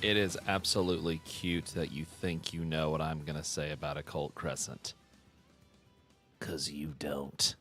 It is absolutely cute that you think you know what I'm going to say about Occult Crescent. 'Cause you don't.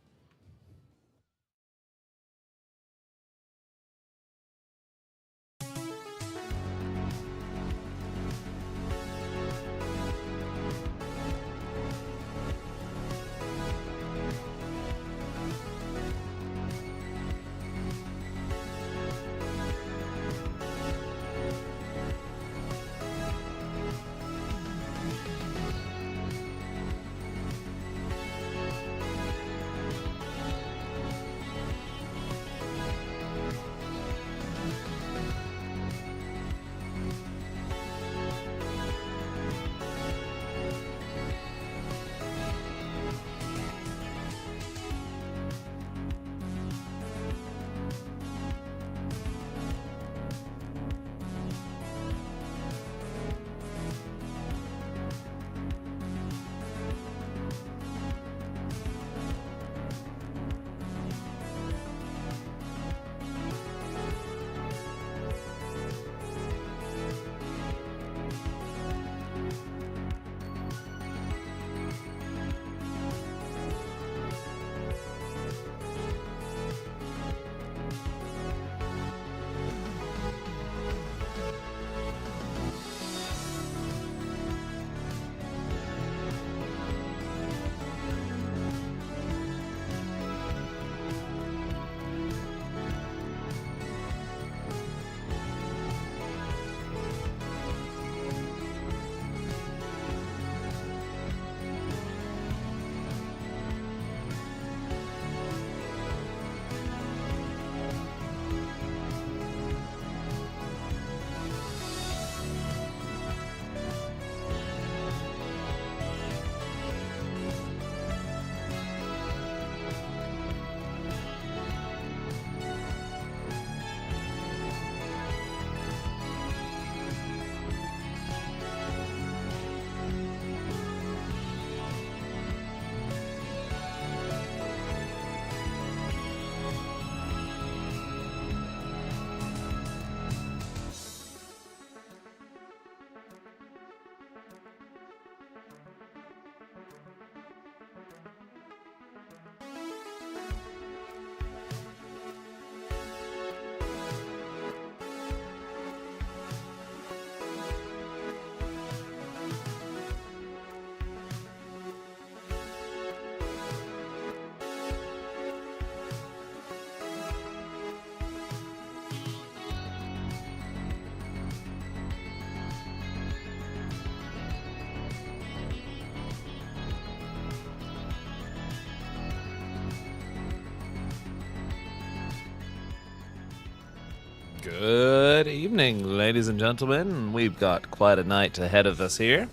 Good evening, ladies and gentlemen. We've got quite a night ahead of us here.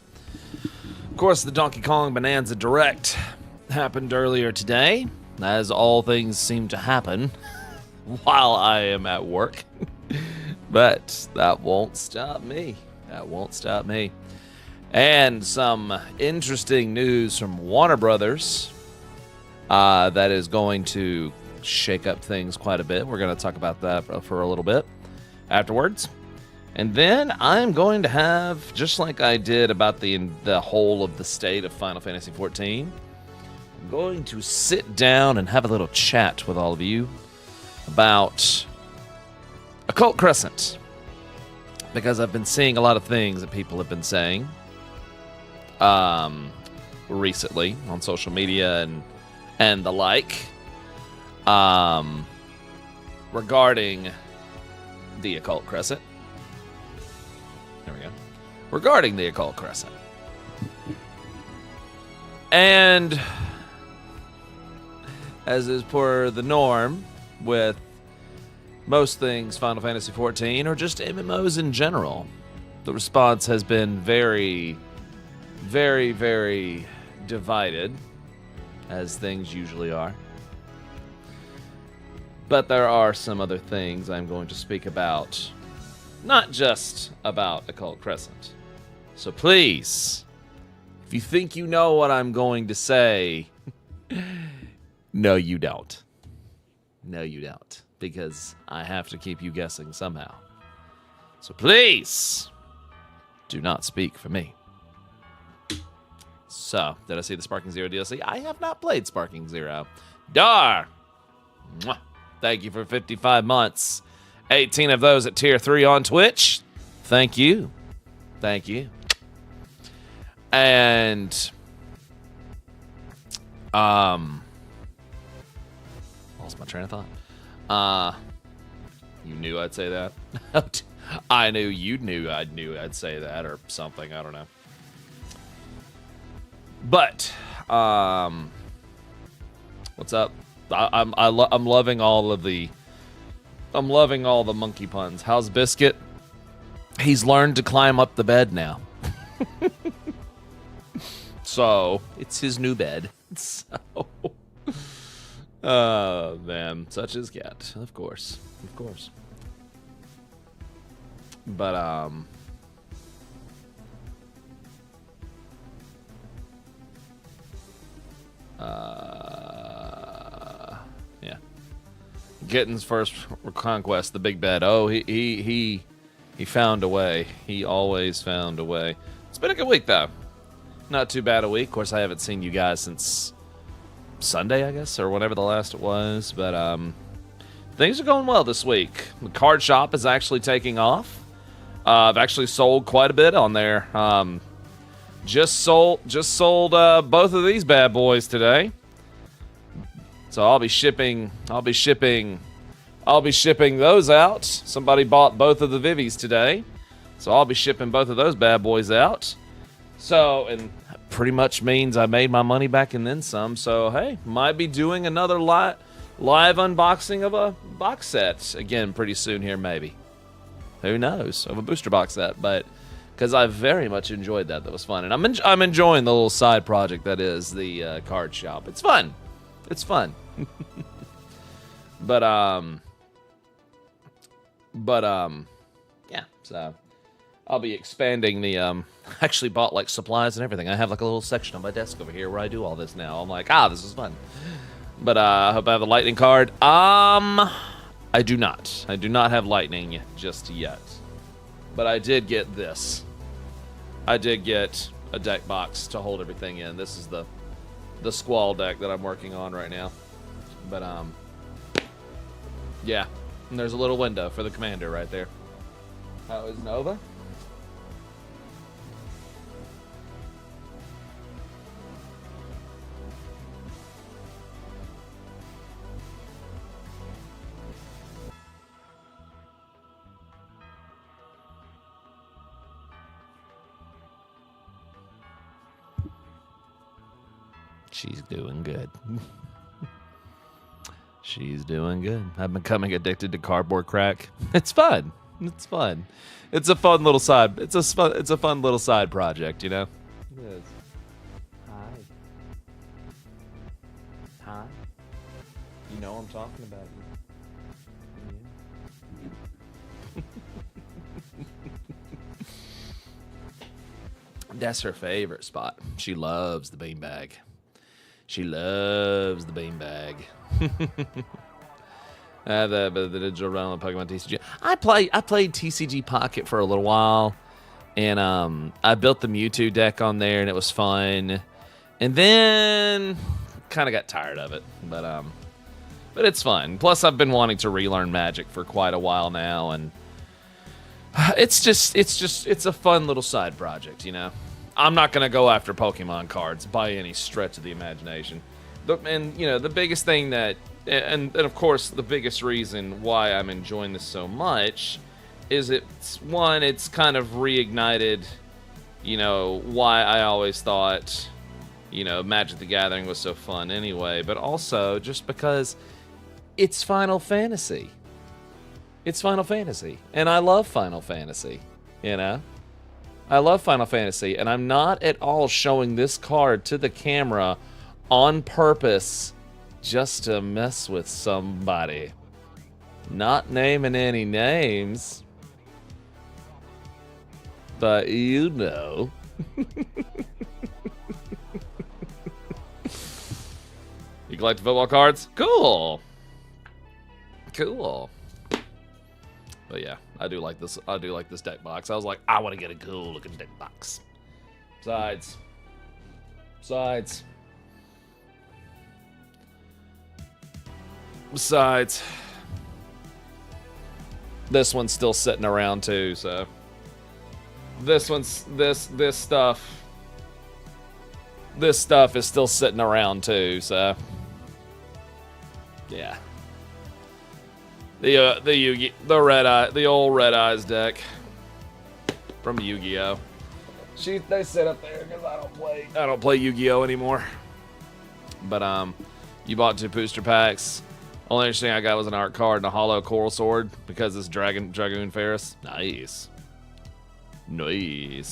Of course, the Donkey Kong Bonanza Direct happened earlier today, as all things seem to happen while I am at work. But that won't stop me. That won't stop me. And some interesting news from Warner Brothers that is going to shake up things quite a bit. We're going to talk about that for a little bit afterwards. And then I'm going to have, just like I did about the whole of the state of Final Fantasy XIV, I'm going to sit down and have a little chat with all of you about Occult Crescent. Because I've been seeing a lot of things that people have been saying recently on social media and the like regarding the Occult Crescent. There we go. Regarding the Occult Crescent. And as is per the norm with most things Final Fantasy XIV, or just MMOs in general, the response has been very, very, very divided, as things usually are. But there are some other things I'm going to speak about, not just about Occult Crescent. So please, if you think you know what I'm going to say, no, you don't. No, you don't. Because I have to keep you guessing somehow. So please, do not speak for me. So, did I see the Sparking Zero DLC? I have not played Sparking Zero. Dar! Mwah. Thank you for 55 months. 18 of those at Tier 3 on Twitch. Thank you. Thank you. And... lost my train of thought. You knew I'd say that? I knew you knew I'd say that or something. I don't know. But, what's up? I'm loving all the monkey puns. How's Biscuit? He's learned to climb up the bed now. So, it's his new bed. So, oh, man. Such is Cat. Of course. Of course. But, yeah. Gittin's first conquest, the big bed. Oh, he found a way. He always found a way. It's been a good week, though. Not too bad a week. Of course, I haven't seen you guys since Sunday, I guess, or whatever the last it was. But things are going well this week. The card shop is actually taking off. I've actually sold quite a bit on there. Just sold both of these bad boys today. So I'll be shipping those out. Somebody bought both of the Vivies today. So I'll be shipping both of those bad boys out. So, and pretty much means I made my money back and then some. So, hey, might be doing another live unboxing of a box set again pretty soon here, maybe. Who knows? Of a booster box set, but because I very much enjoyed that. That was fun. And I'm enjoying the little side project that is the card shop. It's fun. It's fun. But yeah, so I'll be expanding the, I actually bought, like, supplies and everything. I have, like, a little section on my desk over here where I do all this now. I'm like, this is fun. But, I hope I have a lightning card. I do not. I do not have lightning just yet. But I did get this. I did get a deck box to hold everything in. This is the Squall deck that I'm working on right now. But, yeah. And there's a little window for the commander right there. How is Nova? She's doing good. She's doing good. I'm becoming addicted to cardboard crack. It's fun. It's fun. It's a fun little side. It's a fun little side project, you know. It is. Hi. Hi. You know I'm talking about you. That's her favorite spot. She loves the beanbag. She loves the beanbag. The digital realm of Pokemon TCG. I played TCG Pocket for a little while, and I built the Mewtwo deck on there, and it was fun. And then kind of got tired of it, but it's fun. Plus, I've been wanting to relearn Magic for quite a while now, and it's a fun little side project, you know. I'm not going to go after Pokemon cards by any stretch of the imagination. And, you know, the biggest thing that, and of course, the biggest reason why I'm enjoying this so much is it's kind of reignited, you know, why I always thought, you know, Magic the Gathering was so fun anyway, but also just because it's Final Fantasy. It's Final Fantasy. And I love Final Fantasy, you know? I love Final Fantasy, and I'm not at all showing this card to the camera on purpose just to mess with somebody. Not naming any names, but you know. You collect football cards? Cool. Cool. But yeah, I do like this. I do like this deck box. I was like, I want to get a cool looking deck box. Besides, this one's still sitting around too. So this stuff is still sitting around too. So yeah. The old Red Eyes deck from Yu-Gi-Oh. They sit up there because I don't play Yu-Gi-Oh anymore. But you bought 2 booster packs. Only interesting I got was an art card and a hollow coral sword because it's Dragoon Ferris. Nice. Need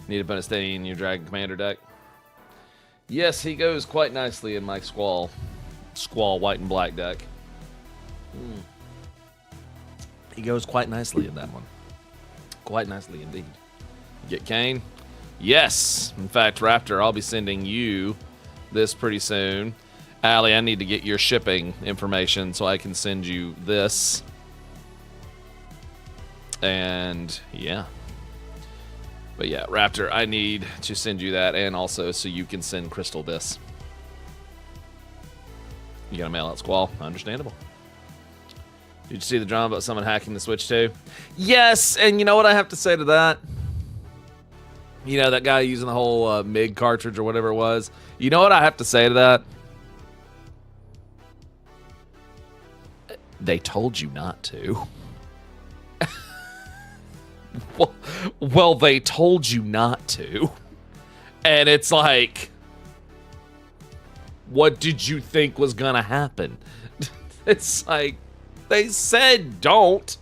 a bonus stay in your Dragon Commander deck. Yes, he goes quite nicely in my Squall white and black deck. He goes quite nicely in that one. Quite nicely indeed. Get Kane? Yes! In fact, Raptor, I'll be sending you this pretty soon. Allie, I need to get your shipping information so I can send you this. And, yeah. But yeah, Raptor, I need to send you that, and also so you can send Crystal this. You gotta mail out Squall. Understandable. Did you see the drama about someone hacking the Switch too? Yes, and you know what I have to say to that? You know, that guy using the whole MIG cartridge or whatever it was. You know what I have to say to that? They told you not to. Well, they told you not to. And it's like, what did you think was gonna happen? It's like, they said don't.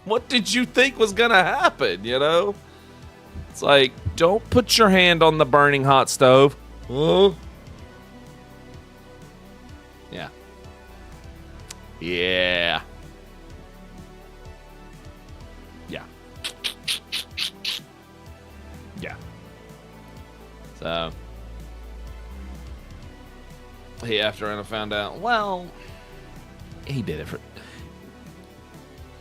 What did you think was gonna happen, you know? It's like, don't put your hand on the burning hot stove. Huh? Yeah. Yeah. Yeah. Yeah. So, after I found out, well, he did it for...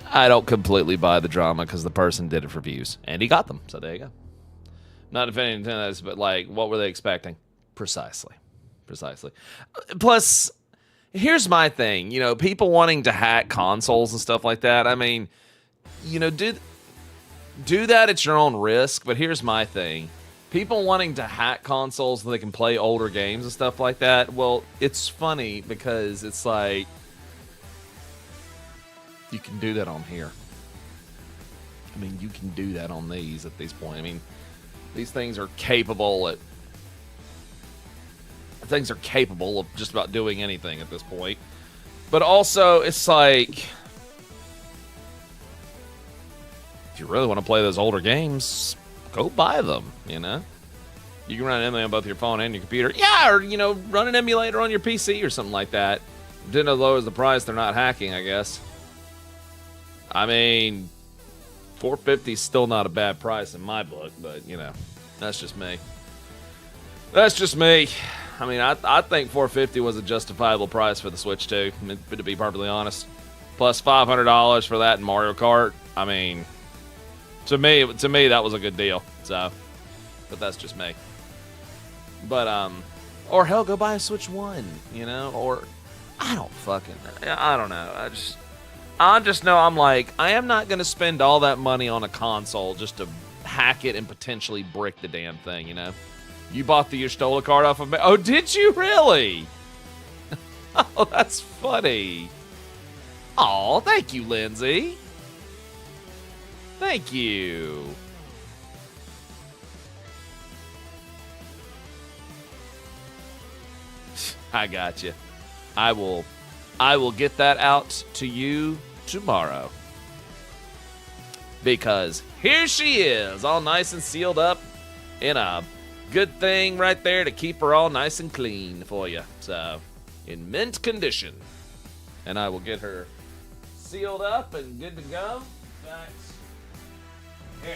I don't completely buy the drama because the person did it for views. And he got them, so there you go. Not defending this, but like, what were they expecting? Precisely. Plus, here's my thing. You know, people wanting to hack consoles and stuff like that. I mean, you know, do that at your own risk. But here's my thing. People wanting to hack consoles so they can play older games and stuff like that. Well, it's funny because it's like, you can do that on here. I mean, you can do that on these at this point. I mean, these things are capable of just about doing anything at this point. But also, it's like, if you really want to play those older games, go buy them, you know? You can run an emulator on both your phone and your computer. Yeah, or, you know, run an emulator on your PC or something like that. Didn't lowers the price, they're not hacking, I guess. I mean, $450 is still not a bad price in my book, but, you know, that's just me. I mean, I think $450 was a justifiable price for the Switch 2, to be perfectly honest. Plus $500 for that in Mario Kart. I mean, to me, that was a good deal. So, but that's just me. But, or hell, go buy a Switch 1, you know? Or, I don't know. I just know I'm like, I am not going to spend all that money on a console just to hack it and potentially brick the damn thing, you know? You bought the Yestola card off of me? Oh, did you really? Oh, that's funny. Oh, thank you, Lindsay. Thank you. I got you. I will get that out to you tomorrow. Because here she is, all nice and sealed up in a good thing right there to keep her all nice and clean for you. So, in mint condition. And I will get her sealed up and good to go. Thanks. Here.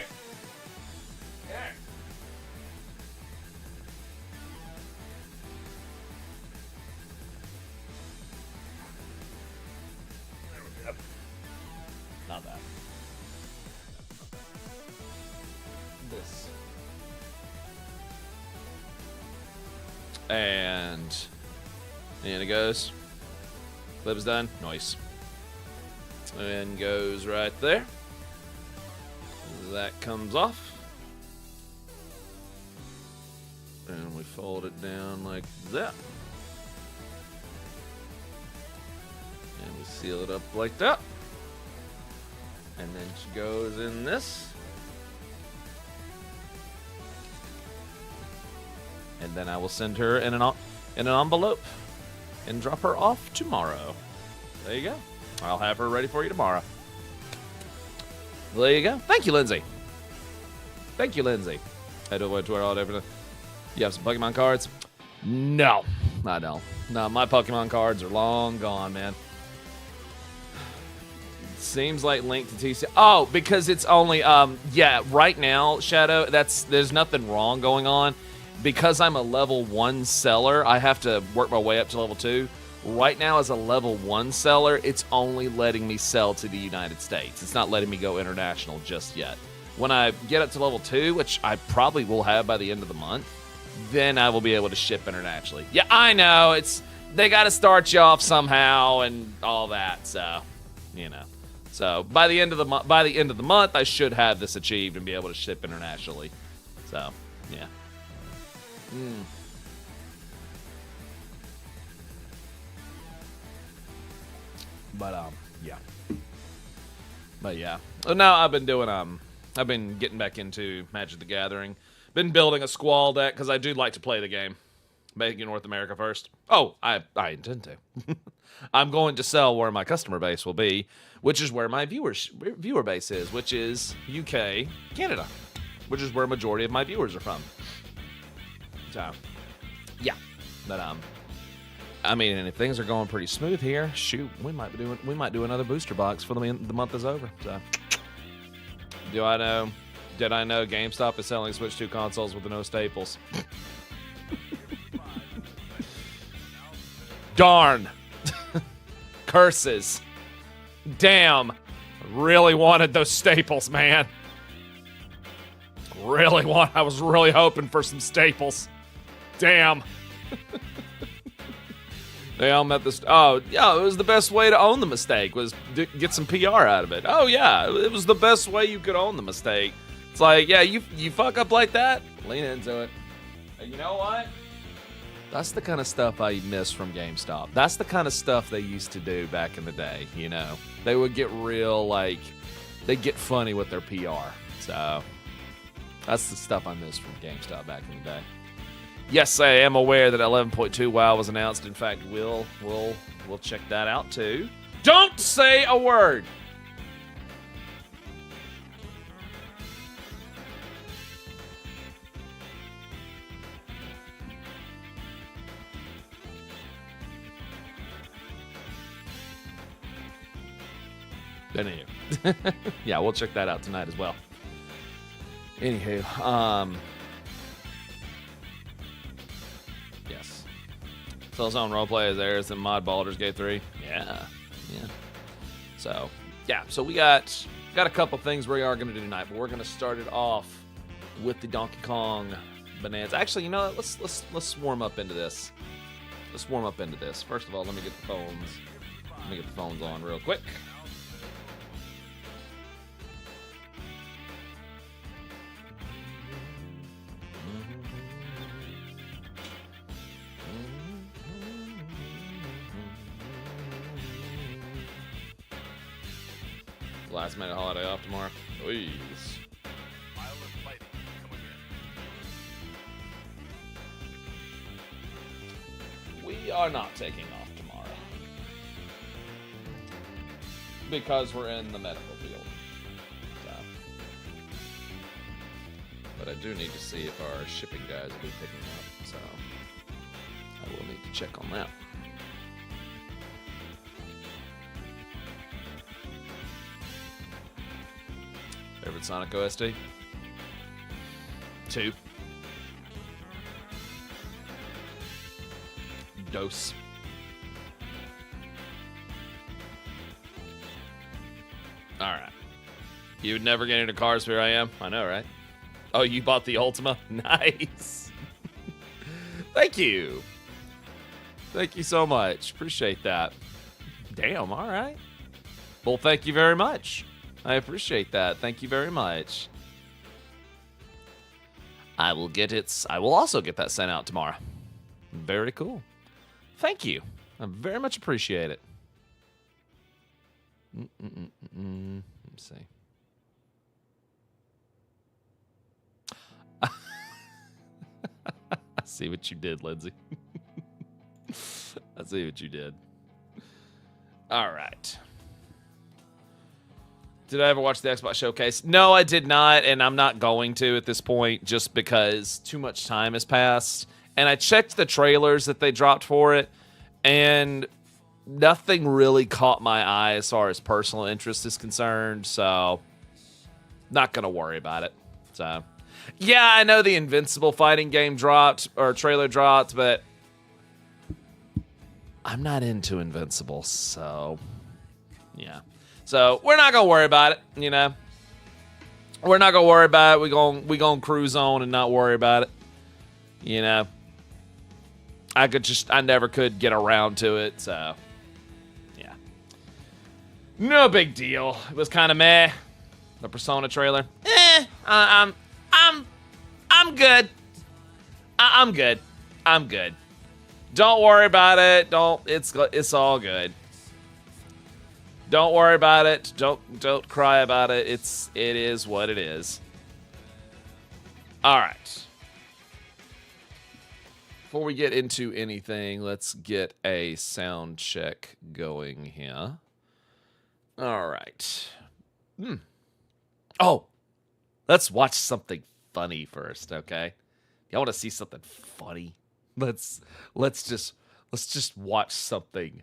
And it goes. Flip's done. Nice. And goes right there. That comes off. And we fold it down like that. And we seal it up like that. And then she goes in this. And then I will send her in an envelope and drop her off tomorrow. There you go. I'll have her ready for you tomorrow. There you go. Thank you, Lindsay. Thank you, Lindsay. I don't want to wear all different. You have some Pokemon cards? No, I don't. No, my Pokemon cards are long gone, man. Seems like Link to TC. Oh, because it's only yeah, right now, Shadow, there's nothing wrong going on. Because I'm a level 1 seller, I have to work my way up to level 2. Right now, as a level 1 seller, it's only letting me sell to the United States. It's not letting me go international just yet. When I get up to level 2, which I probably will have by the end of the month, then I will be able to ship internationally. Yeah, I know, they got to start you off somehow and all that, so, you know. So, by the end of the month, I should have this achieved and be able to ship internationally. So, yeah. Yeah. But yeah. Now I've been getting back into Magic the Gathering. Been building a Squall deck because I do like to play the game. Making North America first. Oh, I intend to. I'm going to sell where my customer base will be, which is where my viewer base is, which is UK, Canada, which is where a majority of my viewers are from. So, yeah, but I mean, and if things are going pretty smooth here, shoot, we might do another booster box for the month is over. So, did I know GameStop is selling Switch 2 consoles with no staples? Darn. Curses. Damn. Really wanted those staples, man. I was really hoping for some staples. Damn. They all met this. Oh, yeah, it was the best way to own the mistake, was to get some PR out of it. Oh, yeah, it was the best way you could own the mistake. It's like, yeah, you fuck up like that, lean into it. And you know what? That's the kind of stuff I miss from GameStop. That's the kind of stuff they used to do back in the day, you know. They would get real, like, they'd get funny with their PR. So, that's the stuff I miss from GameStop back in the day. Yes, I am aware that 11.2 WoW was announced. In fact, we'll check that out too. Don't say a word. Anywho. Yeah, we'll check that out tonight as well. Anywho, yes. Soulzone roleplay is theirs and mod Baldur's Gate 3. Yeah. So, yeah. So we got a couple things we are going to do tonight, but we're going to start it off with the Donkey Kong Bonanza. Actually, you know what? Let's warm up into this. Let's warm up into this. First of all, let me get the phones. Let me get the phones on real quick. Last minute holiday off tomorrow. Please. We are not taking off tomorrow because we're in the medical field. So. But I do need to see if our shipping guys will be picking up, so I will need to check on that. Favorite Sonic OST? 2. Dose. Alright. You would never get into cars, here I am. I know, right? Oh, you bought the Ultima? Nice. Thank you. Thank you so much. Appreciate that. Damn, all right. Well, thank you very much. I appreciate that. Thank you very much. I will also get that sent out tomorrow. Very cool. Thank you. I very much appreciate it. Let's see. I see what you did, Lindsay. I see what you did. All right. Did I ever watch the Xbox Showcase? No, I did not, and I'm not going to at this point just because too much time has passed. And I checked the trailers that they dropped for it, and nothing really caught my eye as far as personal interest is concerned, so not going to worry about it. So, yeah, I know the Invincible fighting game dropped, or trailer dropped, but I'm not into Invincible, so yeah. So we're not gonna worry about it, you know. We're not gonna worry about it. We gonna cruise on and not worry about it, you know. I never could get around to it, so yeah. No big deal. It was kind of meh. The Persona trailer, I'm good. I'm good. I'm good. Don't worry about it. It's all good. Don't worry about it. Don't cry about it. It is what it is. All right. Before we get into anything, let's get a sound check going here. All right. Oh, let's watch something funny first, okay? Y'all want to see something funny? Let's just watch something.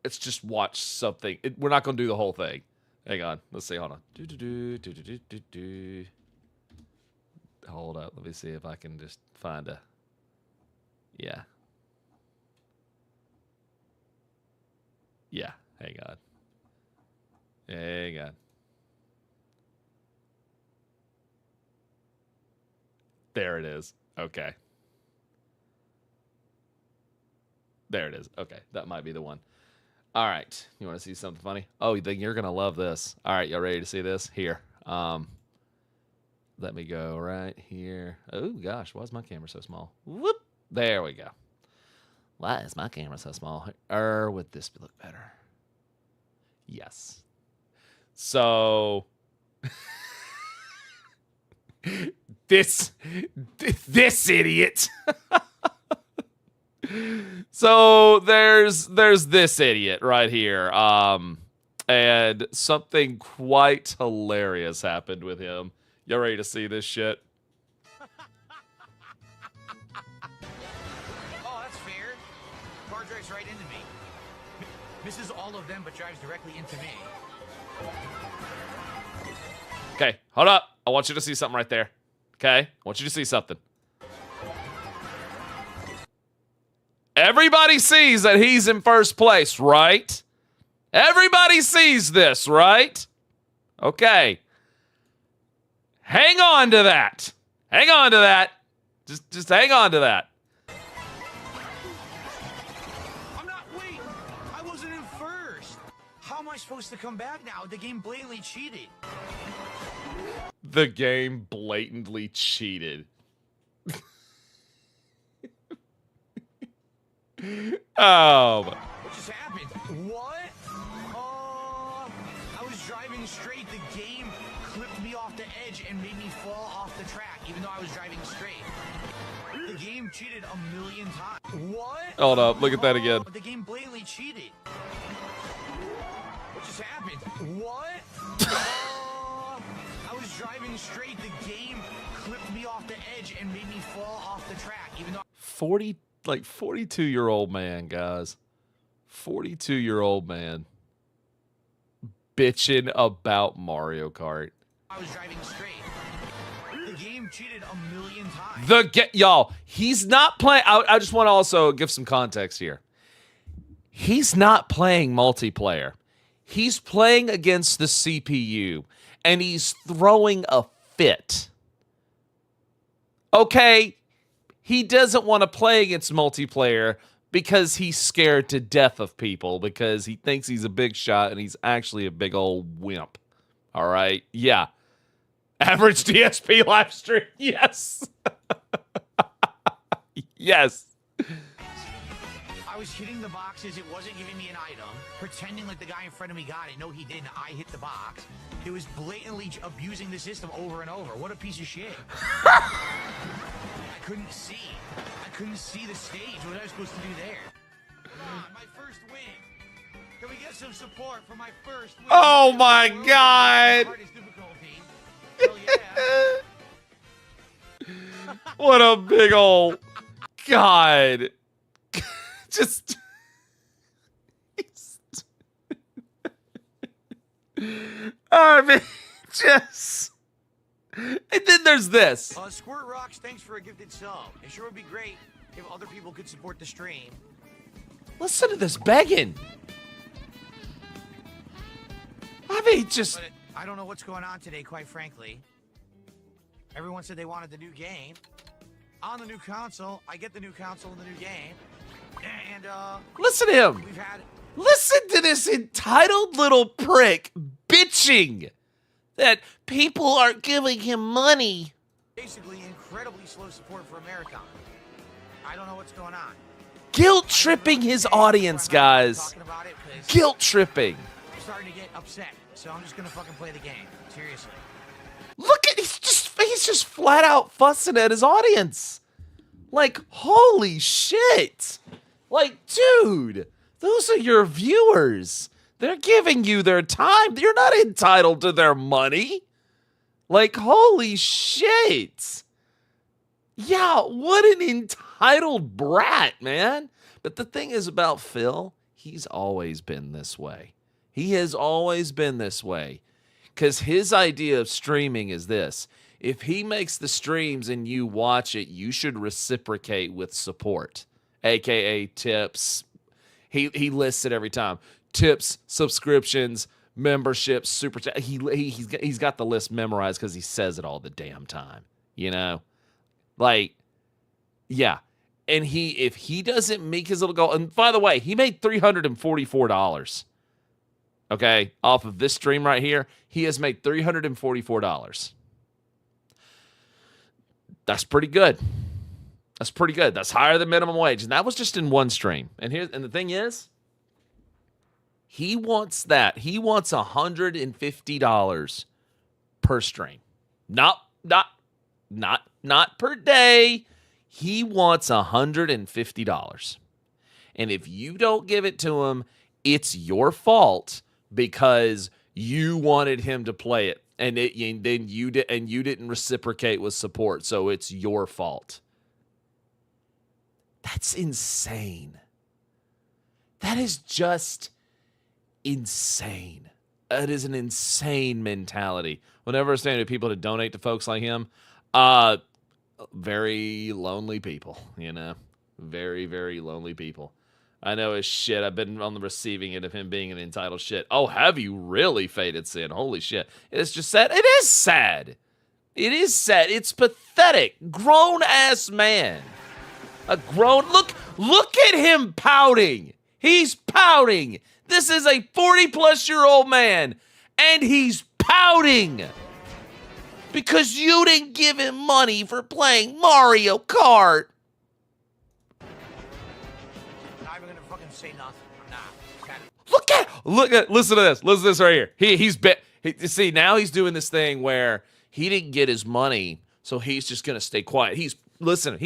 Let's just watch something. We're not gonna do the whole thing. Hang on. Let's see. Hold on. Hold up. Let me see if I can just find a. Yeah. Yeah. Hang on. Hang on. There it is. Okay. There it is. Okay. That might be the one. All right. You want to see something funny? Oh, then you're going to love this. All right. Y'all ready to see this? Here. Let me go right here. Oh, gosh. Why is my camera so small? Whoop. There we go. Why is my camera so small? Or would this look better? Yes. So... This idiot. So there's this idiot right here. And something quite hilarious happened with him. Y'all ready to see this shit? Oh, that's fair. Car drives right into me. Misses all of them, but drives directly into me. Okay, hold up. I want you to see something right there. Okay? I want you to see something. Everybody sees that he's in first place, right? Everybody sees this, right? Okay. Hang on to that. Hang on to that. Just hang on to that. I'm not, wait. I wasn't in first. How am I supposed to come back now? The game blatantly cheated. The game blatantly cheated. Oh. What just happened? What? I was driving straight. The game clipped me off the edge and made me fall off the track, even though I was driving straight. The game cheated a million times. What? Hold up. Look at that again. The game blatantly cheated. What just happened? What? I was driving straight. The game clipped me off the edge and made me fall off the track, even though 42-year-old man, guys. 42-year-old man bitching about Mario Kart. I was driving straight. The game cheated a million times. Y'all, he's not playing. I just want to also give some context here. He's not playing multiplayer. He's playing against the CPU, and he's throwing a fit. Okay, he doesn't want to play against multiplayer because he's scared to death of people because he thinks he's a big shot and he's actually a big old wimp. All right? Yeah. Average DSP live stream. Yes. Yes. I was hitting the boxes. It wasn't giving me an item. Pretending like the guy in front of me got it. No, he didn't. I hit the box. It was blatantly abusing the system over and over. What a piece of shit. I couldn't see. I couldn't see the stage. What was I supposed to do there? Come on, my first win. Can we get some support for my first win? Oh my God. Hardest difficulty. Hell yeah. What a big old God. Just. I mean, just. And then there's this. Squirt Rocks, thanks for a gifted sub. It sure would be great if other people could support the stream. Listen to this begging. I mean, just. But I don't know what's going on today, quite frankly. Everyone said they wanted the new game. On the new console, I get the new console and the new game. And, Listen to him. we've had... Listen to this entitled little prick bitching that people aren't giving him money. basically incredibly slow support for Americon. I don't know what's going on. Guilt tripping his audience, guys. Talking about it 'cause Guilt tripping. I'm starting to get upset, so I'm just gonna fucking play the game. Seriously. Look at he's just flat out fussing at his audience. Like, holy shit. Like, dude, those are your viewers. They're giving you their time. You're not entitled to their money. Like, holy shit. Yeah, what an entitled brat, man. But the thing is about Phil, he's always been this way. He has always been this way. Because his idea of streaming is this. If he makes the streams and you watch it, you should reciprocate with support, a.k.a. tips. He lists it every time. Tips, subscriptions, memberships, super chat. He's got the list memorized because he says it all the damn time. You know? Like, yeah. And if he doesn't make his little goal, and by the way, he made $344. Okay, off of this stream right here, he has made $344. That's pretty good. That's pretty good. That's higher than minimum wage, and that was just in one stream. And the thing is, he wants that. He wants $150 per stream. Not per day. He wants $150. And if you don't give it to him, it's your fault because you wanted him to play it. And then you didn't reciprocate with support, so it's your fault. That's insane. That is just insane. It is an insane mentality. Whenever I stand to people to donate to folks like him, very lonely people, you know, very, very lonely people. I know his shit. I've been on the receiving end of him being an entitled shit. Oh, have you really, Faded Sin? Holy shit. It's just sad. It is sad. It is sad. It's pathetic. Grown-ass man. Look at him pouting. He's pouting. This is a 40-plus-year-old man, and he's pouting. Because you didn't give him money for playing Mario Kart. Say nothing. I'm not. Listen to this. Listen to this right here. See, now he's doing this thing where he didn't get his money, so he's just going to stay quiet. He's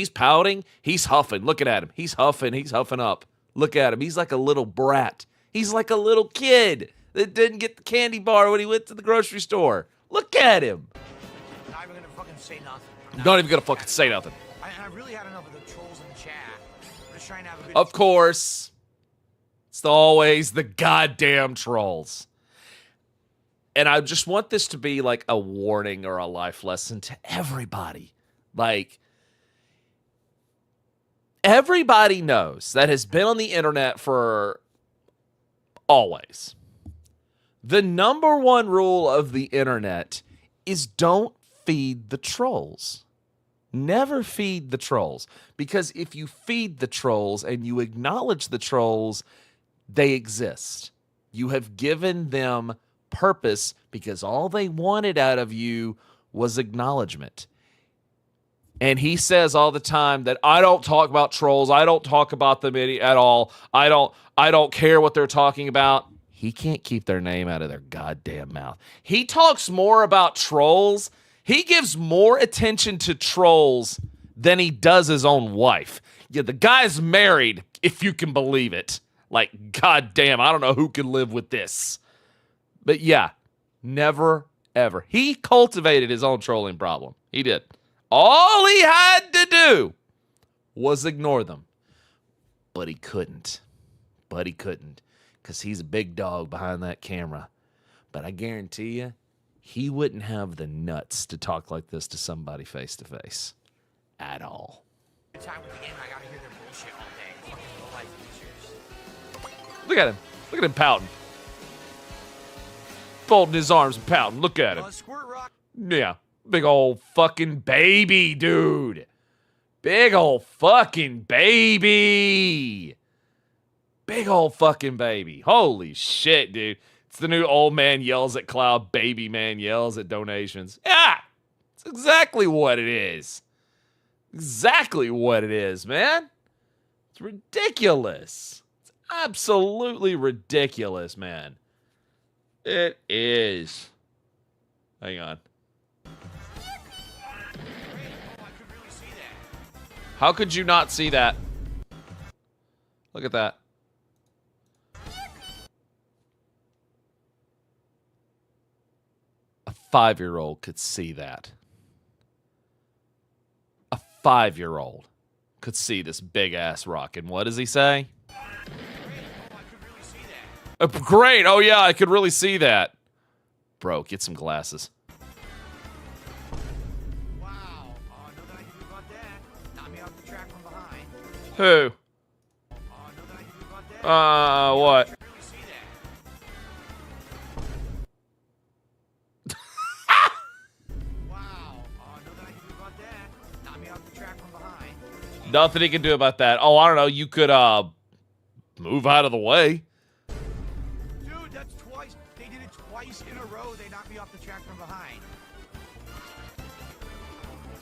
pouting. He's huffing. Looking at him. He's huffing up. Look at him. He's like a little brat. He's like a little kid that didn't get the candy bar when he went to the grocery store. Look at him. Not even going to fucking say nothing. Not even going to fucking say nothing. I really had enough of the trolls in the chat. I'm just trying to have a good... Of course. It's always the goddamn trolls. And I just want this to be like a warning or a life lesson to everybody. Like, everybody knows that has been on the internet for always. The number one rule of the internet is don't feed the trolls. Never feed the trolls. Because if you feed the trolls and you acknowledge the trolls, they exist. You have given them purpose because all they wanted out of you was acknowledgement. And he says all the time that I don't talk about trolls. I don't talk about them at all. I don't care what they're talking about. He can't keep their name out of their goddamn mouth. He talks more about trolls. He gives more attention to trolls than he does his own wife. Yeah, the guy's married, if you can believe it. Like, goddamn, I don't know who can live with this. But yeah, never, ever. He cultivated his own trolling problem. He did. All he had to do was ignore them. But he couldn't. Because he's a big dog behind that camera. But I guarantee you, he wouldn't have the nuts to talk like this to somebody face to face. At all. Time with the game, I gotta hear their bullshit all day. Fucking low-life losers. Look at him. Look at him pouting. Folding his arms and pouting. Look at him. Squirt rock. Yeah. Big old fucking baby, dude. Big old fucking baby. Big old fucking baby. Holy shit, dude. It's the new old man yells at cloud, baby man yells at donations. Yeah. It's exactly what it is. Exactly what it is, man. It's ridiculous. It's absolutely ridiculous, man. It is. Hang on. How could you not see that? Look at that. A 5-year-old could see that. A 5-year-old could see this big-ass rock. And what does he say? Great. Oh, yeah, I could really see that. Bro, get some glasses. Who? What? Nothing he can do about that. Oh, I don't know. You could, move out of the way. Dude, that's twice. They did it twice in a row. They knocked me off the track from behind.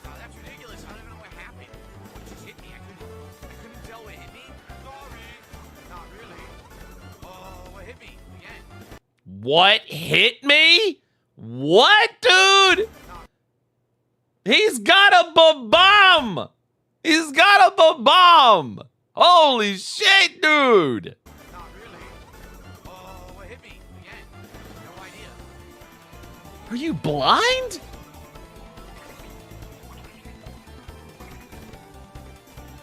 Oh, that's ridiculous. I don't even know what happened. What just hit me? I couldn't tell what hit me. Sorry. Not really. Oh, what hit me? Again. What hit me? What, dude? He's got a bomb. He's got a bomb. Holy shit, dude. Not really. Oh, what hit me? Again. No idea. Are you blind?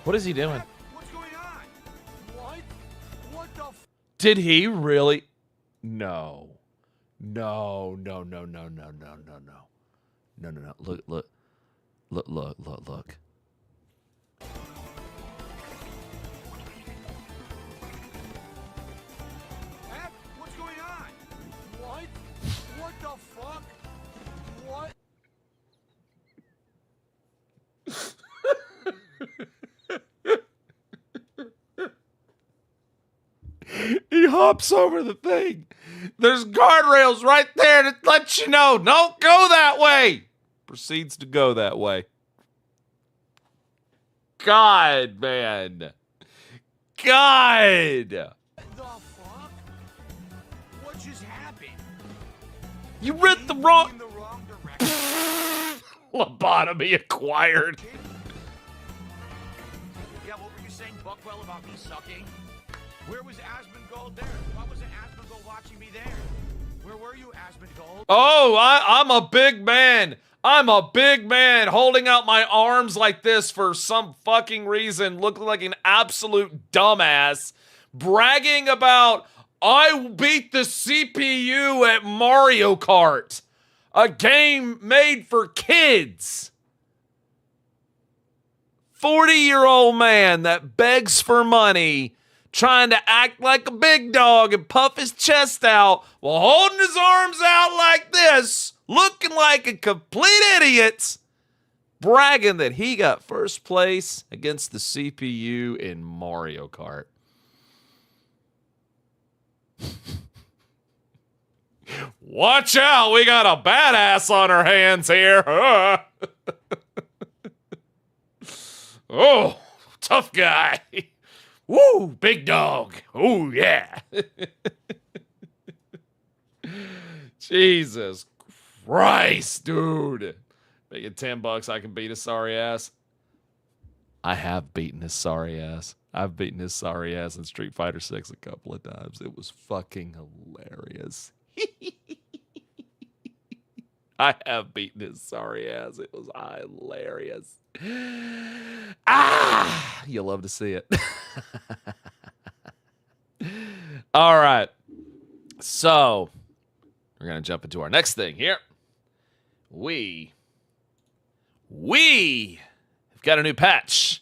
What is he doing? What's going on? What? What the f? Did he really? No. No, no, no, no, no, no, no, no. No, no, no. Look, look. Look, look, look, look. What's going on? What? What the fuck? What? He hops over the thing. There's guardrails right there to let you know. Don't go that way. Proceeds to go that way. God, man. God. The fuck? What just happened? You read the wrong... In the wrong direction. Lobotomy acquired. Yeah, what were you saying, Buckwell, about me sucking? Where was Asmongold there? Why wasn't Asmongold watching me there? Where were you, Asmongold? Oh, I'm a big man. I'm a big man holding out my arms like this for some fucking reason, looking like an absolute dumbass, bragging about, I beat the CPU at Mario Kart, a game made for kids. 40-year-old man that begs for money, trying to act like a big dog and puff his chest out while holding his arms out like this, looking like a complete idiot. bragging that he got first place against the CPU in Mario Kart. Watch out, we got a badass on our hands here. Oh, tough guy. Woo, big dog. Oh, yeah. Jesus Christ, dude. Making $10, I can beat his sorry ass. I have beaten his sorry ass. I've beaten his sorry ass in Street Fighter 6 a couple of times. It was fucking hilarious. I have beaten his sorry ass. It was hilarious. Ah, you'll love to see it. All right. So, we're going to jump into our next thing here. We have got a new patch.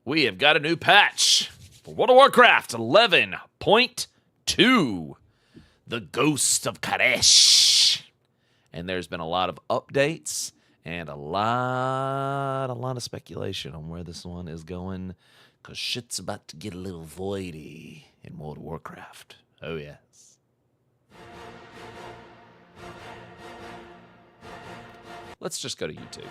We have got a new patch for World of Warcraft 11.2. The Ghost of Karesh. And there's been a lot of updates and a lot of speculation on where this one is going, because shit's about to get a little voidy in World of Warcraft. Oh, yes. Let's just go to YouTube.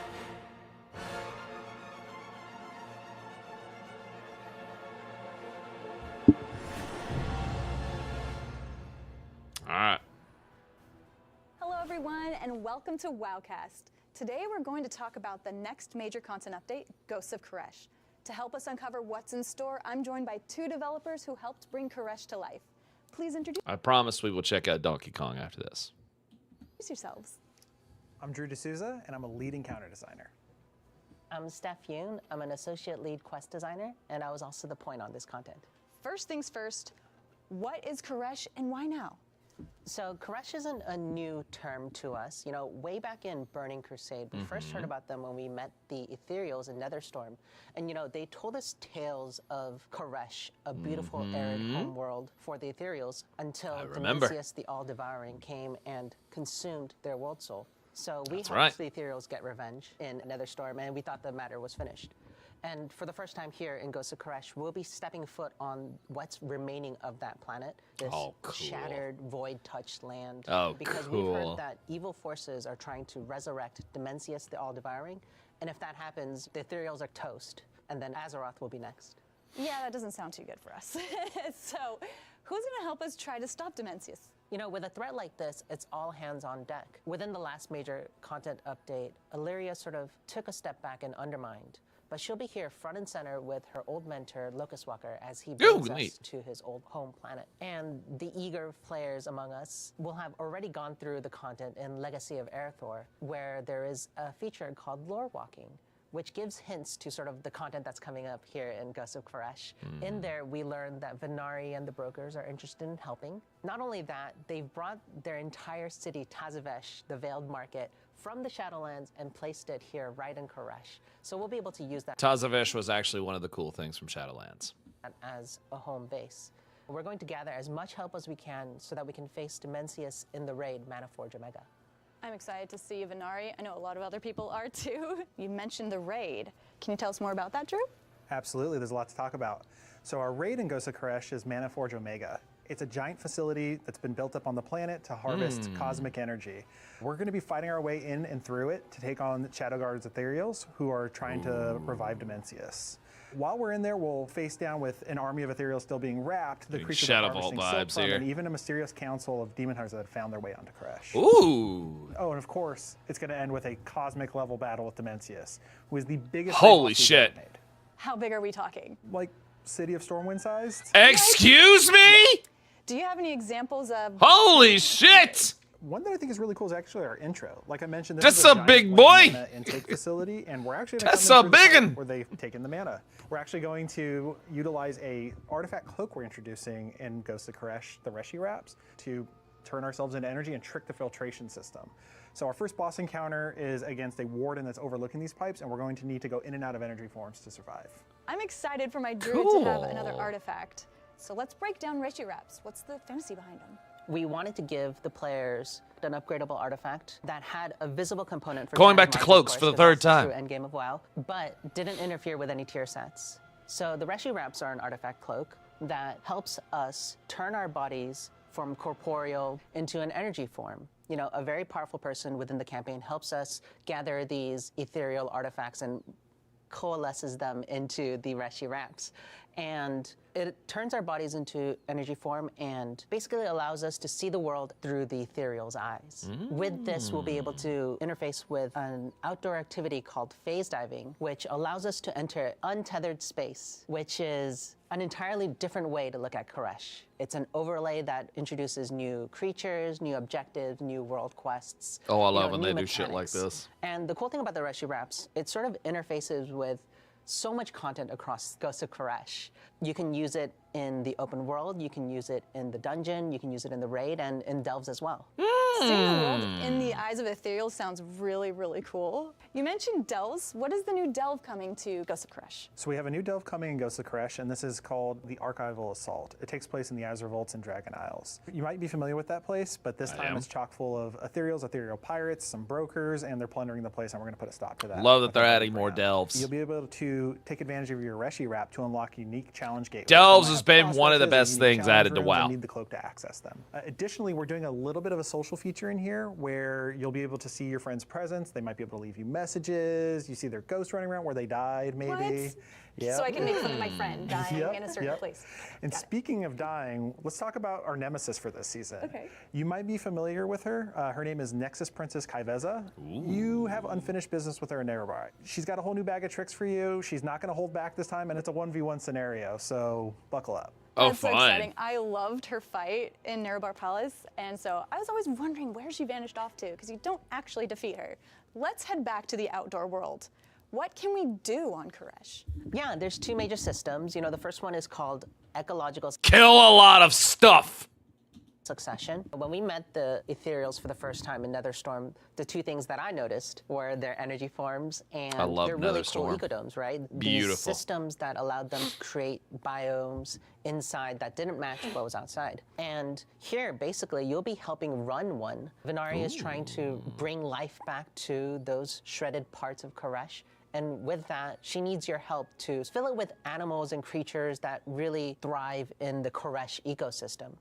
All right. Hello everyone and welcome to Wowcast. Today we're going to talk about the next major content update, Ghosts of Karesh. To help us uncover what's in store, I'm joined by two developers who helped bring Karesh to life. Please introduce I promise we will check out Donkey Kong after this. yourselves. I'm Drew D'Souza, and I'm a lead encounter designer. I'm Steph Yoon. I'm an associate lead quest designer, and I was also the point on this content. First things first, what is Karesh and why now? So Karesh isn't a new term to us. You know, way back in Burning Crusade, we first heard about them when we met the Ethereals in Netherstorm. And, you know, they told us tales of Karesh, a beautiful arid homeworld for the Ethereals, until remember. Dimensius the All-Devouring came and consumed their world soul. So we That's helped right. the Ethereals get revenge in Netherstorm, and we thought the matter was finished. And for the first time here in Ghosts of Karesh, we'll be stepping foot on what's remaining of that planet, this Oh, cool. shattered, void-touched land. Oh, because cool. we've heard that evil forces are trying to resurrect Dimensius the All-Devouring, and if that happens, the Ethereals are toast, and then Azeroth will be next. Yeah, that doesn't sound too good for us. So, who's going to help us try to stop Dimensius? You know, with a threat like this, it's all hands on deck. Within the last major content update, Illyria sort of took a step back and undermined. But she'll be here front and center with her old mentor, Locust Walker, as he brings us neat. to his old home planet. And the eager players among us will have already gone through the content in Legacy of Aerithor, where there is a feature called Lore Walking, which gives hints to sort of the content that's coming up here in Ghosts of Karesh. In there, we learned that Venari and the brokers are interested in helping. Not only that, they've brought their entire city, Tazavesh, the Veiled Market, from the Shadowlands and placed it here right in Karesh. So we'll be able to use that Tazavesh was actually one of the cool things from Shadowlands. as a home base. We're going to gather as much help as we can so that we can face Dimensius in the raid Manaforge Omega. I'm excited to see Venari. I know a lot of other people are too. You mentioned the raid. Can you tell us more about that, Drew? Absolutely, there's a lot to talk about. So our raid in Ghosts of Karesh is Manaforge Omega. It's a giant facility that's been built up on the planet to harvest cosmic energy. We're going to be fighting our way in and through it to take on Shadowguard's Ethereals, who are trying to revive Dimensius. While we're in there, we'll face down with an army of Ethereals still being wrapped, the Big creatures Shadow are harvesting Vault silk vibes from, here. and even a mysterious council of demon hunters that have found their way onto Karesh. Ooh. Oh, and of course, it's going to end with a cosmic level battle with Dimensius, who is the biggest Holy boss we've shit. ever made. How big are we talking? Like City of Stormwind sized? Excuse me? Do you have any examples of... Holy shit! One that I think is really cool is actually our intro. Like I mentioned, this That's is a giant, big like, boy! mana intake facility, and we're actually gonna That's come in a through the biggin'! part where they've taken the mana. We're actually going to utilize a artifact cloak we're introducing in Ghosts of Karesh, the Reshi Wraps, to turn ourselves into energy and trick the filtration system. So our first boss encounter is against a warden that's overlooking these pipes, and we're going to need to go in and out of energy forms to survive. I'm excited for my druid to have another Cool. artifact. So let's break down Reshi Wraps. What's the fantasy behind them? We wanted to give the players an upgradable artifact that had a visible component for Going back to Transmog, of cloaks course, for the 'cause third that's time. True endgame of WoW, but didn't interfere with any tier sets. So the Reshi Wraps are an artifact cloak that helps us turn our bodies from corporeal into an energy form. You know, a very powerful person within the campaign helps us gather these ethereal artifacts and coalesces them into the Reshi Wraps. And it turns our bodies into energy form and basically allows us to see the world through the ethereal's eyes. With this, we'll be able to interface with an outdoor activity called phase diving, which allows us to enter untethered space, which is an entirely different way to look at Koresh. It's an overlay that introduces new creatures, new objectives, new world quests. Oh, I you know, love when new they do shit like mechanics. this. And the cool thing about the Reshi Wraps, it sort of interfaces with so much content across Ghosts of Koresh. You can use it in the open world, you can use it in the dungeon, you can use it in the raid, and in delves as well. Seeing the world in the eyes of ethereal sounds really, really cool. You mentioned delves. What is the new delve coming to Ghosts of Koresh? So we have a new delve coming in Ghosts of Koresh, and this is called the Archival Assault. It takes place in the Azure Vaults and Dragon Isles. You might be familiar with that place, but this time it's chock full of ethereals, ethereal pirates, some brokers, and they're plundering the place, and we're going to put a stop to that. Love that with they're our adding upgrade more round. delves. You'll be able to take advantage of your Reshi Wrap to unlock unique challenge gateways. Delves You might has have been boss one of the rushes or best unique things challenge added to rooms WoW. and need the cloak to access them. Additionally, we're doing a little bit of a social feature in here where you'll be able to see your friend's presence. They might be able to leave you messages. You see their ghost running around where they died, maybe. What? Yep. So I can make fun of my friend dying in a certain place. And Got it. speaking of dying, let's talk about our nemesis for this season. Okay. You might be familiar with her. Her name is Nexus Princess Kaiveza. You have unfinished business with her in Erebar. She's got a whole new bag of tricks for you. She's not going to hold back this time, and it's a 1v1 scenario, so buckle up. Oh, That's so fun. exciting. I loved her fight in Nerebar Palace, and so I was always wondering where she vanished off to, because you don't actually defeat her. Let's head back to the outdoor world. What can we do on Koresh? Yeah, there's two major systems. You know, the first one is called ecological Kill a lot of stuff. succession. When we met the ethereals for the first time in Netherstorm, the two things that I noticed were their energy forms and love their really cool Netherstorm. ecodomes, right? Beautiful. These systems that allowed them to create biomes inside that didn't match what was outside. And here, basically, you'll be helping run one. Venari is trying to bring life back to those shredded parts of Koresh. And with that, she needs your help to fill it with animals and creatures that really thrive in the Koresh ecosystem.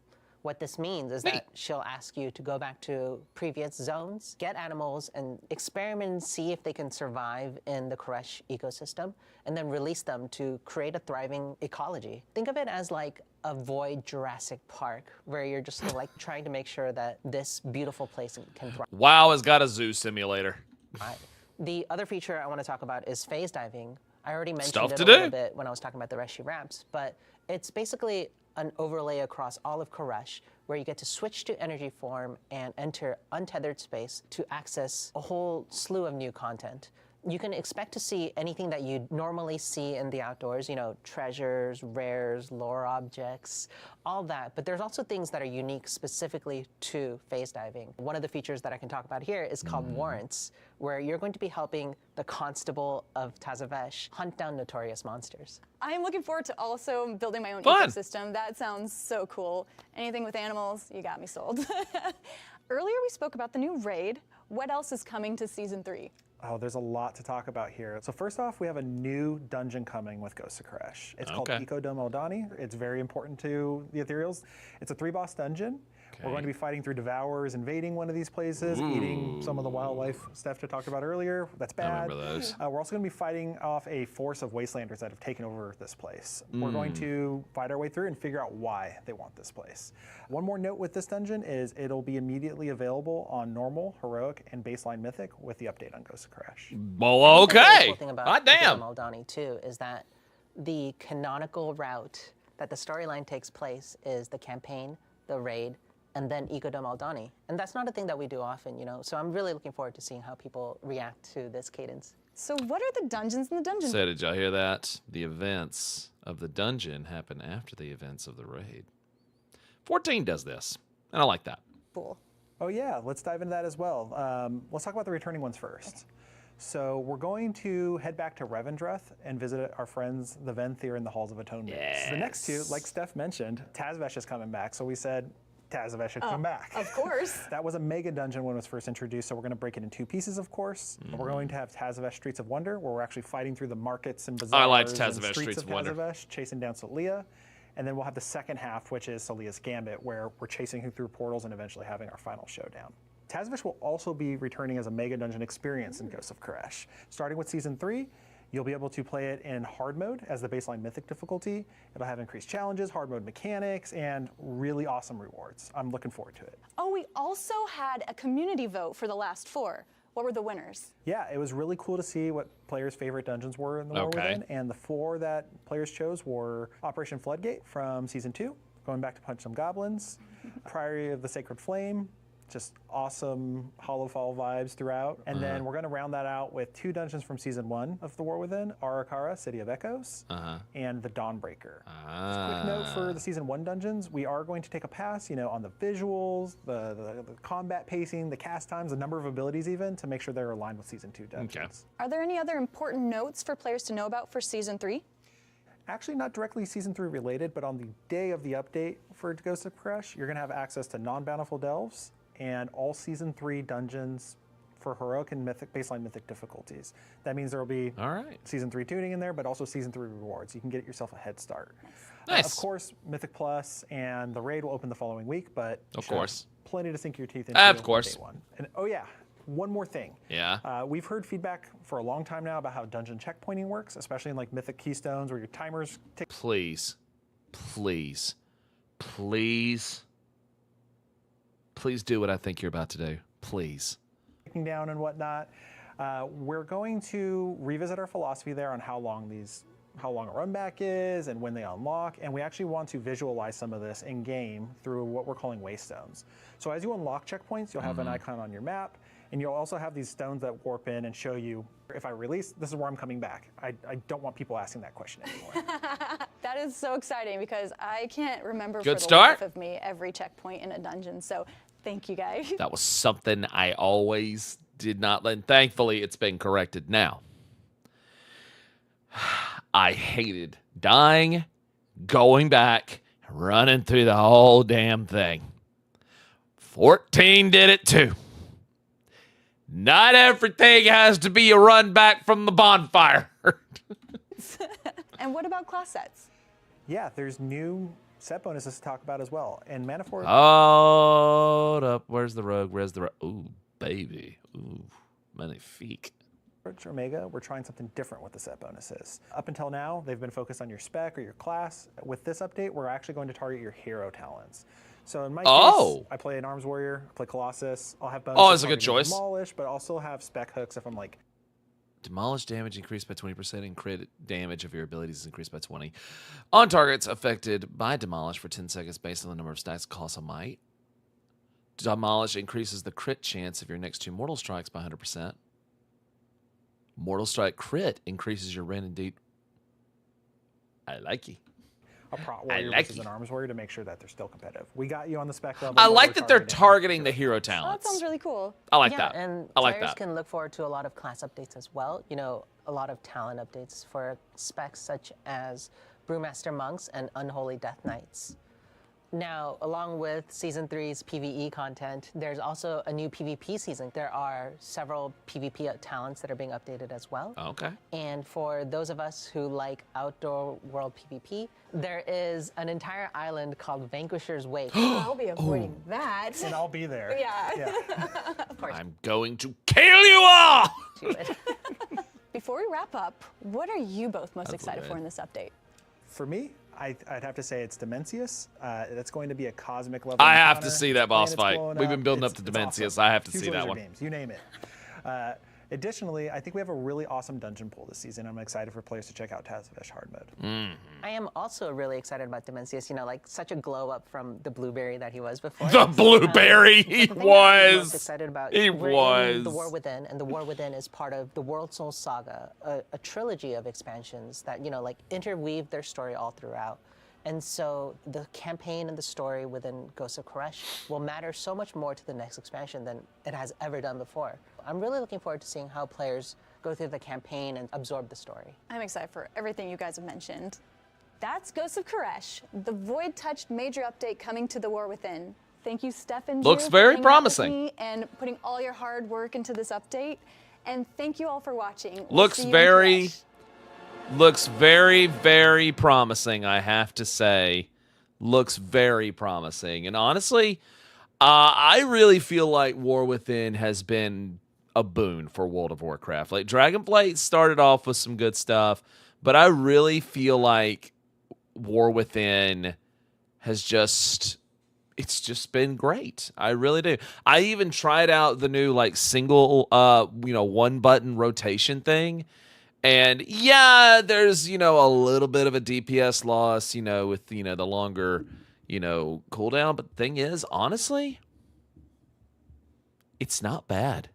What this means is that she'll ask you to go back to previous zones, get animals, and experiment and see if they can survive in the Koresh ecosystem, and then release them to create a thriving ecology. Think of it as like a void Jurassic Park, where you're just like trying to make sure that this beautiful place can thrive. WoW has got a zoo simulator. The other feature I want to talk about is phase diving. I already mentioned Stuff it to a little do. bit when I was talking about the Reshi Wraps, but it's basically an overlay across all of Koresh where you get to switch to energy form and enter untethered space to access a whole slew of new content. You can expect to see anything that you'd normally see in the outdoors, you know, treasures, rares, lore objects, all that. But there's also things that are unique specifically to phase diving. One of the features that I can talk about here is called warrants, where you're going to be helping the constable of Tazavesh hunt down notorious monsters. I'm looking forward to also building my own Fun. ecosystem. That sounds so cool. Anything with animals, you got me sold. Earlier we spoke about the new raid. What else is coming to Season 3? Oh, there's a lot to talk about here. So first off, we have a new dungeon coming with Ghosts of Koresh. It's called Okay. Ecodome Eldani. It's very important to the Ethereals. It's a 3-boss dungeon. We're going to be fighting through Devourers, invading one of these places, eating some of the wildlife Steph talked about earlier. That's bad. remember those. We're also going to be fighting off a force of Wastelanders that have taken over this place. We're going to fight our way through and figure out why they want this place. One more note with this dungeon is it'll be immediately available on normal, heroic, and baseline mythic with the update on Ghosts of Koresh. Well, The really okay. cool thing about Hot damn. Maldani too is that the canonical route that the storyline takes place is the campaign, the raid, and then Ecodome Aldani. And that's not a thing that we do often, you know. So I'm really looking forward to seeing how people react to this cadence. So what are the dungeons in the dungeon? So did y'all hear that? The events of the dungeon happen after the events of the raid. 14 does this, and I like that. Cool. Oh yeah, let's dive into that as well. Let's talk about the returning ones first. So we're going to head back to Revendreth and visit our friends, the Venthyr in the Halls of Atonement. The next two, like Steph mentioned, Tazvesh is coming back. So we said, Tazavesh should come back. Of course. That was a mega dungeon when it was first introduced, so we're going to break it in 2 pieces, of course. We're going to have Tazavesh Streets of Wonder, where we're actually fighting through the markets and bazaars I liked and Tazavesh streets Streets of of Wonder. Tazavesh, chasing down Solia. And then we'll have the second half, which is Solia's Gambit, where we're chasing through portals and eventually having our final showdown. Tazavesh will also be returning as a mega dungeon experience in Ghosts of Koresh. Starting with Season 3, you'll be able to play it in hard mode as the baseline mythic difficulty. It'll have increased challenges, hard mode mechanics, and really awesome rewards. I'm looking forward to it. Oh, we also had a community vote for the last 4. What were the winners? Yeah, it was really cool to see what players' favorite dungeons were in the War Within, and the 4 that players chose were Operation Floodgate from Season 2, going back to punch some goblins, Priory of the Sacred Flame, just awesome Hollowfall vibes throughout. And then we're going to round that out with 2 dungeons from Season 1 of The War Within, Arakara, City of Echoes, and the Dawnbreaker. Just a quick note for the Season 1 dungeons, we are going to take a pass, on the visuals, the combat pacing, the cast times, the number of abilities even, to make sure they're aligned with Season 2 dungeons. Okay. Are there any other important notes for players to know about for Season 3? Actually, not directly Season 3 related, but on the day of the update for Ghosts of Koresh, you're going to have access to non-bountiful delves and all Season 3 dungeons for heroic and baseline mythic difficulties. That means there will be Season 3 tuning in there, but also Season 3 rewards. You can get yourself a head start. Nice. Of course, Mythic Plus and the raid will open the following week, but Of course. plenty to sink your teeth into. Of course. Day 1. And oh yeah, one more thing. Yeah. We've heard feedback for a long time now about how dungeon checkpointing works, especially in like Mythic Keystones where your timers tick. Please, please, please, please do what I think you're about to do. Please. Ticking down and whatnot. We're going to revisit our philosophy there on how long a run back is and when they unlock, and we actually want to visualize some of this in game through what we're calling waystones. So as you unlock checkpoints, you'll have an icon on your map, and you'll also have these stones that warp in and show you, if I release, this is where I'm coming back. I don't want people asking that question anymore. That is so exciting because I can't remember Good for the start. life of me every checkpoint in a dungeon. So thank you guys. That was something I always did not learn. Thankfully, it's been corrected now. I hated dying, going back, running through the whole damn thing. 14 did it too. Not everything has to be a run back from the bonfire. And what about class sets? Yeah, there's new set bonuses to talk about as well. And Manifold. Hold up. Where's the rogue? Where's the rogue? Ooh, baby. Ooh, magnifique. Omega, we're trying something different with the set bonuses. Up until now, they've been focused on your spec or your class. With this update, we're actually going to target your hero talents. So in my case, I play an Arms Warrior, I play Colossus. I'll have bonuses. Oh, it's a good choice. Demolish, but I'll still have spec hooks if I'm like. Demolish damage increased by 20% and crit damage of your abilities is increased by 20. On targets affected by Demolish for 10 seconds based on the number of stacks of Colossal Might. Demolish increases the crit chance of your next 2 Mortal Strikes by 100%. Mortal Strike crit increases your random deep. I like you. A Prot Warrior versus an Arms Warrior to make sure that they're still competitive. We got you on the spec level. I like that they're targeting the hero Oh, that talents. sounds really cool. I like Yeah, that. and I like players that. can look forward to a lot of class updates as well. A lot of talent updates for specs such as Brewmaster Monks and Unholy Death Knights. Now, along with Season 3's PvE content, there's also a new PvP season. There are several PvP talents that are being updated as well. Okay. And for those of us who like outdoor world PvP, there is an entire island called Vanquisher's Wake. I'll be avoiding that. And I'll be there. Yeah. Of course. I'm going to kill you all! Before we wrap up, what are you both most excited good. for in this update? For me, I'd have to say it's Dimensius. That's going to be a cosmic level. I have to encounter. see that boss Planets fight. blowing We've been building up It's to Dimensius. awesome. I have to Huge see that laser one. Beams, you name it. Additionally, I think we have a really awesome dungeon pool this season. I'm excited for players to check out Tazavesh hard mode. I am also really excited about Dimensius. Like such a glow up from the blueberry that he was before. The blueberry, he The thing I'm most was. excited about. He we're in The was. War Within, and The War Within is part of the World Soul Saga, a trilogy of expansions that interweave their story all throughout. And so the campaign and the story within Ghosts of Koresh will matter so much more to the next expansion than it has ever done before. I'm really looking forward to seeing how players go through the campaign and absorb the story. I'm excited for everything you guys have mentioned. That's Ghosts of Koresh, the void-touched major update coming to The War Within. Thank you, Steph and Looks Drew, for very hanging out with promising. me and putting all your hard work into this update. And thank you all for watching. We'll Looks see you in very, Crash. looks very, very promising, I have to say. Looks very promising. And honestly, I really feel like War Within has been a boon for World of Warcraft. Like, Dragonflight started off with some good stuff, but I really feel like War Within has just... It's just been great. I really do. I even tried out the new like single, one button rotation thing. And yeah, there's, a little bit of a DPS loss, with, the longer, cooldown. But the thing is, honestly, it's not bad.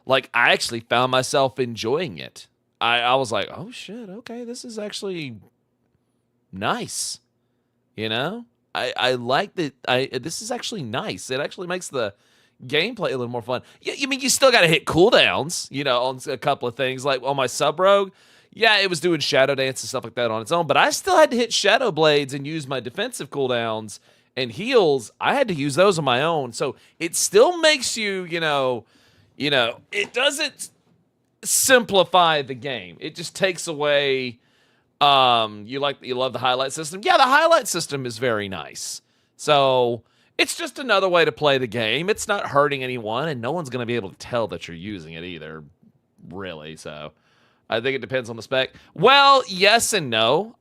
Like, I actually found myself enjoying it. I was like, oh shit, okay, this is actually nice. I like that. This is actually nice. It actually makes the gameplay a little more fun. You mean you still got to hit cooldowns, on a couple of things. Like on my sub rogue, yeah, it was doing shadow dance and stuff like that on its own, but I still had to hit shadow blades and use my defensive cooldowns and heals. I had to use those on my own, so it still makes you, it doesn't simplify the game. It just takes away. You love the highlight system. Yeah, the highlight system is very nice. So it's just another way to play the game. It's not hurting anyone, and no one's going to be able to tell that you're using it either, really. So I think it depends on the spec. Well, yes and no.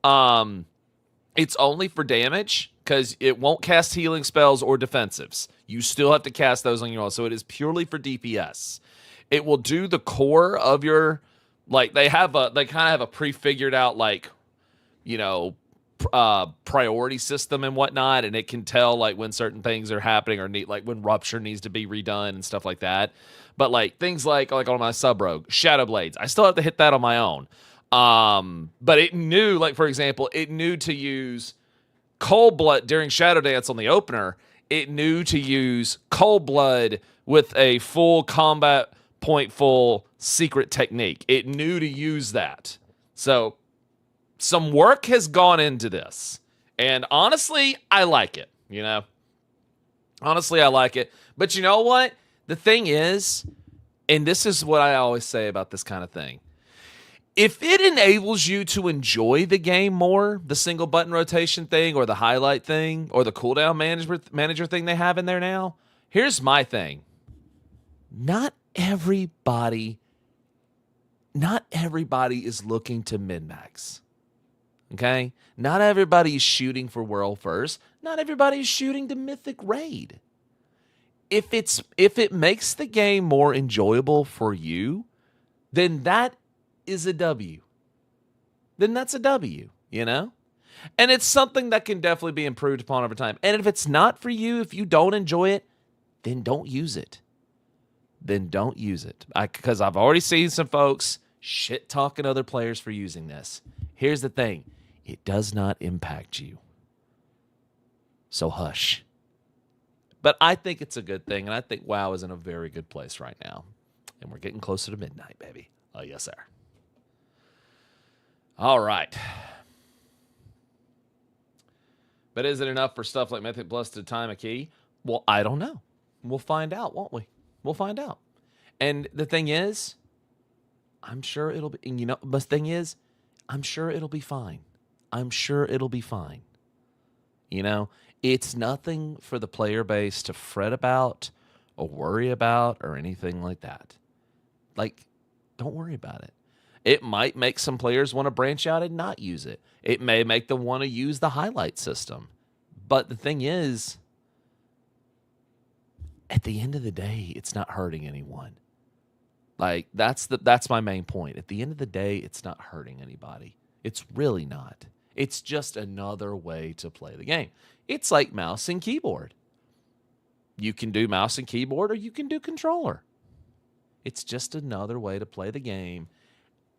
It's only for damage because it won't cast healing spells or defensives. You still have to cast those on your own. So it is purely for DPS. It will do the core of your... Like, they kind of have a prefigured out, priority system and whatnot, and it can tell, like, when certain things are happening or need, like, when Rupture needs to be redone and stuff like that. But, like, things like on my sub-rogue, Shadow Blades, I still have to hit that on my own. But it knew, like, for example, it knew to use Cold Blood during Shadow Dance on the opener. It knew to use Cold Blood with a full combat point full secret technique. It knew to use that. So some work has gone into this. And honestly, I like it, Honestly, I like it. But you know what? The thing is, and this is what I always say about this kind of thing. If it enables you to enjoy the game more, the single button rotation thing or the highlight thing or the cooldown manager thing they have in there now, here's my thing. Not everybody is looking to min-max. Okay? Not everybody is shooting for world first. Not everybody is shooting to mythic raid. If it makes the game more enjoyable for you, then that is a W. Then that's a W, And it's something that can definitely be improved upon over time. And if it's not for you, if you don't enjoy it, then don't use it. Because I've already seen some folks shit-talking other players for using this. Here's the thing. It does not impact you. So hush. But I think it's a good thing, and I think WoW is in a very good place right now. And we're getting closer to midnight, baby. Oh, yes, sir. All right. But is it enough for stuff like Mythic Plus to time a key? Well, I don't know. We'll find out, won't we? We'll find out. And the thing is, I'm sure it'll be, the thing is, I'm sure it'll be fine. It's nothing for the player base to fret about or worry about or anything like that. Like, don't worry about it. It might make some players want to branch out and not use it. It may make them want to use the highlight system. But the thing is, at the end of the day, it's not hurting anyone. Like, that's my main point. At the end of the day, it's not hurting anybody. It's really not. It's just another way to play the game. It's like mouse and keyboard. You can do mouse and keyboard or you can do controller. It's just another way to play the game,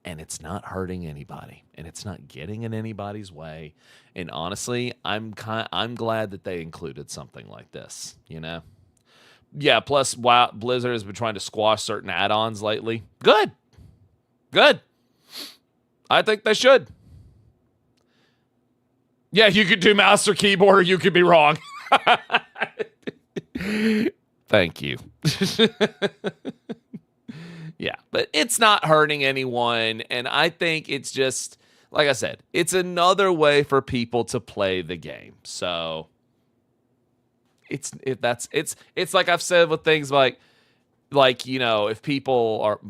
and it's not hurting anybody, and it's not getting in anybody's way. And honestly, I'm glad that they included something like this, Yeah, plus Blizzard has been trying to squash certain add-ons lately. Good. I think they should. Yeah, you could do mouse or keyboard or you could be wrong. Thank you. Yeah, but it's not hurting anyone, and I think it's just, like I said, it's another way for people to play the game. So it's like I've said with things like if people are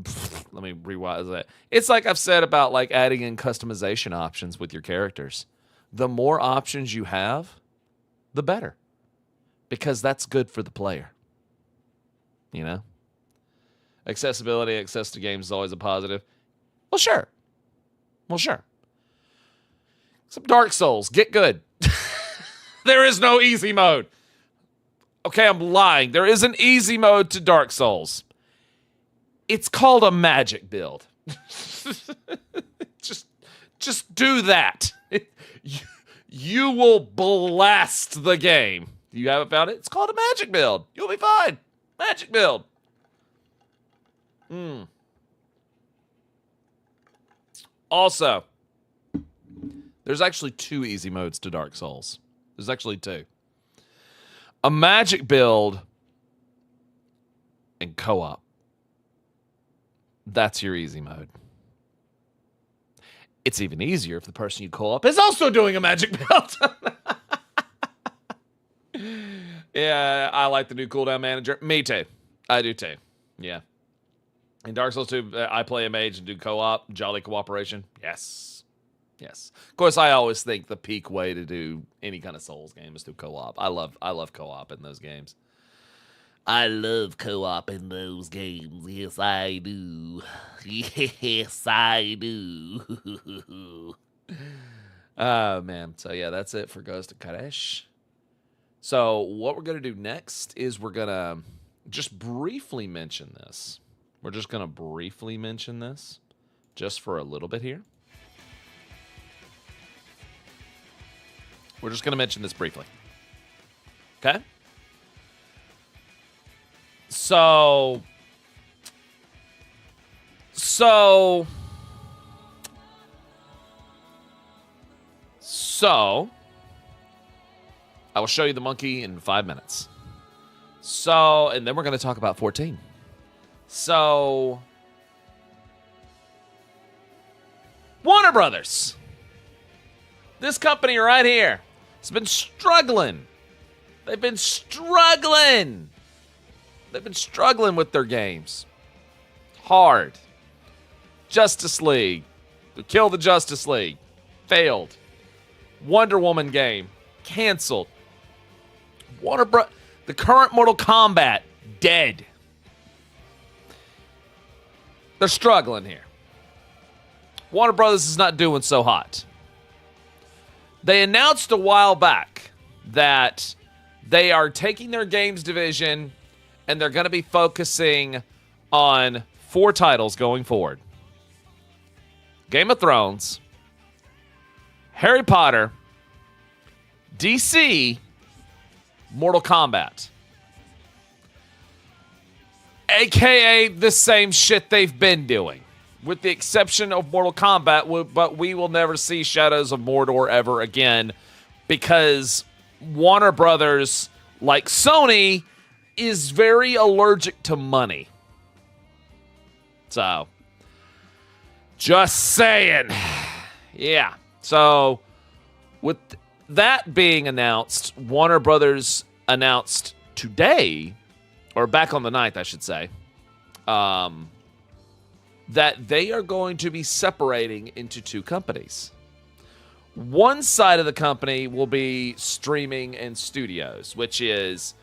let me rewind that. It's like I've said about like adding in customization options with your characters. The more options you have, the better, because that's good for the player. Accessibility, access to games is always a positive. Well, sure. Some Dark Souls, get good. There is no easy mode. Okay, I'm lying. There is an easy mode to Dark Souls. It's called a magic build. Just do that. You will blast the game. You haven't found it? It's called a magic build. You'll be fine. Magic build. Also, there's actually 2 easy modes to Dark Souls. There's actually 2. A magic build and co-op. That's your easy mode. It's even easier if the person you co-op is also doing a magic build. Yeah, I like the new cooldown manager. Me too. I do too. Yeah. In Dark Souls 2, I play a mage and do co-op. Jolly cooperation. Yes. Of course, I always think the peak way to do any kind of Souls game is through co-op. I love co-op in those games. I love co-op in those games. Yes, I do. Yes, I do. Oh, man. So, yeah, that's it for Ghost of Krescent. So, what we're going to do next is we're going to just briefly mention this. We're just going to briefly mention this just for a little bit here. We're just going to mention this briefly. Okay? So I will show you the monkey in 5 minutes. And then we're going to talk about 14. So, Warner Brothers. This company right here has been struggling. They've been struggling with their games. Hard. Justice League. Kill the Justice League. Failed. Wonder Woman game. Canceled. The current Mortal Kombat. Dead. They're struggling here. Warner Brothers is not doing so hot. They announced a while back that they are taking their games division and they're going to be focusing on 4 titles going forward. Game of Thrones, Harry Potter, DC, Mortal Kombat. AKA the same shit they've been doing. With the exception of Mortal Kombat, but we will never see Shadows of Mordor ever again because Warner Brothers, like Sony, is very allergic to money. So, just saying. Yeah. So, with that being announced, Warner Brothers announced today, or back on the 9th, I should say, that they are going to be separating into 2 companies. One side of the company will be streaming and studios, which is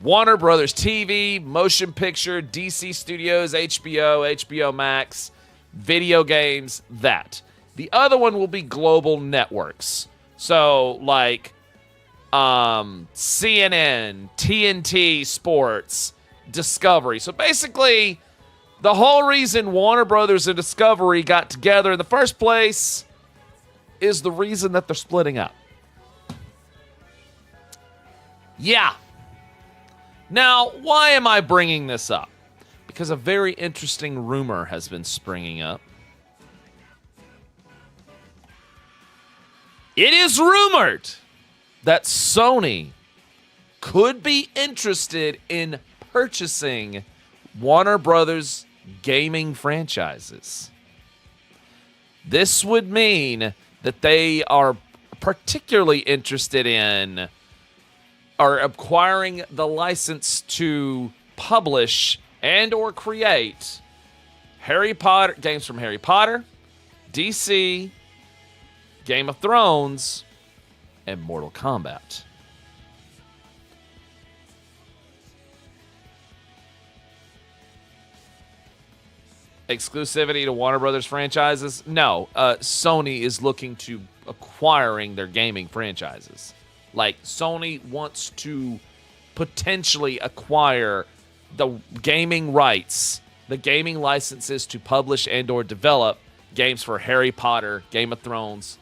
Warner Brothers TV, Motion Picture, DC Studios, HBO Max, video games, that. The other one will be global networks. So, like CNN, TNT Sports, Discovery. So basically, the whole reason Warner Brothers and Discovery got together in the first place is the reason that they're splitting up. Yeah. Now, why am I bringing this up? Because a very interesting rumor has been springing up. It is rumored that Sony could be interested in purchasing Warner Brothers gaming franchises. This would mean that they are particularly interested in or acquiring the license to publish and or create Harry Potter games from Harry Potter, DC, Game of Thrones, and Mortal Kombat. Exclusivity to Warner Brothers franchises? No. Sony is looking to acquiring their gaming franchises. Like, Sony wants to potentially acquire the gaming rights, the gaming licenses to publish and or develop games for Harry Potter, Game of Thrones,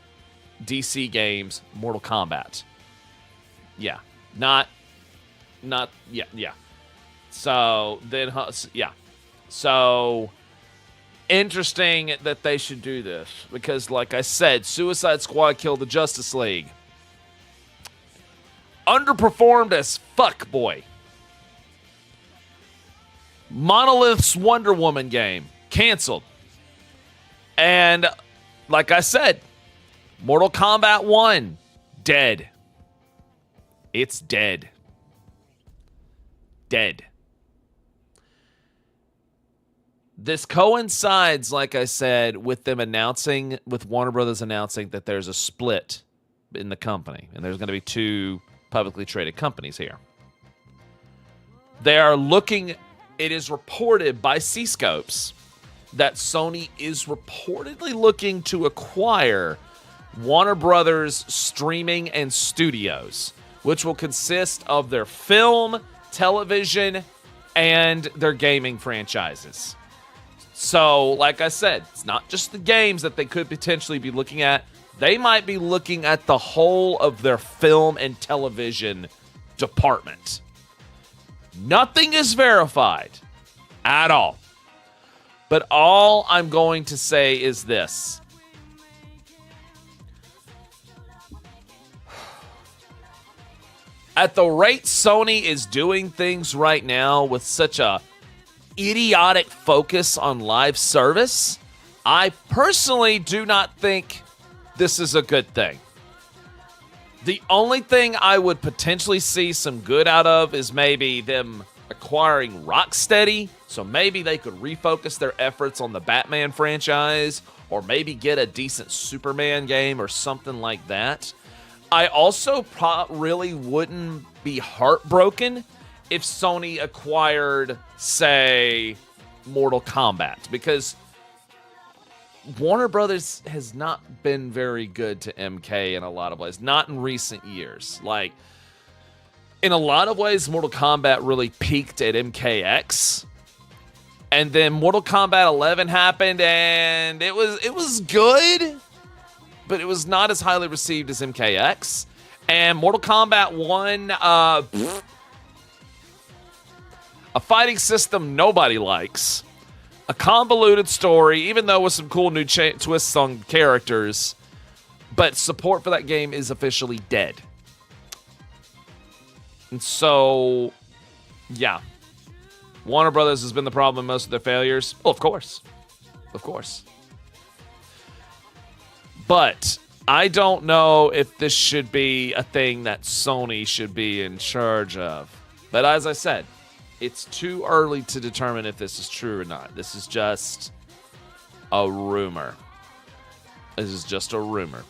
DC games, Mortal Kombat. Yeah. Yeah. So, then, yeah. So, interesting that they should do this. Because, like I said, Suicide Squad killed the Justice League. Underperformed as fuck, boy. Monolith's Wonder Woman game canceled. And, like I said, Mortal Kombat 1, dead. It's dead. Dead. This coincides, like I said, with them announcing, with Warner Brothers announcing that there's a split in the company. And there's going to be two publicly traded companies here. They are looking, it is reported by C-Scopes that Sony is reportedly looking to acquire Warner Brothers streaming and studios, which will consist of their film, television, and their gaming franchises. So, like I said, it's not just the games that they could potentially be looking at. They might be looking at the whole of their film and television department. Nothing is verified at all. But all I'm going to say is this. At the rate Sony is doing things right now with such a idiotic focus on live service, I personally do not think this is a good thing. The only thing I would potentially see some good out of is maybe them acquiring Rocksteady, so maybe they could refocus their efforts on the Batman franchise, or maybe get a decent Superman game or something like that. I also really wouldn't be heartbroken if Sony acquired, say, Mortal Kombat, because Warner Brothers has not been very good to MK in a lot of ways. Not in recent years. Like, in a lot of ways, Mortal Kombat really peaked at MKX. And then Mortal Kombat 11 happened, and it was good, but it was not as highly received as MKX. And Mortal Kombat 1, a fighting system nobody likes. A convoluted story, even though with some cool new twists on characters. But support for that game is officially dead. And so, yeah. Warner Brothers has been the problem in most of their failures. Well, of course. Of course. But I don't know if this should be a thing that Sony should be in charge of. But as I said, it's too early to determine if this is true or not. This is just a rumor. This is just a rumor.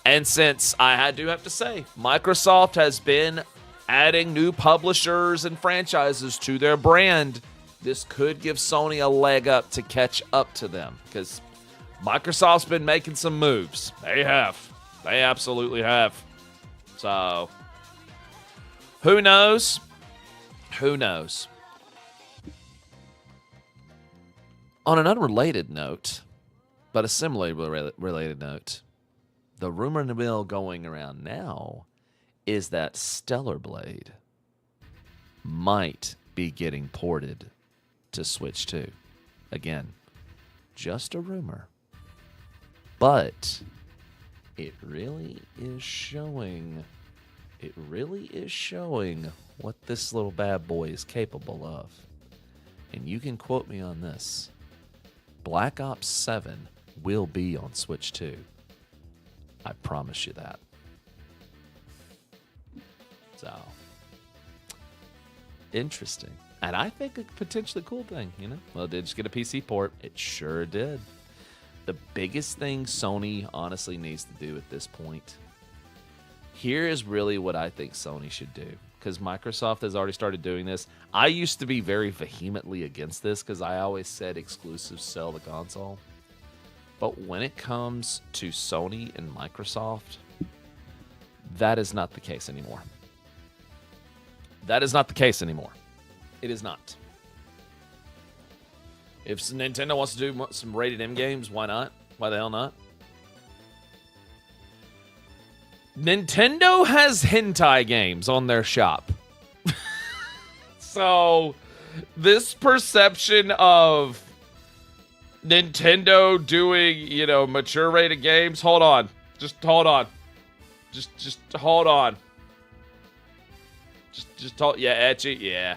And since I do have to say, Microsoft has been adding new publishers and franchises to their brand, this could give Sony a leg up to catch up to them. Because Microsoft's been making some moves. They have. They absolutely have. So, who knows? Who knows? On an unrelated note, but a similarly related note, the rumor in the mill going around now is that Stellar Blade might be getting ported to Switch 2. Again, just a rumor. But it really is showing it really is showing what this little bad boy is capable of. And you can quote me on this. Black Ops 7 will be on Switch 2. I promise you that. So, interesting. And I think a potentially cool thing, you know? Well, it did just get a PC port. It sure did. The biggest thing Sony honestly needs to do at this point, here is really what I think Sony should do. Because Microsoft has already started doing this. I used to be very vehemently against this because I always said exclusives sell the console. But when it comes to Sony and Microsoft, that is not the case anymore. That is not the case anymore. It is not. If Nintendo wants to do some rated M games, why not? Why the hell not? Nintendo has hentai games on their shop. So, this perception of Nintendo doing, you know, mature rated games, hold on. Just hold on. Just hold on. Just hold, yeah, ecchi, yeah.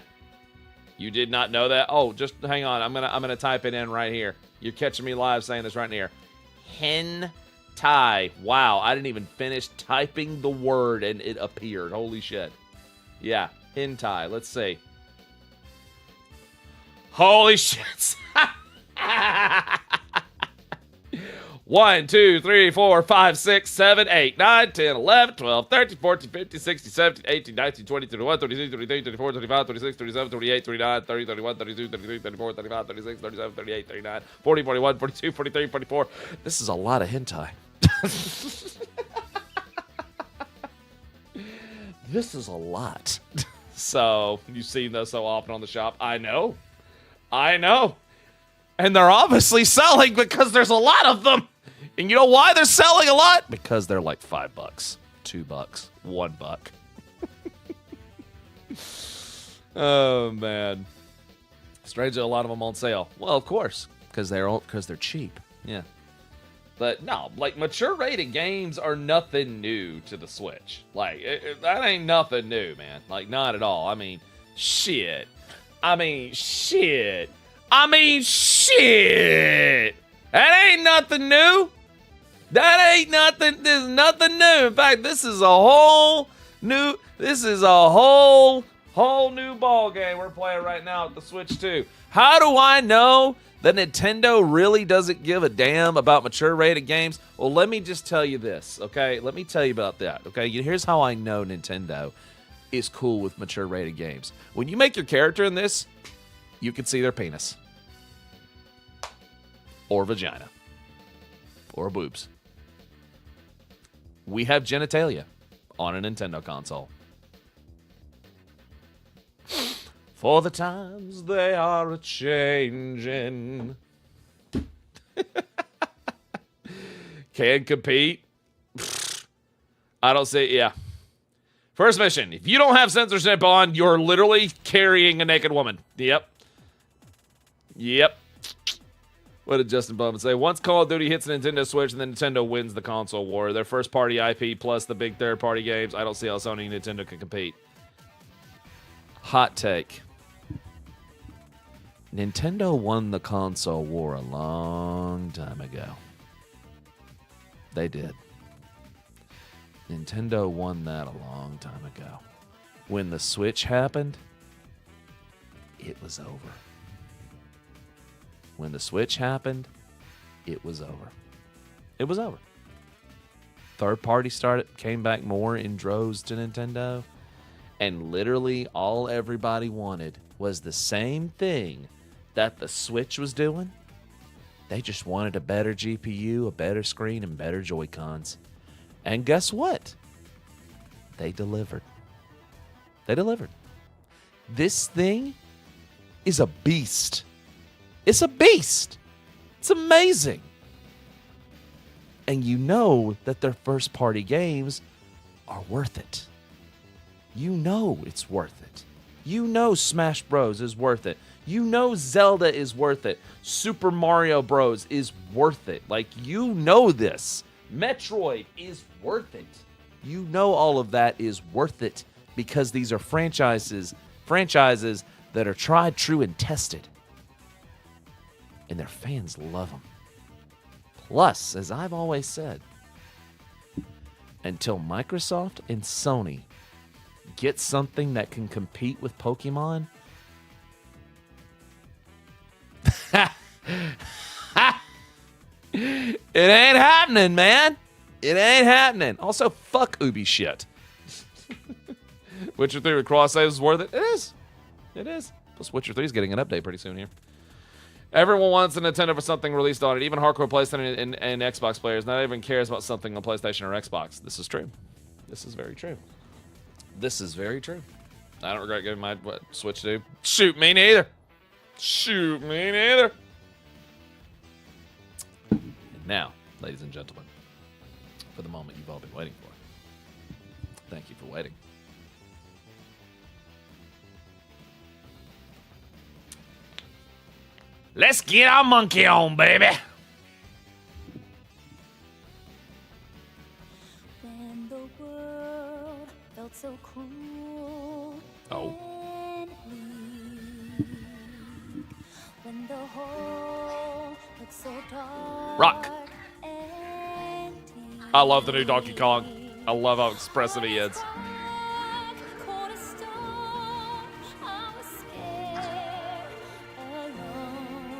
You did not know that? Oh, just hang on. I'm gonna type it in right here. You're catching me live saying this right here. Hentai. Wow, I didn't even finish typing the word and it appeared. Holy shit. Yeah, hentai. Let's see. Holy shit. 1, 2, 3, 4, 5, 6, 7, 8, 9, 10, 11, 12, 13, 14, 15, 16, 17, 18, 19, 20, 21, 22, 23, 24, 25, 26, 27, 28, 29, 30, 31, 32, 33, 34, 35, 36, 37, 38, 39, 40, 41, 42, 43, 44. This is a lot of hentai. This is a lot. So, you've seen those so often on the shop. I know. And they're obviously selling because there's a lot of them. And you know why they're selling a lot? Because they're like $5, $2, $1. Oh man, strangely, a lot of them on sale. Well, of course, because they're cheap. Yeah, but no, like mature rated games are nothing new to the Switch. Like that ain't nothing new, man. Like not at all. I mean, shit. That ain't nothing new. There's nothing new. In fact, this is a whole new ball game we're playing right now at the Switch 2. How do I know that Nintendo really doesn't give a damn about mature rated games? Well, let me just tell you this, okay? Let me tell you about that, okay? Here's how I know Nintendo is cool with mature rated games. When you make your character in this, you can see their penis. Or vagina. Or boobs. We have genitalia on a Nintendo console. For the times they are a-changin'. Can compete? I don't see, yeah. First mission. If you don't have censorship on, you're literally carrying a naked woman. Yep. What did Justin Bowman say? Once Call of Duty hits the Nintendo Switch, and then Nintendo wins the console war. Their first-party IP plus the big third-party games. I don't see how Sony and Nintendo can compete. Hot take. Nintendo won the console war a long time ago. They did. Nintendo won that a long time ago. When the Switch happened, it was over. When the Switch happened, it was over. It was over. Third party came back more in droves to Nintendo, and literally all everybody wanted was the same thing that the Switch was doing. They just wanted a better GPU, a better screen, and better Joy-Cons. And guess what? They delivered. This thing is a beast. It's a beast. It's amazing. And you know that their first-party games are worth it. You know it's worth it. You know Smash Bros. Is worth it. You know Zelda is worth it. Super Mario Bros. Is worth it. Like, you know this. Metroid is worth it. You know all of that is worth it because these are franchises that are tried, true, and tested. And their fans love them. Plus, as I've always said, until Microsoft and Sony get something that can compete with Pokemon, it ain't happening, man. It ain't happening. Also, fuck Ubi shit. Witcher 3 with cross saves is worth it. It is. It is. Plus, Witcher 3 is getting an update pretty soon here. Everyone wants a Nintendo for something released on it. Even hardcore PlayStation and Xbox players. Not even cares about something on PlayStation or Xbox. This is true. This is very true. This is very true. I don't regret giving my Switch to. Shoot me neither. Shoot me neither. And now, ladies and gentlemen, for the moment you've all been waiting for. Thank you for waiting. Let's get our monkey on, baby. When the world felt so cruel Oh. and bleak, when the whole looked so dark Rock. and deep, I love the new Donkey Kong. I love how expressive he is. caught a storm, I was scared, alone.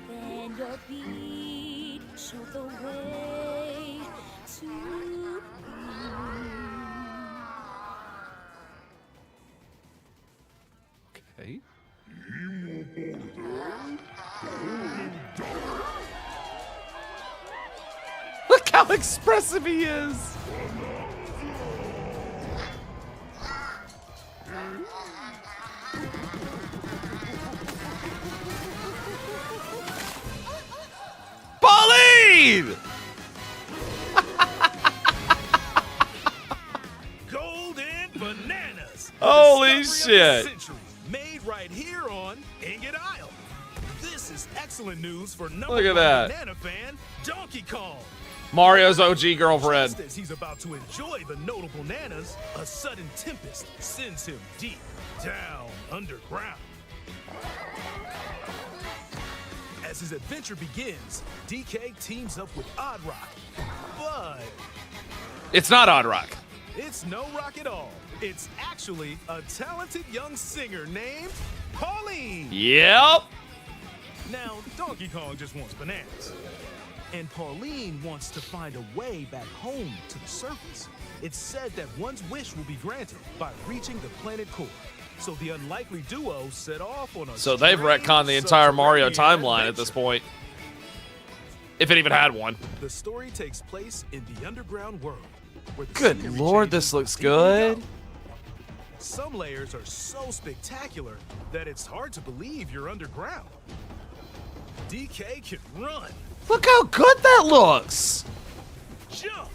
Then your beat showed the way to me. Okay. Look how expressive he is. Pauline! Golden Bananas. Holy Discovery of the shit. century, made right here on Ingot Isle. This is excellent news for number Look at one that. banana fan, Donkey Kong. Mario's OG girlfriend. Just as he's about to enjoy the notable bananas, a sudden tempest sends him deep down underground. As his adventure begins, DK teams up with Odd Rock, but It's not Odd Rock. it's no rock at all. It's actually a talented young singer named Pauline. Yep. Now, Donkey Kong just wants bananas. And Pauline wants to find a way back home to the surface. It's said that one's wish will be granted by reaching the planet core. So the unlikely duo set off on a So they've strange retconned the entire Mario subterranean timeline at this adventure. point. If it even had one. The story takes place in the underground world. Where the Good scenery lord, changes this looks as deep you good. go. Some layers are so spectacular that it's hard to believe you're underground. DK can run, Look how good that looks. jump,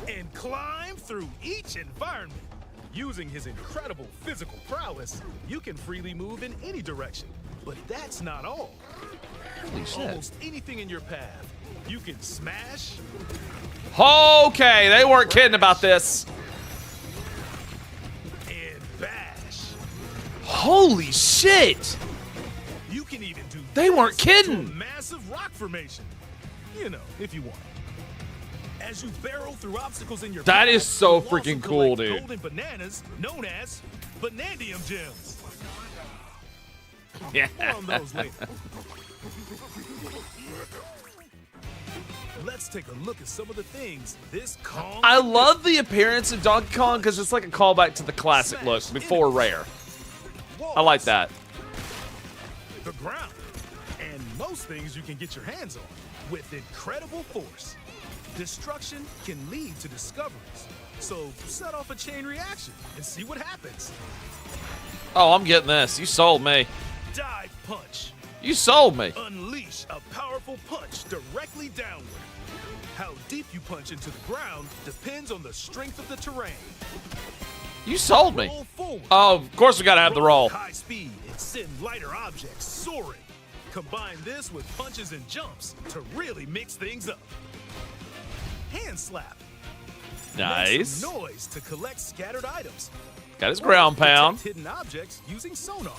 and climb through each environment. Using his incredible physical prowess, you can freely move in any direction. But that's not all. Holy shit. Almost anything in your path, you can smash, Okay, they weren't kidding about this. and bash. Holy shit. You can even do They weren't this to a kidding. massive rock formation. You know, if you want. As you barrel through obstacles in your That path, is so you'll also freaking cool, collect dude. Golden bananas known as Banandium gems. Yeah. More on those later. Let's take a look at some of the things this Kong. I love the appearance of Donkey Kong because it's like a callback to the classic look before Rare. I like that. The ground, and most things you can get your hands on with incredible force. Destruction can lead to discoveries, so set off a chain reaction and see what happens. Oh, I'm getting this. You sold me. Dive punch. You sold me. Unleash a powerful punch directly downward. How deep you punch into the ground depends on the strength of the terrain. You sold me. Roll forward. Oh, of course we gotta have the roll. High speed and send lighter objects soaring. Combine this with punches and jumps to really mix things up. hand slap. Make Nice. some noise to collect scattered items. Got his ground Detect pound. hidden objects using sonar.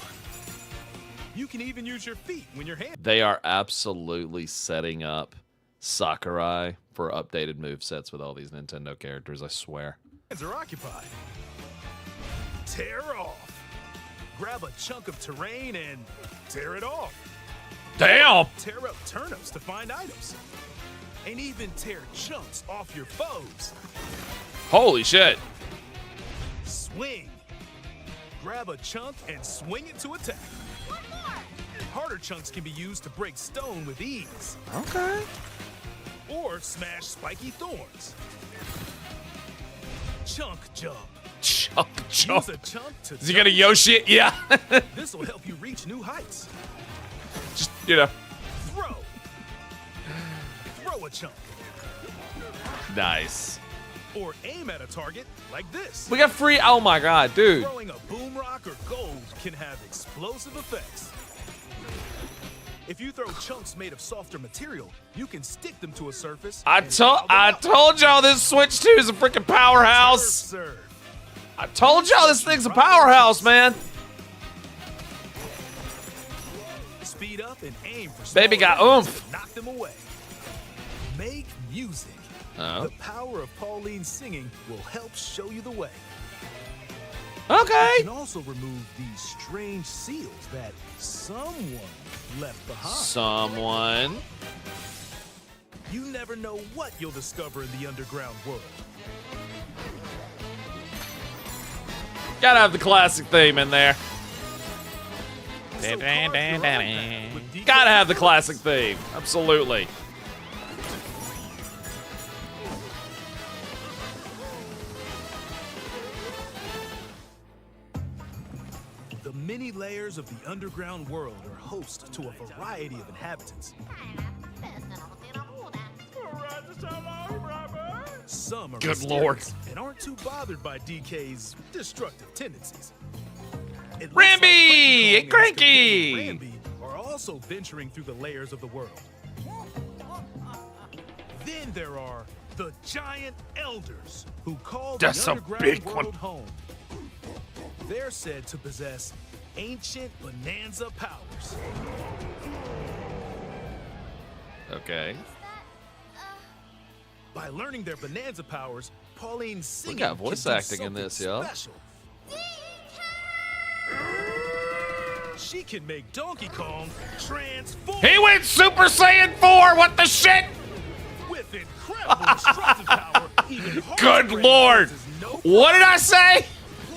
You can even use your feet when your hands They are absolutely setting up Sakurai for updated movesets with all these Nintendo characters, I swear. are occupied. Tear off. Grab a chunk of terrain and tear it off. Damn! Tear up turnips to find items. And even tear chunks off your foes. Holy shit. Swing. Grab a chunk and swing it to attack. Harder chunks can be used to break stone with ease. Okay. Or smash spiky thorns. Chunk jump. Chunk, chunk. Use a chunk to Is he gonna Yoshi it? Yeah. This will help you reach new heights. Just, you know. Throw. Throw a chunk. Nice. Or aim at a target like this. We got free. Oh my god, dude. Throwing a boom rock or gold can have explosive effects. If you throw chunks made of softer material, you can stick them to a surface. I and pile them up. told y'all this Switch 2 is a freaking powerhouse. Serve. I told y'all this thing's a powerhouse, man. Speed up and aim for Baby smaller got enemies oomph. and knock them away. Make music. Oh. The power of Pauline's singing will help show you the way. Okay. You can also remove these strange seals that someone left behind. Someone. You never know what you'll discover in the underground world. Gotta have the classic theme in there. So carve your own path with DK Gotta have the classic theme. Absolutely. The many layers of the underground world are host to a variety of inhabitants. Some are Good lord. mysterious and aren't too bothered by DK's destructive tendencies. It looks Ramby like and Cranky Kong his Cranky. companion Ramby are also venturing through the layers of the world. Then there are the giant elders who call That's the a underground big world one. home. They're said to possess ancient Bonanza powers. Okay. By learning their Bonanza powers, Pauline's singing got voice can do acting in this, something yo. special. She can make Donkey Kong transform He went Super Saiyan 4. What the shit? with incredible destructive power. Even harder Good lord. is no What did I say?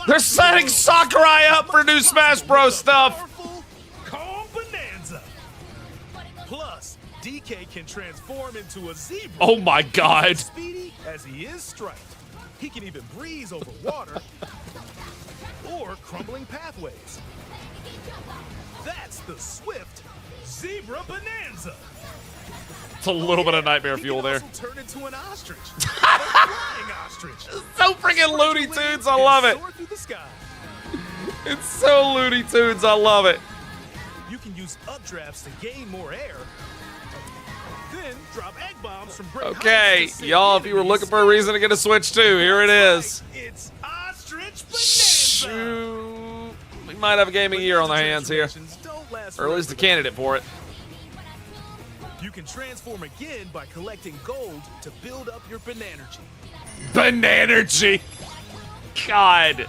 They're setting Sakurai up for new Smash Bros. Stuff. Powerful Kong Bonanza. Plus, DK can transform into a zebra. Oh my god. Speedy as he is striped. He can even breeze over water or crumbling pathways. That's the swift Zebra Bonanza. It's a little bit of nightmare He fuel can there. also turn into an ostrich. A flying ostrich. So freaking Looney Tunes. I love it. Soar through the sky. It's so Looney Tunes. I love it. You can use updrafts to gain more air. Then drop egg bombs from great Okay, heights to sink y'all, if you were enemies. looking for a reason to get a Switch 2, here it is. It's Ostrich Bonanza. Shoot. We might have a gaming year on our hands here. Transformations don't last Or at least a forever. candidate for it. You can transform again by collecting gold to build up your Bananergy. Bananergy. God.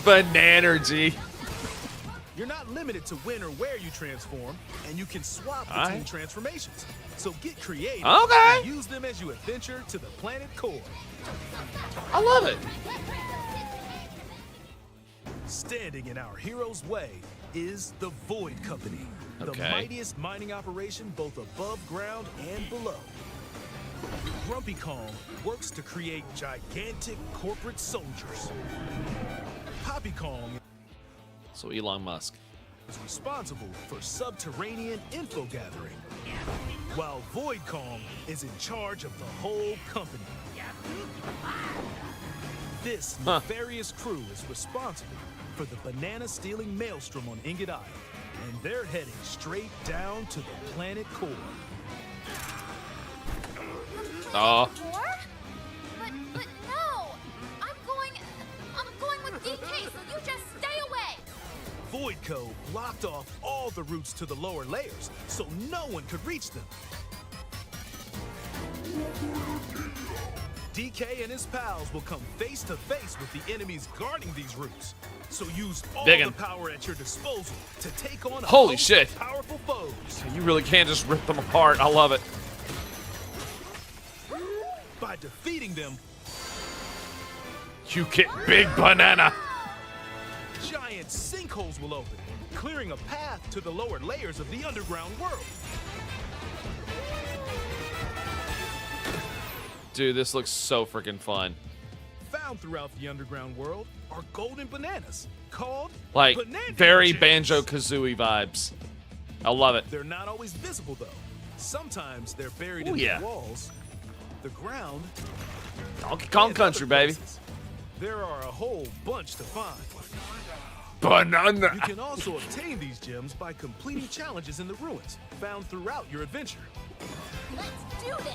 Bananergy. You're not limited to when or where you transform, and you can swap All between right. transformations. So get creative Okay. and use them as you adventure to the planet core. I love it. Standing in our hero's way is the Void Company, the Okay. mightiest mining operation both above ground and below. Grumpy Kong works to create gigantic corporate soldiers. Poppy Kong So Elon Musk. is responsible for subterranean info gathering, while Void Kong is in charge of the whole company. This nefarious crew is responsible for the banana-stealing maelstrom on Ingot Isle, and they're heading straight down to the planet core. Oh. More? But no! I'm going with DK, so you just stay away! Void Code blocked off all the routes to the lower layers, so no one could reach them. DK and his pals will come face to face with the enemies guarding these routes. So use all the power at your disposal to take on a Holy host shit. of powerful foes. You really can't just rip them apart. I love it. By defeating them, You get big banana. giant sinkholes will open, clearing a path to the lower layers of the underground world. Dude, this looks so freaking fun. Found throughout the underground world are golden bananas called Like, Bananza very gems. Banjo-Kazooie vibes. I love it. They're not always visible though. Sometimes they're buried Ooh, in yeah. the walls, the ground, Donkey Kong and Country, other baby. places. There are a whole bunch to find. Banana. You can also obtain these gems by completing challenges in the ruins found throughout your adventure. Let's do this!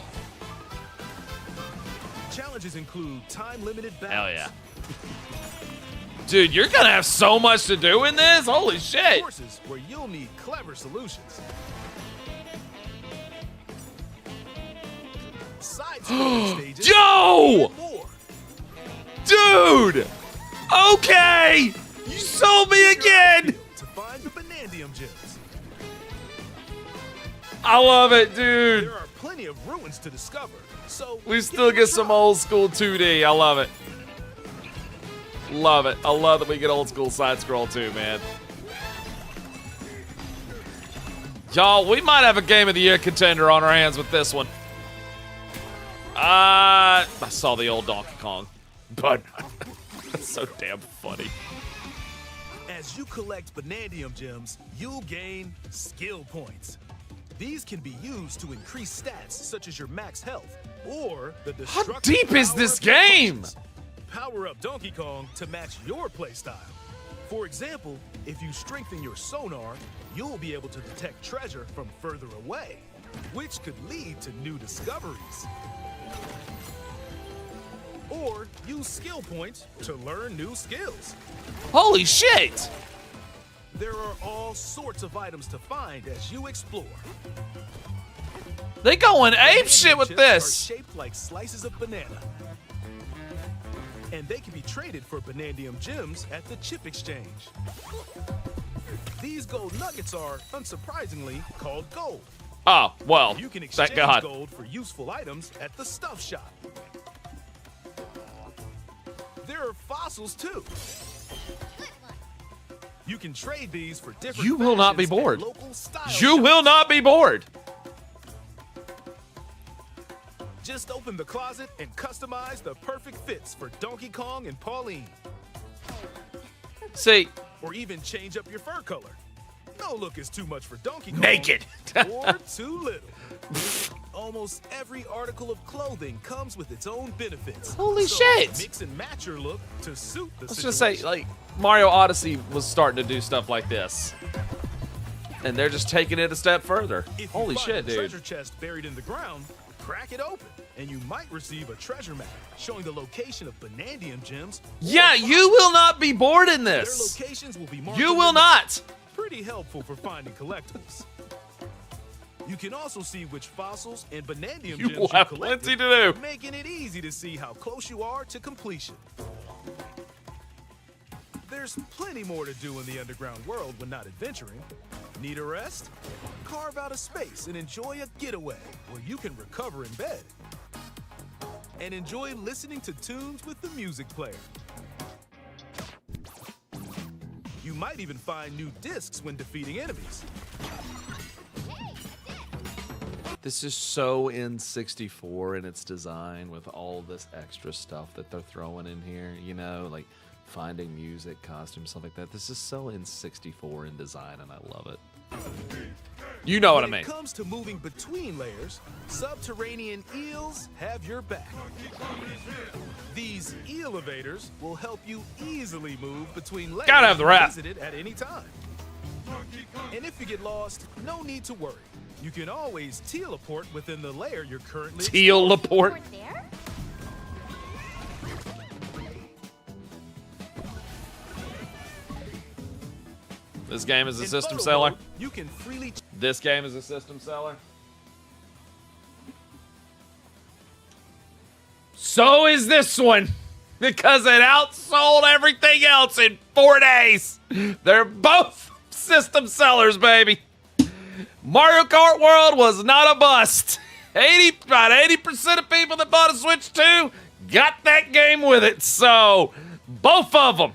Challenges include time-limited battles. Hell yeah. Dude, you're gonna have so much to do in this? Holy shit. Courses where you'll need clever solutions. Side-scrolling stages. Yo! And more. Dude! Okay! You sold me again! To find the Banandium gems. I love it, dude. There are plenty of ruins to discover, so We give still it a get some try. old school 2D. I love it. Love it. I love that we get old school side scroll too, man. Y'all, we might have a Game of the Year contender on our hands with this one. I saw the old Donkey Kong, but that's so damn funny. As you collect Banandium gems, you'll gain skill points. These can be used to increase stats such as your max health or the destructive deep is power this of your game? punches. Power up Donkey Kong to match your playstyle. For example, if you strengthen your sonar, you'll be able to detect treasure from further away, which could lead to new discoveries. Or use skill points to learn new skills. Holy shit! There are all sorts of items to find as you explore. They going ape shit with Chips this. Are shaped like slices of banana. And they can be traded for Banandium gems at the chip exchange. These gold nuggets are, unsurprisingly, called gold. Oh, well, You can exchange thank God. gold for useful items at the stuff shop. There are fossils too. You can trade these for different You will not be fashions at bored. local style You shops. will not be bored. Just open the closet and customize the perfect fits for Donkey Kong and Pauline. See, Or even change up your fur color. No look is too much for Donkey Kong. Naked. Or too little. Almost every article of clothing comes with its own benefits. Holy So shit. Mix and match your look to suit the let's situation. just say, like, Mario Odyssey was starting to do stuff like this. And they're just taking it a step further. If you Holy find shit, a dude. treasure chest buried in the ground, crack it open, and you might receive a treasure map showing the location of Banandium gems. or Yeah, you will not be bored in Their this. locations will be marked. You on will the map. not. Pretty helpful for finding collectibles. You can also see which fossils and Banandium You gems will have collected, plenty to do. making it easy to see how close you are to completion. There's plenty more to do in the underground world when not adventuring. Need a rest? Carve out a space and enjoy a getaway where you can recover in bed. And enjoy listening to tunes with the music player. You might even find new discs when defeating enemies. This is so N64 in its design with all this extra stuff that they're throwing in here, you know, like finding music, costumes, stuff like that. This is so N64 in design, and I love it. You know what I When mean. it comes to moving between layers, subterranean eels have your back. These elevators will help you easily move between layers Gotta have the rap. visited at any time. And if you get lost, no need to worry. You can always teleport within the layer you're currently Teleport. Over there? This game is a In system photo seller. mode, you can freely This game is a system seller. So is this one. Because it outsold everything else in 4 days. They're both system sellers, baby. Mario Kart World was not a bust. About 80% of people that bought a Switch 2 got that game with it. So, both of them.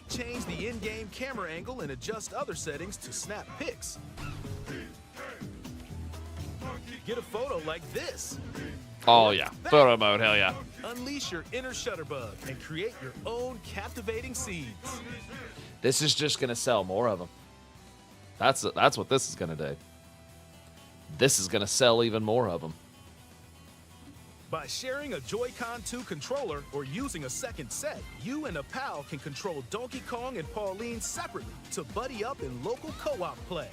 change the in-game camera angle and adjust other settings to snap pics. Get a photo like this. Oh, yeah. Photo mode, hell yeah. Unleash your inner shutterbug and create your own captivating scenes. This is just going to sell more of them. That's what this is going to do. This is going to sell even more of them. By sharing a Joy-Con 2 controller or using a second set, you and a pal can control Donkey Kong and Pauline separately to buddy up in local co-op play.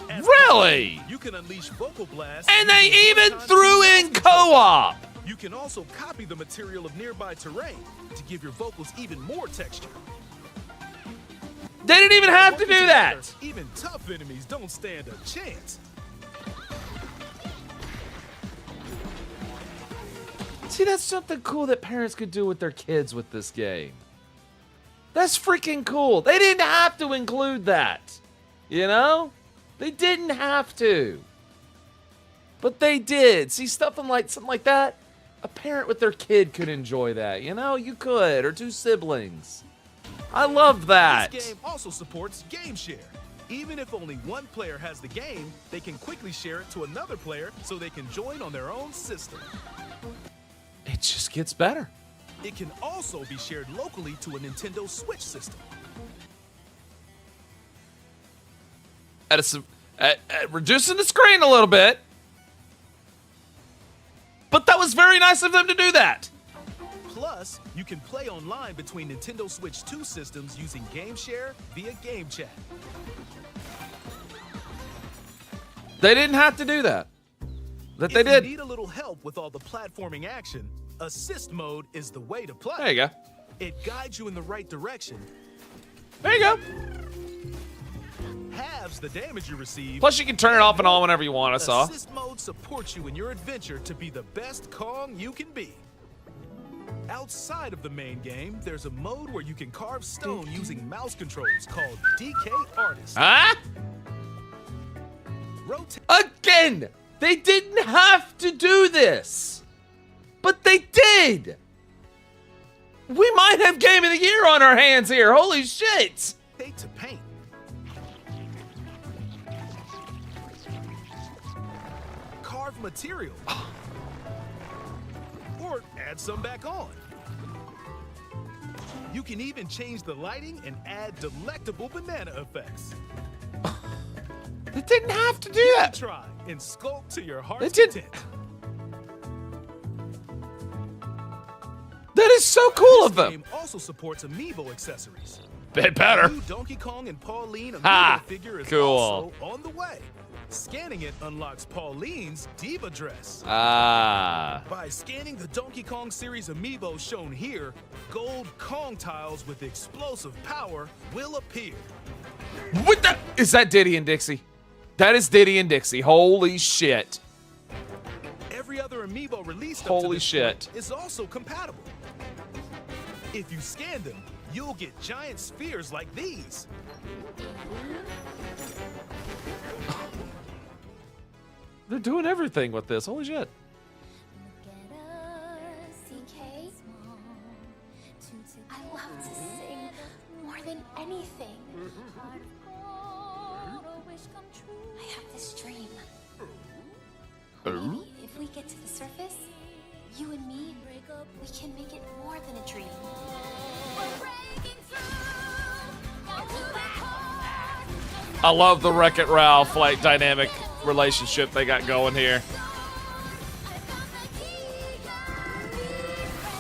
As Really? you can unleash vocal blasts. And they using even Joy-Con threw 2 in mouse controls. co-op. You can also copy the material of nearby terrain to give your vocals even more texture. They didn't even have to Working do together, that. Even tough enemies don't stand a chance. See, that's something cool that parents could do with their kids with this game. That's freaking cool. They didn't have to include that. You know? They didn't have to. But they did. See, something like that, a parent with their kid could enjoy that. You know? You could. Or two siblings. I love that. This game also supports Game Share. Even if only one player has the game, they can quickly share it to another player so they can join on their own system. It just gets better. It can also be shared locally to a Nintendo Switch system. At reducing the screen a little bit. But that was very nice of them to do that. Plus, you can play online between Nintendo Switch 2 systems using Game Share via Game Chat. They didn't have to do that. But they If did. you need a little help with all the platforming action, Assist Mode is the way to play. There you go. It guides you in the right direction, There you go. halves the damage you receive. Plus, you can turn it off and on whenever you want, I saw. Assist Mode supports you in your adventure to be the best Kong you can be. Outside of the main game, there's a mode where you can carve stone using mouse controls called DK Artist. Huh? Rotate. Again, they didn't have to do this. But they did. We might have Game of the Year on our hands here. Holy shit. To paint. Carve material. Or add some back on. You can even change the lighting and add delectable banana effects. They didn't have to do that. Try and sculpt to your They heart's did. content. That is so cool of This them. game also supports amiibo accessories. They better. New Donkey Kong and Pauline amiibo Ha! figure is Cool. also on the way. Scanning it unlocks Pauline's diva dress. Ah. By scanning the Donkey Kong series amiibo shown here, gold Kong tiles with explosive power will appear. What the? Is that Diddy and Dixie? That is Diddy and Dixie. Holy shit. Every other amiibo released up to Holy this shit. point is also compatible. If you scan them, you'll get giant spheres like these. They're doing everything with this. Holy shit. CK, I love to sing more than anything. I have this dream. Maybe if we get to the surface, you and me, we can make it more than a dream. I love the Wreck-It Ralph like dynamic relationship they got going here.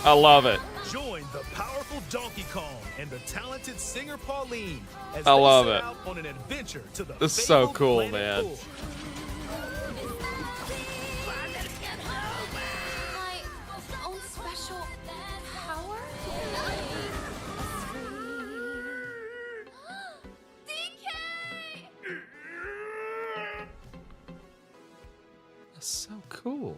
I love it. Join the powerful Donkey Kong and the talented singer Pauline as I they love set it. out on an adventure to the This is so fabled cool, planet man. Bull. My own special power? DK! That's so cool.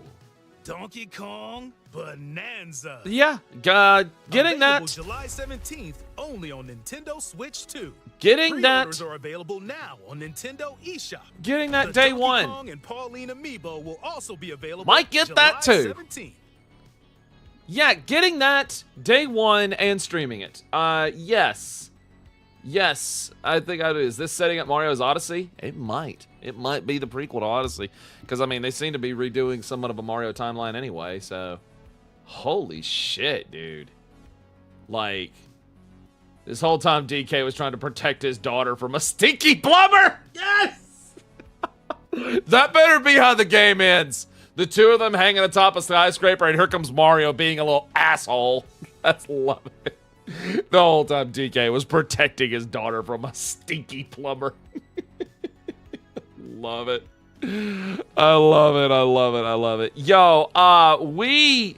Donkey Kong Bonanza. Yeah, getting Available that. July 17th, only on Nintendo Switch 2. Getting that. Pre-orders are available now on Nintendo eShop. Getting that The day Donkey one. Kong and Pauline Amiibo will also be available. Might get that July too. 17th. Yeah, getting that day one and streaming it. Yes. Yes, I think I do. Is this setting up Mario's Odyssey? It might. It might be the prequel to Odyssey. Because, I mean, they seem to be redoing somewhat of a Mario timeline anyway, so... Holy shit, dude. Like, this whole time DK was trying to protect his daughter from a stinky plumber! Yes! That better be how the game ends. The two of them hanging atop a skyscraper, and here comes Mario being a little asshole. That's love it. The whole time DK was protecting his daughter from a stinky plumber. Love it. I love it. I love it. I love it. Yo, we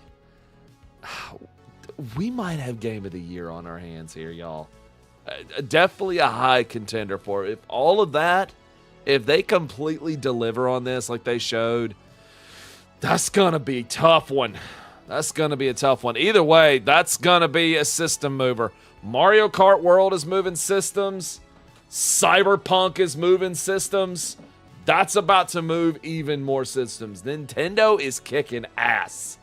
might have Game of the Year on our hands here, y'all. Definitely a high contender for it. If all of that, if they completely deliver on this like they showed, that's going to be a tough one. That's going to be a tough one. Either way, that's going to be a system mover. Mario Kart World is moving systems. Cyberpunk is moving systems. That's about to move even more systems. Nintendo is kicking ass.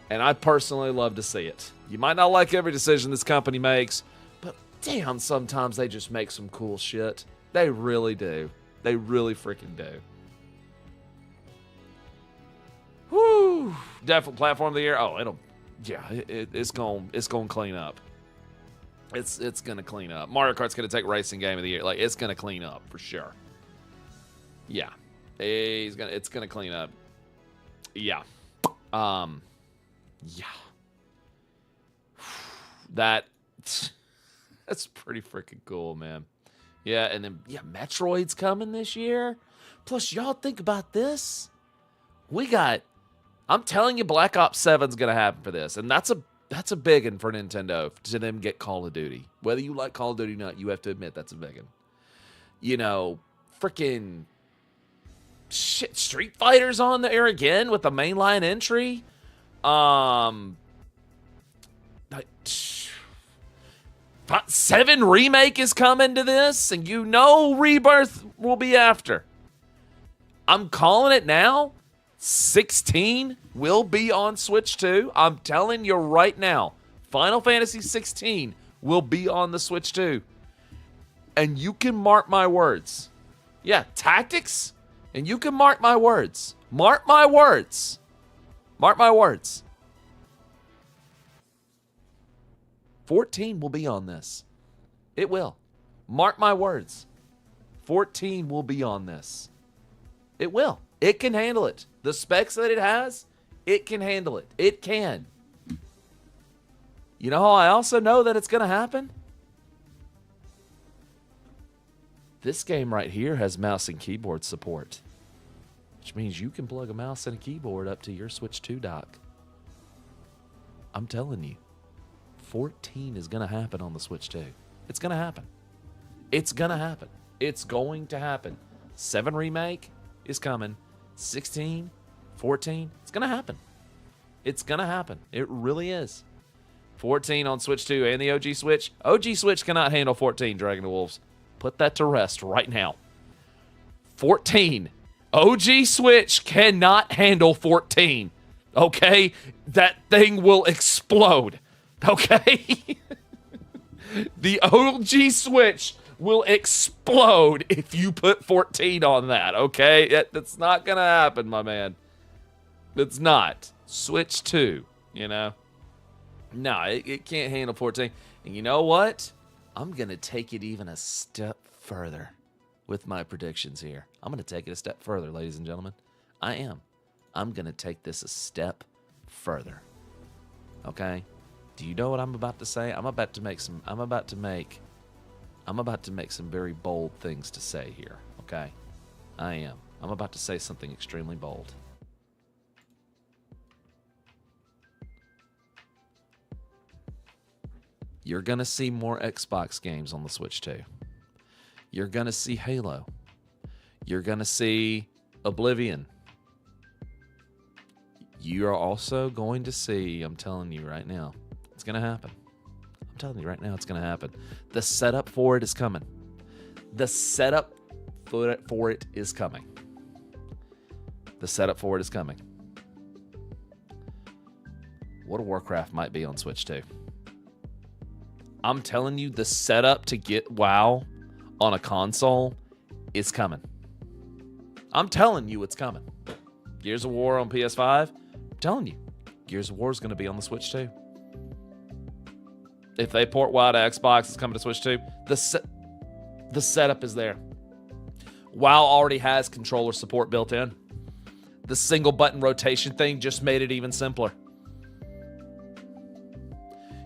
And I personally love to see it. You might not like every decision this company makes, but damn, sometimes they just make some cool shit. They really do. They really freaking do. Woo! Definitely platform of the year. Oh, it's going to clean up. It's going to clean up. Mario Kart's going to take racing game of the year. Like, it's going to clean up for sure. Yeah. It's going to clean up. Yeah. Yeah. That's pretty freaking cool, man. Yeah, and then Metroid's coming this year. Plus, y'all think about this. I'm telling you, Black Ops 7's gonna happen for this, and that's a big one for Nintendo to them get Call of Duty. Whether you like Call of Duty or not, you have to admit that's a big one. You know, freaking shit, Street Fighter's on there again with the mainline entry. 7 Remake is coming to this, and you know Rebirth will be after. I'm calling it now. 16 will be on Switch 2. I'm telling you right now, Final Fantasy 16 will be on the Switch 2. And you can mark my words. Yeah, Tactics, and you can mark my words. Mark my words. Mark my words. 14 will be on this. It will. Mark my words. 14 will be on this. It will. It can handle it. The specs that it has, it can handle it. It can. You know how I also know that it's going to happen? This game right here has mouse and keyboard support, which means you can plug a mouse and a keyboard up to your Switch 2 dock. I'm telling you, 14 is going to happen on the Switch 2. It's going to happen. It's going to happen. It's going to happen. 7 Remake is coming. 16, 14, it's going to happen. It's going to happen. It really is. 14 on Switch 2 and the OG Switch. OG Switch cannot handle 14, Dragon to Wolves. Put that to rest right now. 14. OG Switch cannot handle 14. Okay? That thing will explode. Okay? The OG Switch will explode if you put 14 on that, okay? That's not going to happen, my man. It's not. Switch 2, you know? No, it can't handle 14. And you know what? I'm going to take it even a step further with my predictions here. I'm going to take it a step further, ladies and gentlemen. I am. I'm going to take this a step further. Okay? Do you know what I'm about to say? I'm about to make some very bold things to say here, okay? I am. I'm about to say something extremely bold. You're going to see more Xbox games on the Switch too. You're going to see Halo. You're going to see Oblivion. You are also going to see, I'm telling you right now, it's going to happen. I'm telling you right now, it's going to happen. The setup for it is coming. The setup for it is coming. The setup for it is coming. World of Warcraft might be on Switch too. I'm telling you, the setup to get WoW on a console is coming. I'm telling you it's coming. Gears of War on PS5, I'm telling you, Gears of War is going to be on the Switch too. If they port WoW to Xbox, it's coming to Switch too. The setup is there. WoW already has controller support built in. The single button rotation thing just made it even simpler.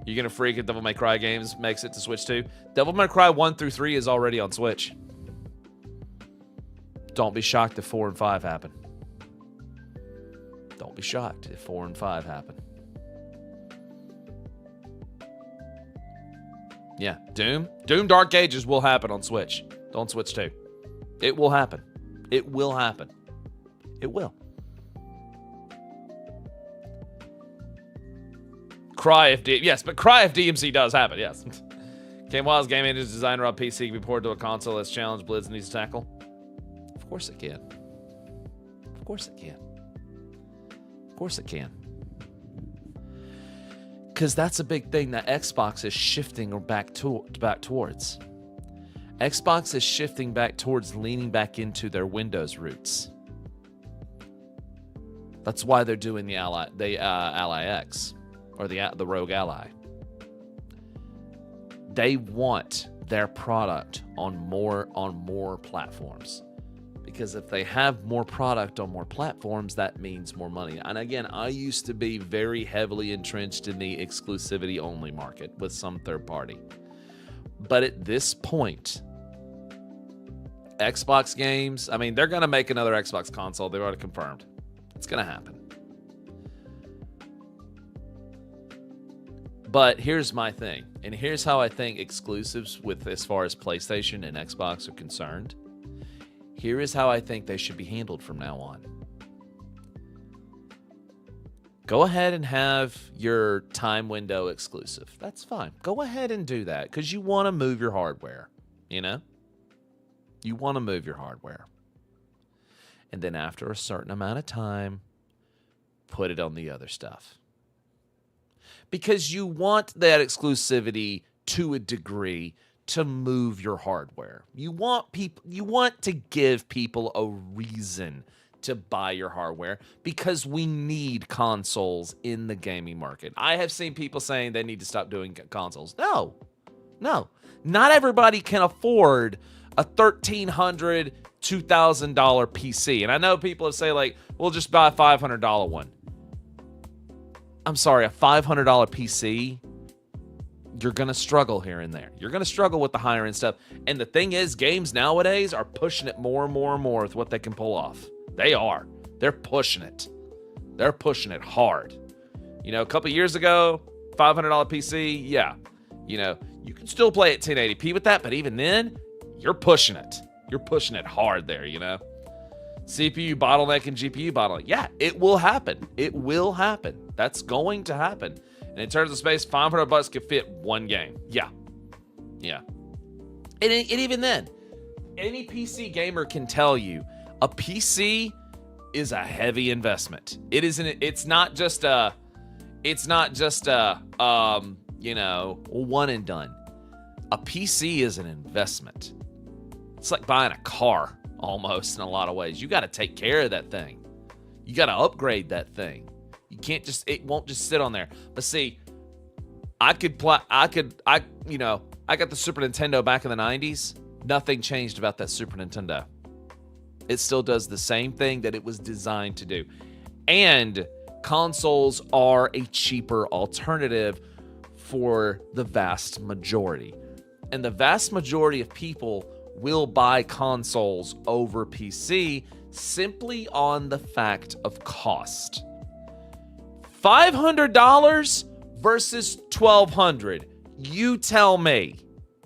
You're going to freak if Devil May Cry games makes it to Switch too. Devil May Cry 1 through 3 is already on Switch. Don't be shocked if 4 and 5 happen. Don't be shocked if 4 and 5 happen. Yeah, Doom Dark Ages will happen on Switch. On Switch too. It will happen. It will happen. It will. Cry if DMC does happen, yes. Game Wild's game engine's designer on PC can be ported to a console that's challenge Blizz needs to tackle. Of course it can. Of course it can. Of course it can. Because that's a big thing that Xbox is shifting back towards. Xbox is shifting back towards leaning back into their Windows roots. That's why they're doing the Ally X. Or the Rogue Ally. They want their product on more platforms. Because if they have more product on more platforms, that means more money. And again, I used to be very heavily entrenched in the exclusivity only market with some third party. But at this point, Xbox games, I mean, they're going to make another Xbox console. They've already confirmed. It's going to happen. But here's my thing, and here's how I think exclusives with as far as PlayStation and Xbox are concerned. Here is how I think they should be handled from now on. Go ahead and have your time window exclusive. That's fine. Go ahead and do that because you want to move your hardware, you know? You want to move your hardware. And then after a certain amount of time, put it on the other stuff. Because you want that exclusivity to a degree to move your hardware. You want to give people a reason to buy your hardware because we need consoles in the gaming market. I have seen people saying they need to stop doing consoles. No. Not everybody can afford a $1,300, $2,000 PC. And I know people have said like, we'll just buy a $500 one. I'm sorry, a $500 PC, you're going to struggle here and there. You're going to struggle with the higher end stuff. And the thing is, games nowadays are pushing it more and more and more with what they can pull off. They are. They're pushing it. They're pushing it hard. You know, a couple years ago, $500 PC, yeah. You know, you can still play at 1080p with that, but even then, you're pushing it. You're pushing it hard there, you know. CPU bottleneck and GPU bottleneck. Yeah, it will happen. It will happen. That's going to happen. And in terms of space, $500 could fit one game. Yeah. And even then, any PC gamer can tell you a PC is a heavy investment. It isn't. It's not just a one and done. A PC is an investment. It's like buying a car. Almost in a lot of ways. You got to take care of that thing. You got to upgrade that thing. You can't it won't just sit on there. But see, I got the Super Nintendo back in the 90s. Nothing changed about that Super Nintendo. It still does the same thing that it was designed to do. And consoles are a cheaper alternative for the vast majority. And the vast majority of people will buy consoles over PC simply on the fact of cost. $500 versus $1,200. You tell me.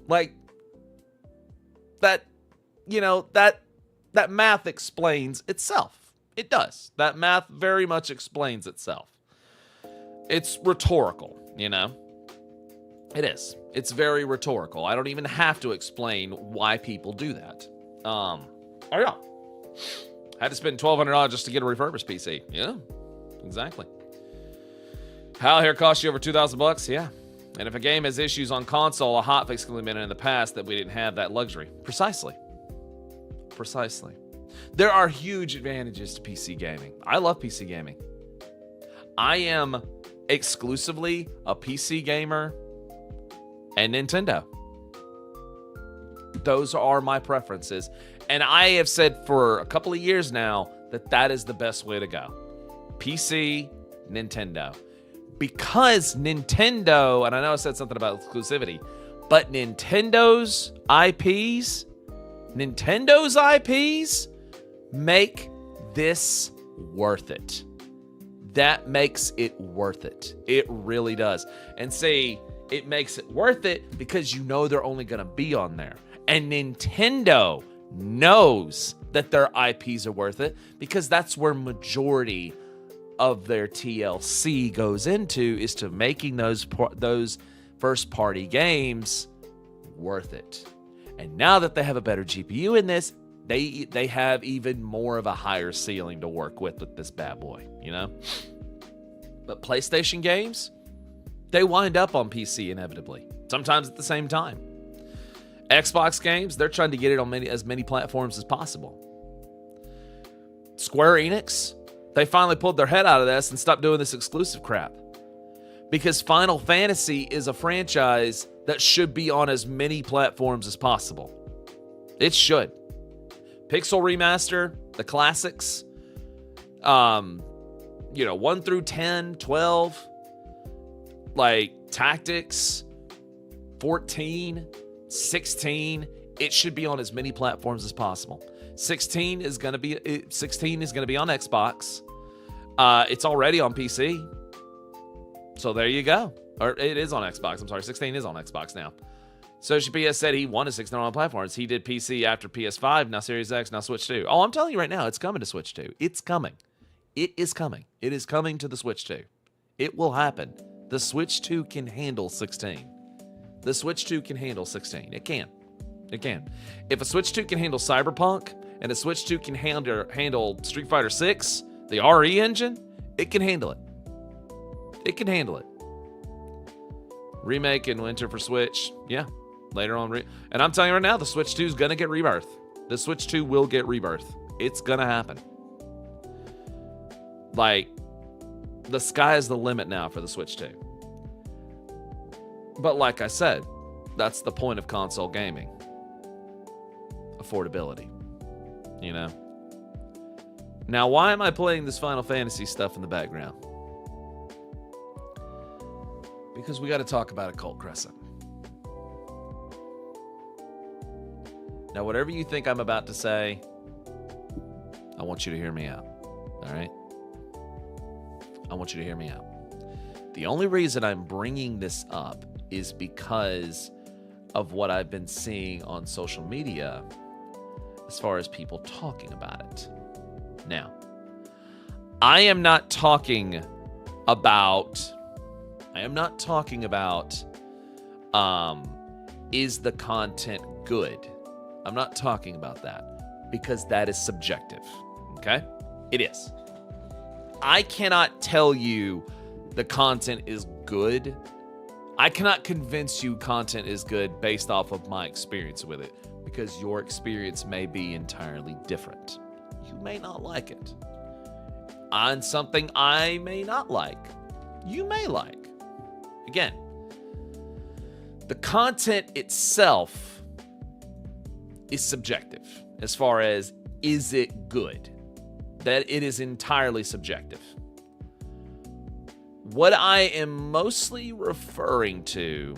Like, that, that math explains itself. It does. That math very much explains itself. It's rhetorical, It is. It's very rhetorical. I don't even have to explain why people do that. Oh yeah. Had to spend $1,200 just to get a refurbished PC. Yeah, exactly. How here costs you over $2,000? Yeah. And if a game has issues on console, a hotfix can have been in the past that we didn't have that luxury. Precisely. There are huge advantages to PC gaming. I love PC gaming. I am exclusively a PC gamer and Nintendo. Those are my preferences. And I have said for a couple of years now that is the best way to go. PC, Nintendo. Because Nintendo, and I know I said something about exclusivity, but Nintendo's IPs make this worth it. That makes it worth it. It really does. And see, it makes it worth it because they're only going to be on there. And Nintendo knows that their IPs are worth it because that's where majority of their TLC goes into, is to making those first-party games worth it. And now that they have a better GPU in this, they have even more of a higher ceiling to work with this bad boy, But PlayStation games, they wind up on PC inevitably, sometimes at the same time. Xbox games, they're trying to get it on as many platforms as possible. Square Enix, they finally pulled their head out of this and stopped doing this exclusive crap. Because Final Fantasy is a franchise that should be on as many platforms as possible. It should. Pixel Remaster, the classics, 1 through 10, 12, like Tactics, 14, 16, it should be on as many platforms as possible. 16 is going to be on Xbox. It's already on PC. So there you go. Or it is on Xbox. I'm sorry, 16 is on Xbox now. So PS said he wanted 16 on platforms. He did PC after PS5, now Series X, now Switch 2. Oh, I'm telling you right now, it's coming to Switch 2. It's coming. It is coming. It is coming to the Switch 2. It will happen. The Switch 2 can handle 16. The Switch 2 can handle 16. It can. If a Switch 2 can handle Cyberpunk, and a Switch 2 can handle Street Fighter 6, the RE engine, it can handle it. It can handle it. Remake in winter for Switch. Yeah. Later on. And I'm telling you right now, the Switch 2 is going to get rebirth. The Switch 2 will get rebirth. It's going to happen. Like, the sky is the limit now for the Switch 2. But like I said, that's the point of console gaming. Affordability. Now, why am I playing this Final Fantasy stuff in the background? Because we got to talk about Occult Crescent. Now, whatever you think I'm about to say, I want you to hear me out. All right? I want you to hear me out. The only reason I'm bringing this up is because of what I've been seeing on social media as far as people talking about it. Now, I am not talking about is the content good? I'm not talking about that because that is subjective, okay? It is. I cannot tell you the content is good. I cannot convince you content is good based off of my experience with it because your experience may be entirely different. You may not like it. On something I may not like, you may like. Again, the content itself is subjective as far as is it good? That it is entirely subjective. What I am mostly referring to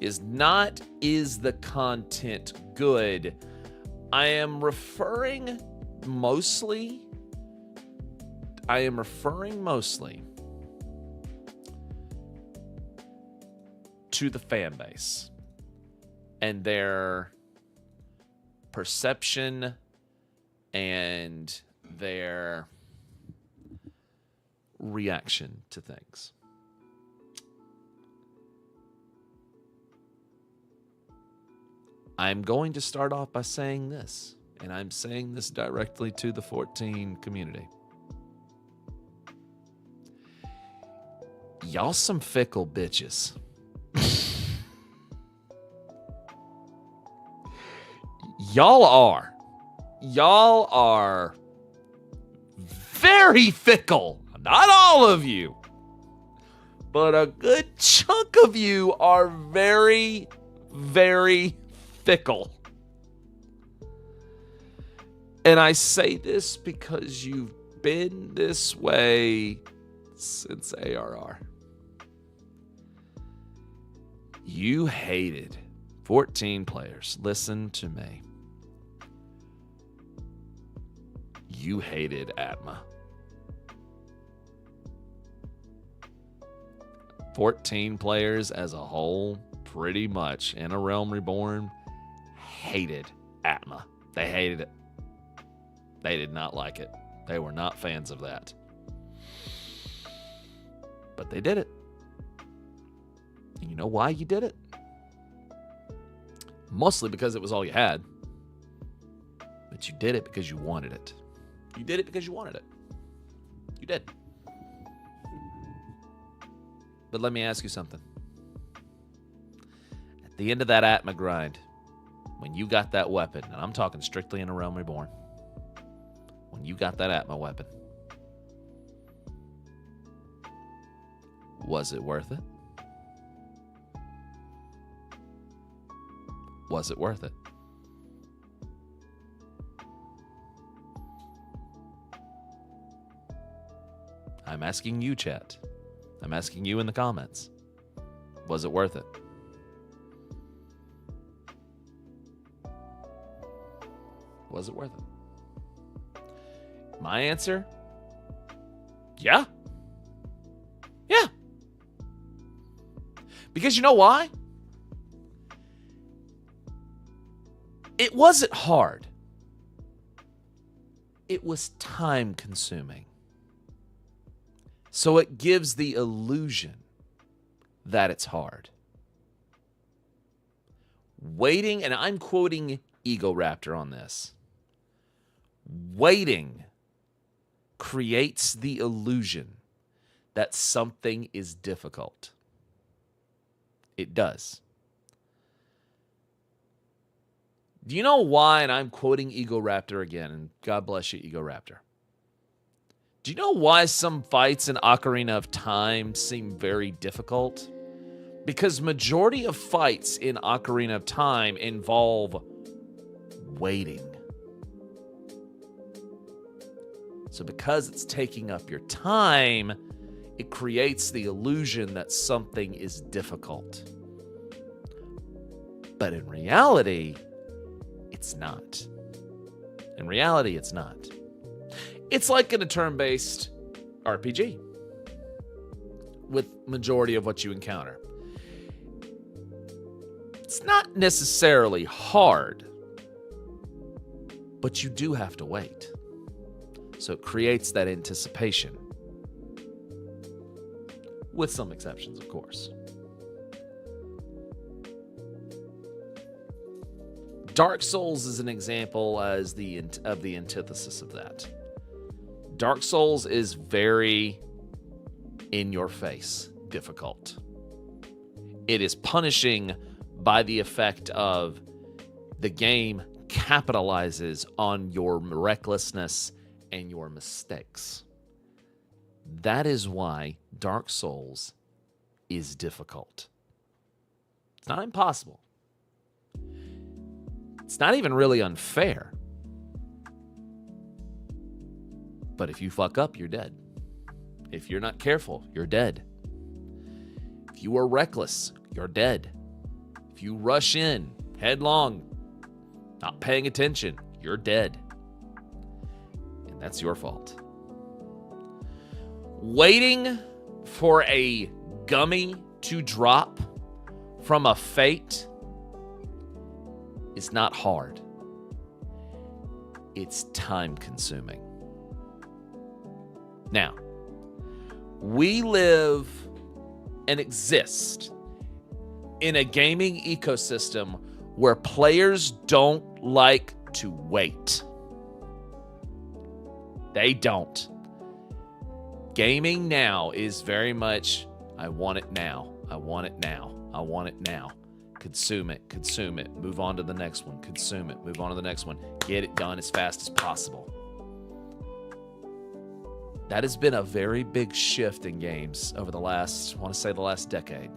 is not, is the content good? I am referring mostly to the fan base and their perception and their reaction to things. I'm going to start off by saying this, and I'm saying this directly to the 14 community. Y'all some fickle bitches. Y'all are very fickle. Not all of you, but a good chunk of you are very, very fickle. And I say this because you've been this way since ARR. You hated 14 players. Listen to me. You hated Atma. 14 players as a whole, pretty much, in A Realm Reborn, hated Atma. They hated it. They did not like it. They were not fans of that. But they did it. And you know why you did it? Mostly because it was all you had. But you did it because you wanted it. You did it because you wanted it. You did. But let me ask you something. At the end of that Atma grind, when you got that weapon, and I'm talking strictly in A Realm Reborn, when you got that Atma weapon, was it worth it? Was it worth it? I'm asking you, chat. I'm asking you in the comments. Was it worth it? Was it worth it? My answer? Yeah. Yeah. Because you know why? It wasn't hard. It was time consuming. So it gives the illusion that it's hard. Waiting, and I'm quoting Ego Raptor on this. Waiting creates the illusion that something is difficult. It does. Do you know why? And I'm quoting Ego Raptor again, and God bless you, Ego Raptor. Do you know why some fights in Ocarina of Time seem very difficult? Because majority of fights in Ocarina of Time involve waiting. So because it's taking up your time, it creates the illusion that something is difficult. But in reality, it's not. In reality, it's not. It's like in a turn-based RPG with majority of what you encounter. It's not necessarily hard, but you do have to wait. So it creates that anticipation. With some exceptions, of course. Dark Souls is an example of the antithesis of that. Dark Souls is very in-your-face difficult. It is punishing by the effect of the game capitalizes on your recklessness and your mistakes. That is why Dark Souls is difficult. It's not impossible. It's not even really unfair. But if you fuck up, you're dead. If you're not careful, you're dead. If you are reckless, you're dead. If you rush in headlong, not paying attention, you're dead. And that's your fault. Waiting for a gummy to drop from a fate is not hard. It's time consuming. Now, we live and exist in a gaming ecosystem where players don't like to wait. They don't. Gaming now is very much, I want it now. I want it now. I want it now. Consume it. Consume it. Move on to the next one. Consume it. Move on to the next one. Get it done as fast as possible. That has been a very big shift in games over the last, I want to say the last decade.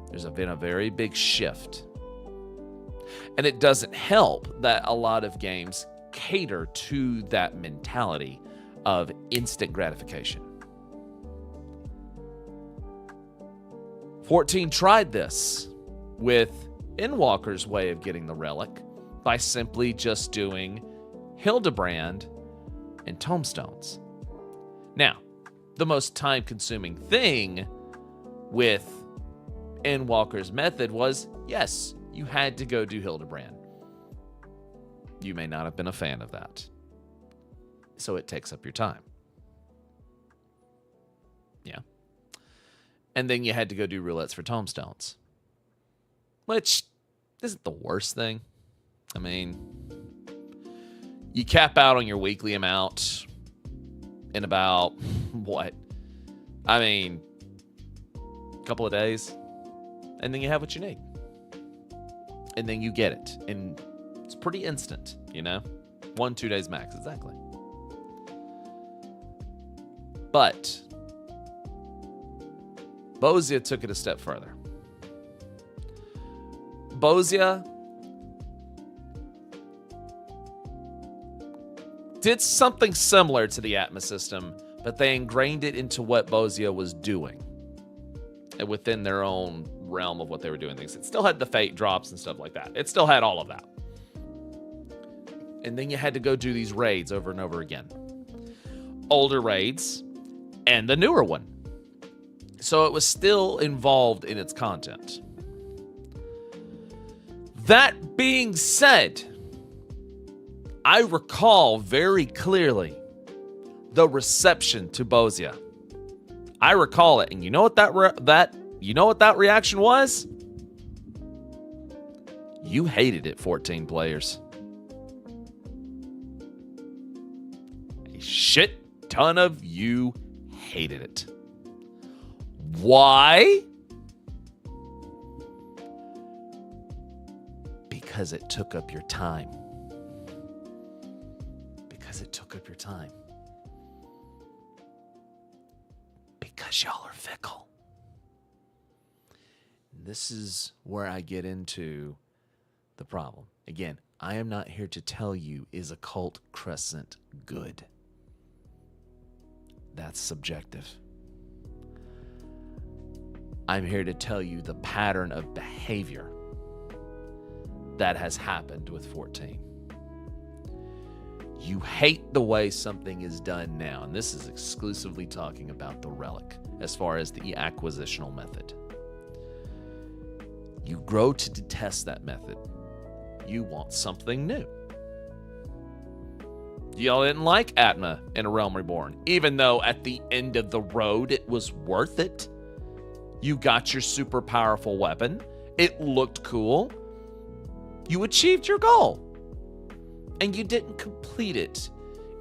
There's been a very big shift. And it doesn't help that a lot of games cater to that mentality of instant gratification. 14 tried this with Endwalker's way of getting the relic by simply just doing Hildebrand and Tomestones. Now, the most time-consuming thing with Endwalker's method was, yes, you had to go do Hildebrand. You may not have been a fan of that. So it takes up your time. Yeah. And then you had to go do roulettes for Tomestones. Which isn't the worst thing. I mean, you cap out on your weekly amount in about, what? I mean, a couple of days. And then you have what you need. And then you get it. And it's pretty instant, you know? 1-2 days max, exactly. But Bozia took it a step further. Bozia did something similar to the Atma system, but they ingrained it into what Bozia was doing and within their own realm of what they were doing things. It still had the fate drops and stuff like that. It still had all of that. And then you had to go do these raids over and over again. Older raids and the newer one. So it was still involved in its content. That being said, I recall very clearly the reception to Bozia. I recall it, and you know what that reaction was? You hated it, 14 players. A shit ton of you hated it. Why? Because it took up your time. Because it took up your time. Because y'all are fickle. And this is where I get into the problem. Again, I am not here to tell you, is Occult Crescent good? That's subjective. I'm here to tell you the pattern of behavior that has happened with 14. You hate the way something is done now, and this is exclusively talking about the relic as far as the acquisitional method. You grow to detest that method. You want something new. Y'all didn't like Atma in A Realm Reborn, even though at the end of the road it was worth it. You got your super powerful weapon. It looked cool. You achieved your goal. And you didn't complete it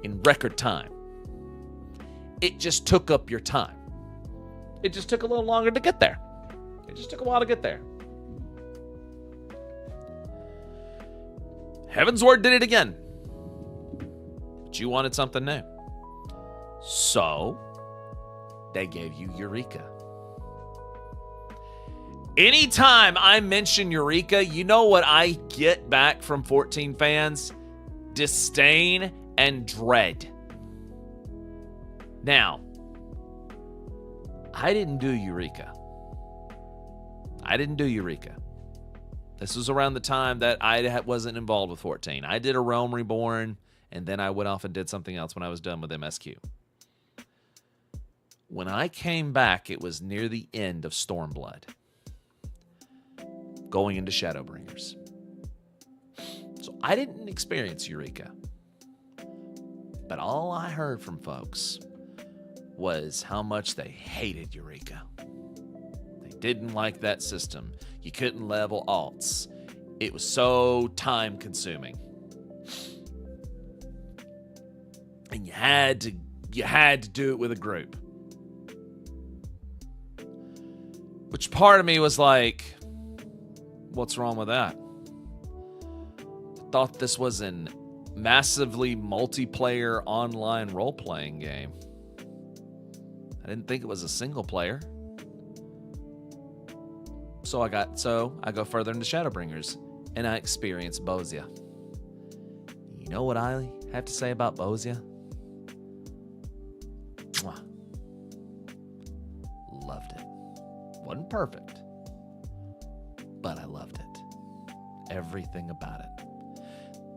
in record time. It just took up your time. It just took a little longer to get there. It just took a while to get there. Heaven's Word did it again. But you wanted something new. So, they gave you Eureka. Anytime I mention Eureka, you know what I get back from 14 fans? Disdain and dread. Now, I didn't do Eureka. This was around the time that I wasn't involved with 14. I did a Realm Reborn, and then I went off and did something else when I was done with MSQ. When I came back, it was near the end of Stormblood, going into Shadowbringers. So I didn't experience Eureka. But all I heard from folks was how much they hated Eureka. They didn't like that system. You couldn't level alts. It was so time consuming. And you had to do it with a group. Which part of me was like, what's wrong with that? I thought this was an massively multiplayer online role-playing game. I didn't think it was a single player. So I go further into Shadowbringers, and I experienced Bozia. You know what I have to say about Bozia? Mwah. Loved it. Wasn't perfect, but I loved it. Everything about it.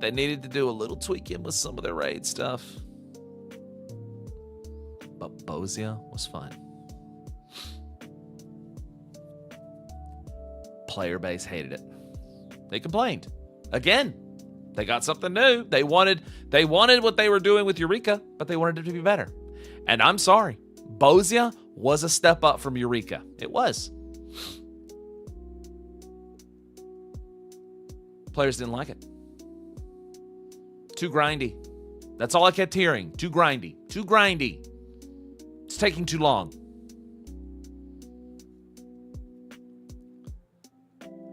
They needed to do a little tweaking with some of their raid stuff, but Bozia was fun. Player base hated it. They complained. Again, they got something new. They wanted what they were doing with Eureka, but they wanted it to be better. And I'm sorry, Bozia was a step up from Eureka. It was. Players didn't like it. Too grindy. That's all I kept hearing. Too grindy. Too grindy. It's taking too long.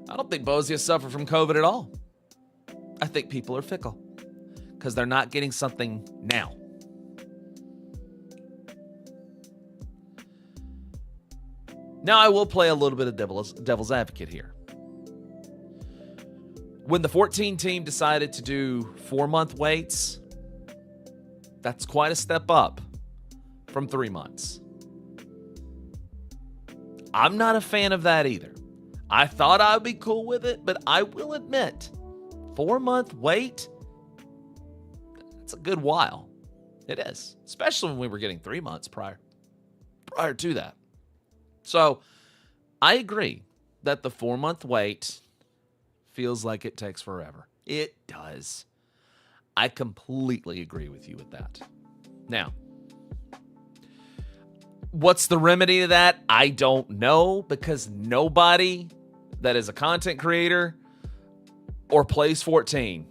I don't think Bozia suffered from COVID at all. I think people are fickle because they're not getting something now. Now I will play a little bit of devil's advocate here. When the 14 team decided to do 4-month waits, that's quite a step up from 3 months. I'm not a fan of that either. I thought I would be cool with it, but I will admit, 4-month wait, that's a good while. It is, especially when we were getting 3 months prior to that. So I agree that the 4-month wait feels like it takes forever. It does. I completely agree with you with that. Now, what's the remedy to that? I don't know, because nobody that is a content creator or plays 14,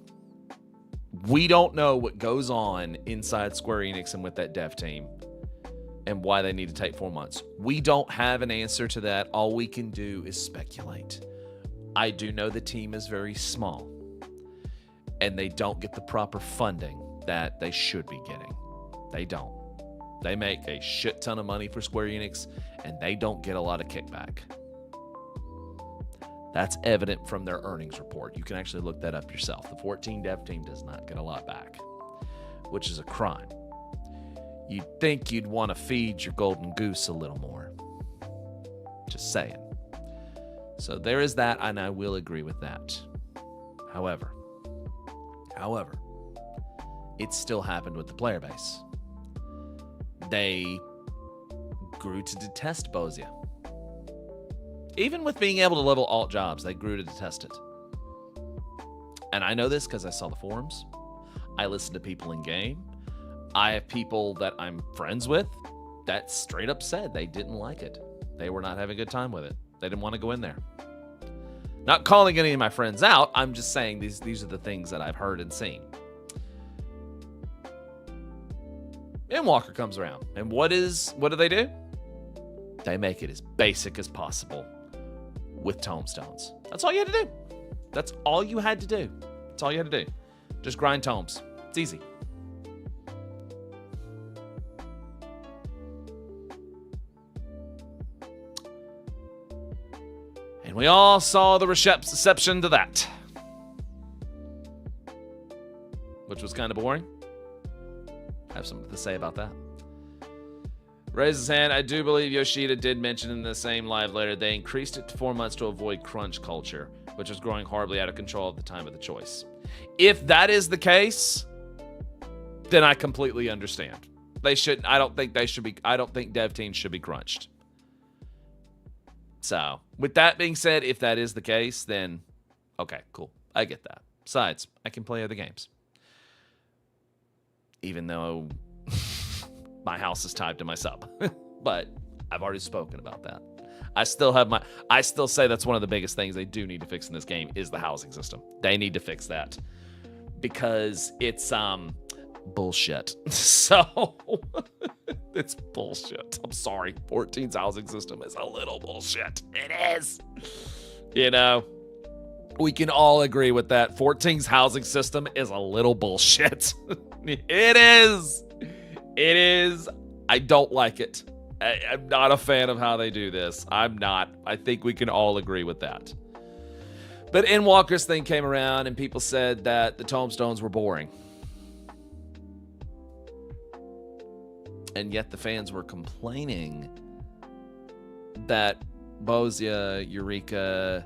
we don't know what goes on inside Square Enix and with that dev team and why they need to take 4 months. We don't have an answer to that. All we can do is speculate. I do know the team is very small and they don't get the proper funding that they should be getting. They don't. They make a shit ton of money for Square Enix and they don't get a lot of kickback. That's evident from their earnings report. You can actually look that up yourself. The 14 dev team does not get a lot back, which is a crime. You'd think you'd want to feed your golden goose a little more. Just saying. So there is that, and I will agree with that. However, it still happened with the player base. They grew to detest Bozia. Even with being able to level alt jobs, they grew to detest it. And I know this because I saw the forums. I listen to people in game. I have people that I'm friends with that straight up said they didn't like it. They were not having a good time with it. They didn't want to go in there. Not calling any of my friends out. I'm just saying these are the things that I've heard and seen. Endwalker comes around. And what do they do? They make it as basic as possible with tomestones. That's all you had to do. That's all you had to do. That's all you had to do. Just grind tomes. It's easy. And we all saw the reception to that, which was kind of boring. I have something to say about that. Raises his hand. I do believe Yoshida did mention in the same live later they increased it to 4 months to avoid crunch culture, which was growing horribly out of control at the time of the choice. If that is the case, then I completely understand. They shouldn't. I don't think dev teams should be crunched. So, with that being said, if that is the case, then okay, cool. I get that. Besides, I can play other games. Even though my house is tied to my sub. But I've already spoken about that. I still say that's one of the biggest things they do need to fix in this game is the housing system. They need to fix that. Because it's bullshit. So it's bullshit. I'm sorry. 14's housing system is a little bullshit. It is. You know, we can all agree with that. 14's housing system is a little bullshit. It is. It is. I don't like it. I'm not a fan of how they do this. I'm not. I think we can all agree with that. But Endwalker's thing came around and people said that the tombstones were boring. And yet the fans were complaining that Bozia, Eureka,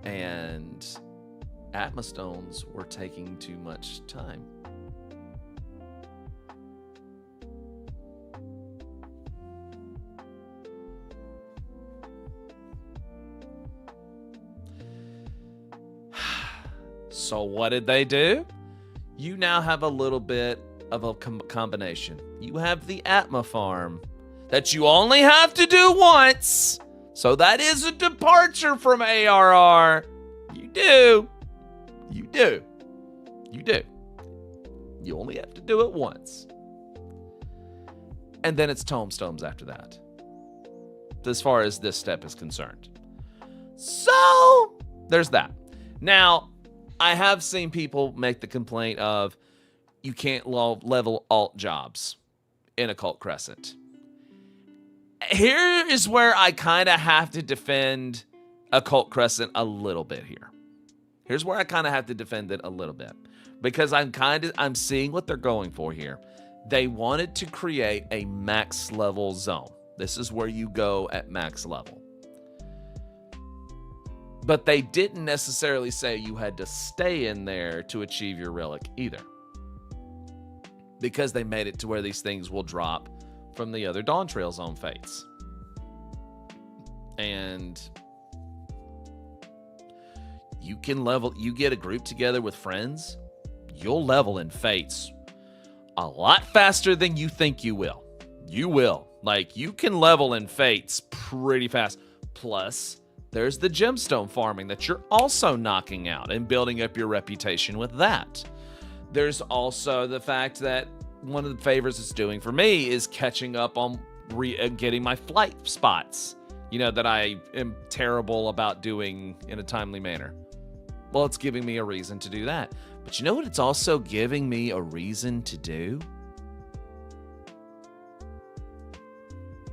and Atmostones were taking too much time. So what did they do? You now have a little bit of a combination. You have the Atma farm that you only have to do once. So that is a departure from ARR. You do. You do. You do. You only have to do it once. And then it's tombstones after that, as far as this step is concerned. So there's that. Now, I have seen people make the complaint of you can't level alt jobs in Occult Crescent. Here is where I kind of have to defend Occult Crescent a little bit here. Here's where I kind of have to defend it a little bit. Because I'm seeing what they're going for here. They wanted to create a max level zone. This is where you go at max level. But they didn't necessarily say you had to stay in there to achieve your relic either. Because they made it to where these things will drop from the other Dawn Trail Zone fates. And you can level, you get a group together with friends, you'll level in fates a lot faster than you think you will. You will. Like, you can level in fates pretty fast. Plus, there's the gemstone farming that you're also knocking out and building up your reputation with that. There's also the fact that one of the favors it's doing for me is catching up on getting my flight spots, you know, that I am terrible about doing in a timely manner. Well, it's giving me a reason to do that. But you know what it's also giving me a reason to do?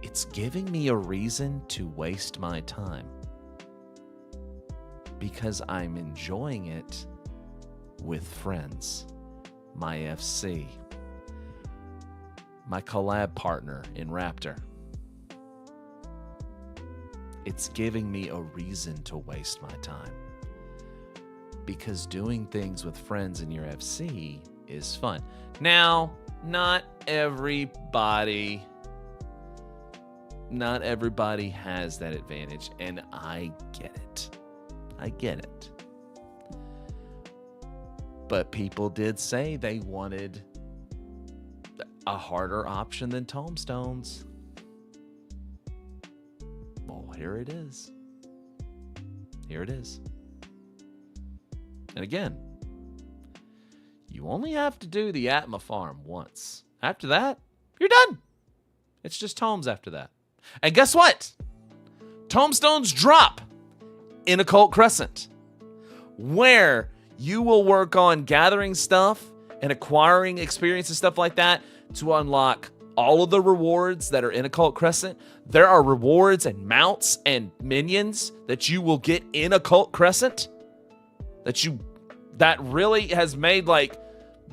It's giving me a reason to waste my time. Because I'm enjoying it with friends. My FC. My collab partner in Raptor. It's giving me a reason to waste my time. Because doing things with friends in your FC is fun. Now, not everybody has that advantage, and I get it. I get it. But people did say they wanted a harder option than tombstones. Well, here it is. Here it is. And again, you only have to do the Atma farm once. After that, you're done. It's just tomes after that. And guess what? Tombstones drop in Occult Crescent, where you will work on gathering stuff and acquiring experience and stuff like that to unlock all of the rewards that are in Occult Crescent. There are rewards and mounts and minions that you will get in Occult Crescent that really has made like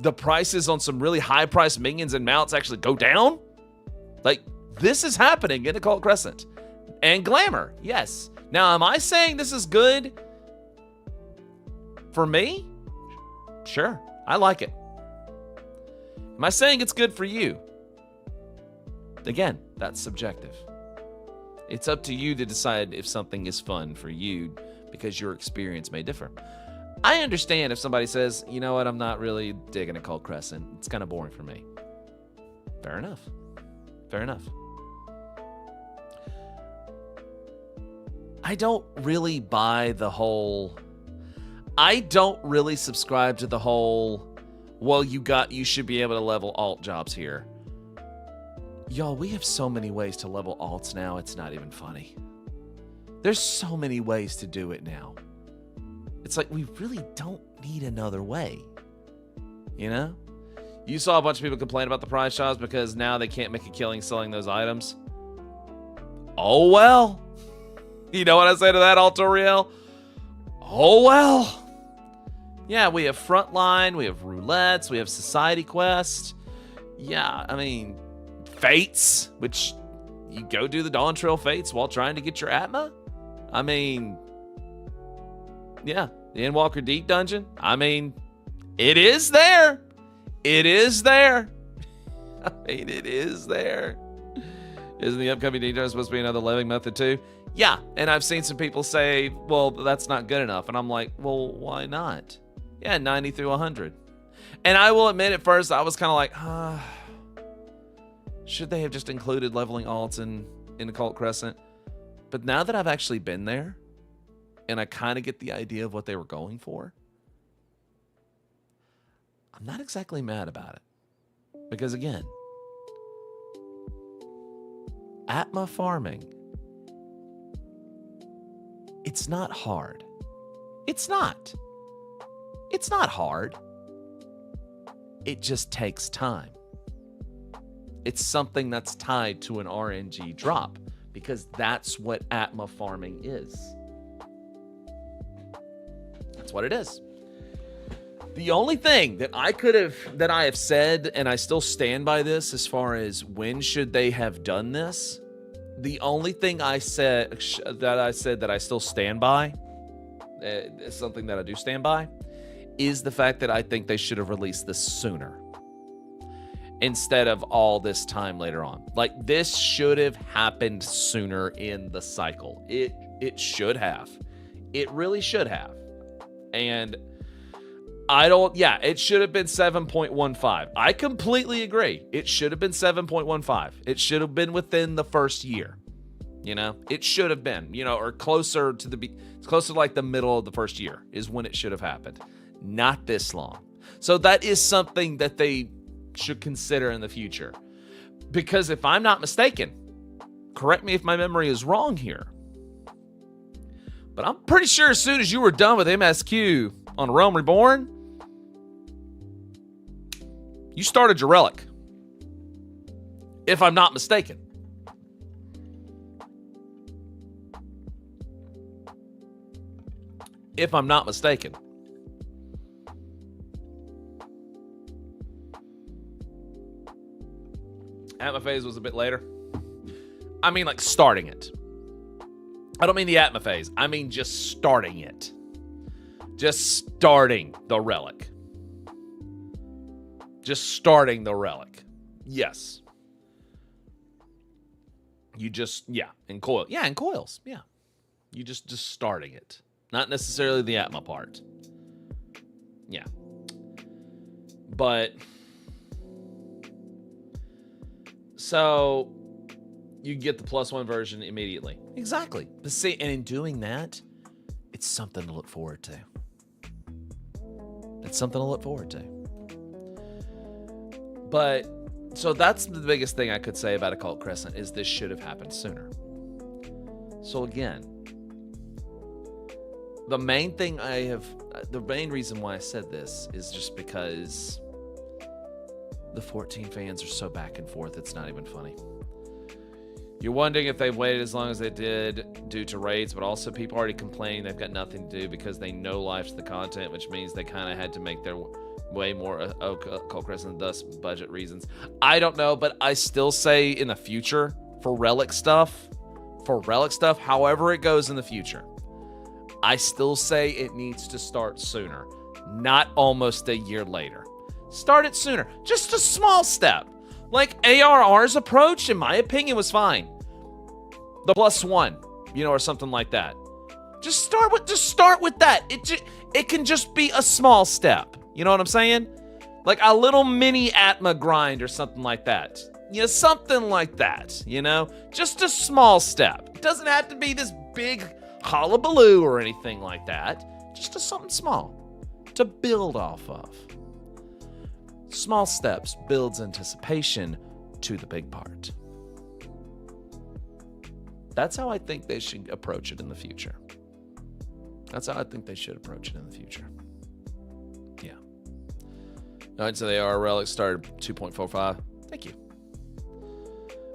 the prices on some really high priced minions and mounts actually go down. Like, This is happening in Occult Crescent. And Glamour, yes. Now, am I saying this is good for me? Sure, I like it. Am I saying it's good for you? Again, that's subjective. It's up to you to decide if something is fun for you because your experience may differ. I understand if somebody says, you know what, I'm not really digging Occult Crescent. It's kind of boring for me. Fair enough. Fair enough. I don't really buy the whole... I don't really subscribe to the whole, well, you should be able to level alt jobs here. Y'all, we have so many ways to level alts now, it's not even funny. There's so many ways to do it now. It's like, we really don't need another way. You know? You saw a bunch of people complain about the prize shops because now they can't make a killing selling those items. Oh, well. You know what I say to that, Altoriel? Oh, well. Yeah, we have Frontline, we have Roulettes, we have Society Quest. Yeah, I mean, Fates, which you go do the Dawn Trail Fates while trying to get your Atma. I mean, yeah, the Endwalker Deep Dungeon. I mean, it is there. It is there. I mean, it is there. Isn't the upcoming Deep supposed to be another living method too? Yeah, and I've seen some people say, well, that's not good enough. And I'm like, well, why not? Yeah, 90 through 100. And I will admit, at first, I was kind of like, should they have just included leveling alts in Occult Crescent? But now that I've actually been there, and I kind of get the idea of what they were going for, I'm not exactly mad about it. Because again, Atma farming, it's not hard. It's not. It's not hard. It just takes time. It's something that's tied to an RNG drop because that's what Atma farming is. That's what it is. The only thing that I have said, and I still stand by this as far as when should they have done this, the only thing I said that I still stand by, something that I do stand by, is the fact that I think they should have released this sooner instead of all this time later on. Like, this should have happened sooner in the cycle. It should have. It really should have. And it should have been 7.15. I completely agree. It should have been 7.15. It should have been within the first year. You know, it should have been, or closer to like the middle of the first year is when it should have happened. Not this long. So that is something that they should consider in the future. Because if I'm not mistaken, correct me if my memory is wrong here, but I'm pretty sure as soon as you were done with MSQ on Realm Reborn, you started your relic. If I'm not mistaken. If I'm not mistaken. Atma phase was a bit later. I mean, like, starting it. I don't mean the Atma phase. I mean just starting it. Just starting the relic. Just starting the relic. Yes. You just, in coil. Yeah, in coils. Yeah. You just starting it. Not necessarily the Atma part. Yeah. But so you get the +1 version immediately. Exactly. But see, and in doing that, it's something to look forward to. It's something to look forward to. But so that's the biggest thing I could say about Occult Crescent is this should have happened sooner. So again, the main reason why I said this is just because the 14 fans are so back and forth, it's not even funny. You're wondering if they've waited as long as they did due to raids, but also people already complain they've got nothing to do because they know life's the content, which means they kind of had to make their way more Occult Crescent, thus budget reasons. I don't know, but I still say in the future, for relic stuff, however it goes in the future, I still say it needs to start sooner, not almost a year later. Start it sooner. Just a small step. Like ARR's approach, in my opinion, was fine. The +1, or something like that. Just start with that. It can just be a small step. You know what I'm saying? Like a little mini Atma grind or something like that. Something like that, Just a small step. It doesn't have to be this big hullabaloo or anything like that. Just something small to build off of. Small steps builds anticipation to the big part. That's how I think they should approach it in the future. Yeah. I'd say they are relics started 2.45. Thank you.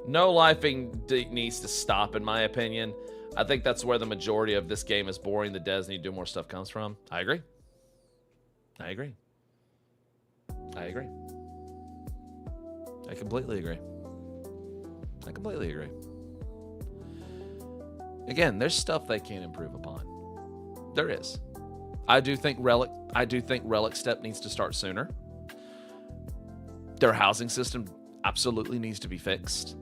No lifing needs to stop, in my opinion. I think that's where the majority of this game is boring. The devs need to do more stuff comes from. I agree. I completely agree. Again, there's stuff they can't improve upon. There is. I do think Relic Step needs to start sooner. Their housing system absolutely needs to be fixed.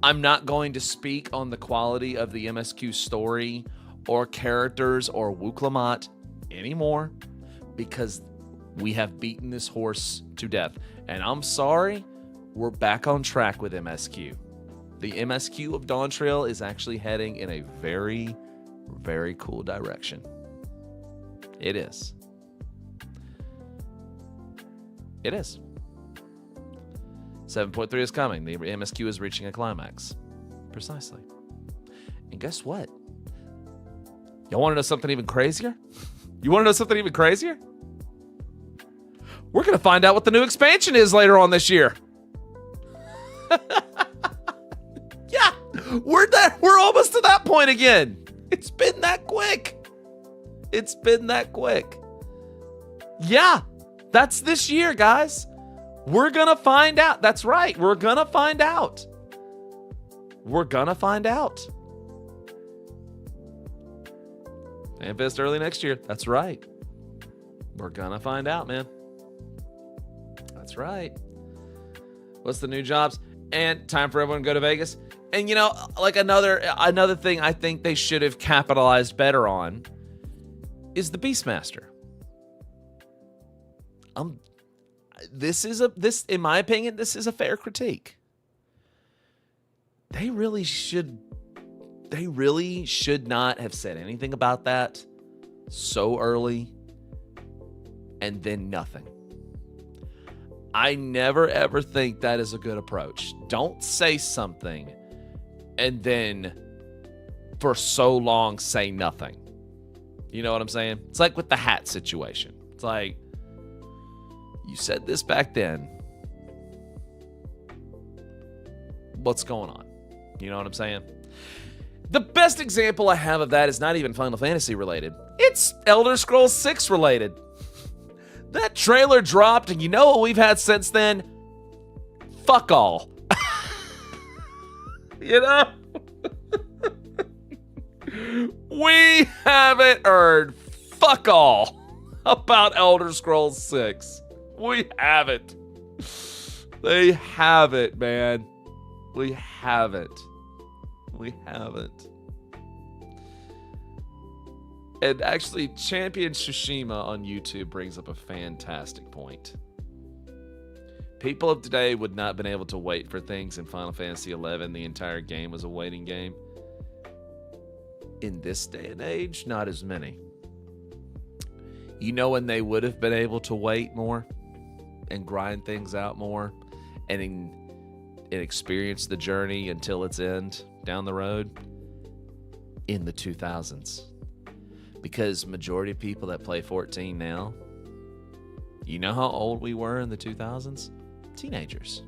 I'm not going to speak on the quality of the MSQ story or characters or Wuklamat anymore because we have beaten this horse to death. And I'm sorry, we're back on track with MSQ. The MSQ of Dawntrail is actually heading in a very, very cool direction. It is. 7.3 is coming. The MSQ is reaching a climax. Precisely. And guess what? Y'all want to know something even crazier? We're going to find out what the new expansion is later on this year. Yeah, we're there. We're almost to that point again. It's been that quick. Yeah, that's this year, guys. We're going to find out. That's right. We're going to find out. Manifest early next year. That's right. We're going to find out, man. That's right. What's the new jobs? And time for everyone to go to Vegas. And like another thing I think they should have capitalized better on is the Beastmaster. This in my opinion, this is a fair critique. They really should not have said anything about that so early and then nothing. I never ever think that is a good approach. Don't say something and then for so long say nothing. You know what I'm saying? It's like with the hat situation. It's like, you said this back then. What's going on? You know what I'm saying? The best example I have of that is not even Final Fantasy related. It's Elder Scrolls 6 related. That trailer dropped, and you know what we've had since then? Fuck all. We haven't heard fuck all about Elder Scrolls 6. We haven't. They haven't, man. We haven't. And actually, Champion Tsushima on YouTube brings up a fantastic point. People of today would not have been able to wait for things in Final Fantasy XI. The entire game was a waiting game. In this day and age, not as many. You know when they would have been able to wait more and grind things out more and experience the journey until its end down the road? In the 2000s. Because majority of people that play 14 now, you know how old we were in the 2000s? Teenagers,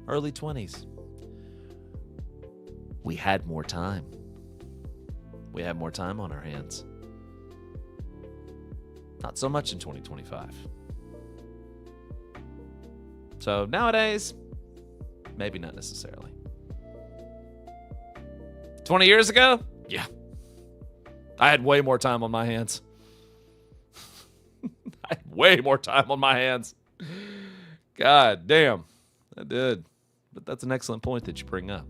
early 20s. We had more time. We had more time on our hands. Not so much in 2025. So nowadays, maybe not necessarily. 20 years ago? Yeah. I had way more time on my hands. I had way more time on my hands. God damn. I did. But that's an excellent point that you bring up.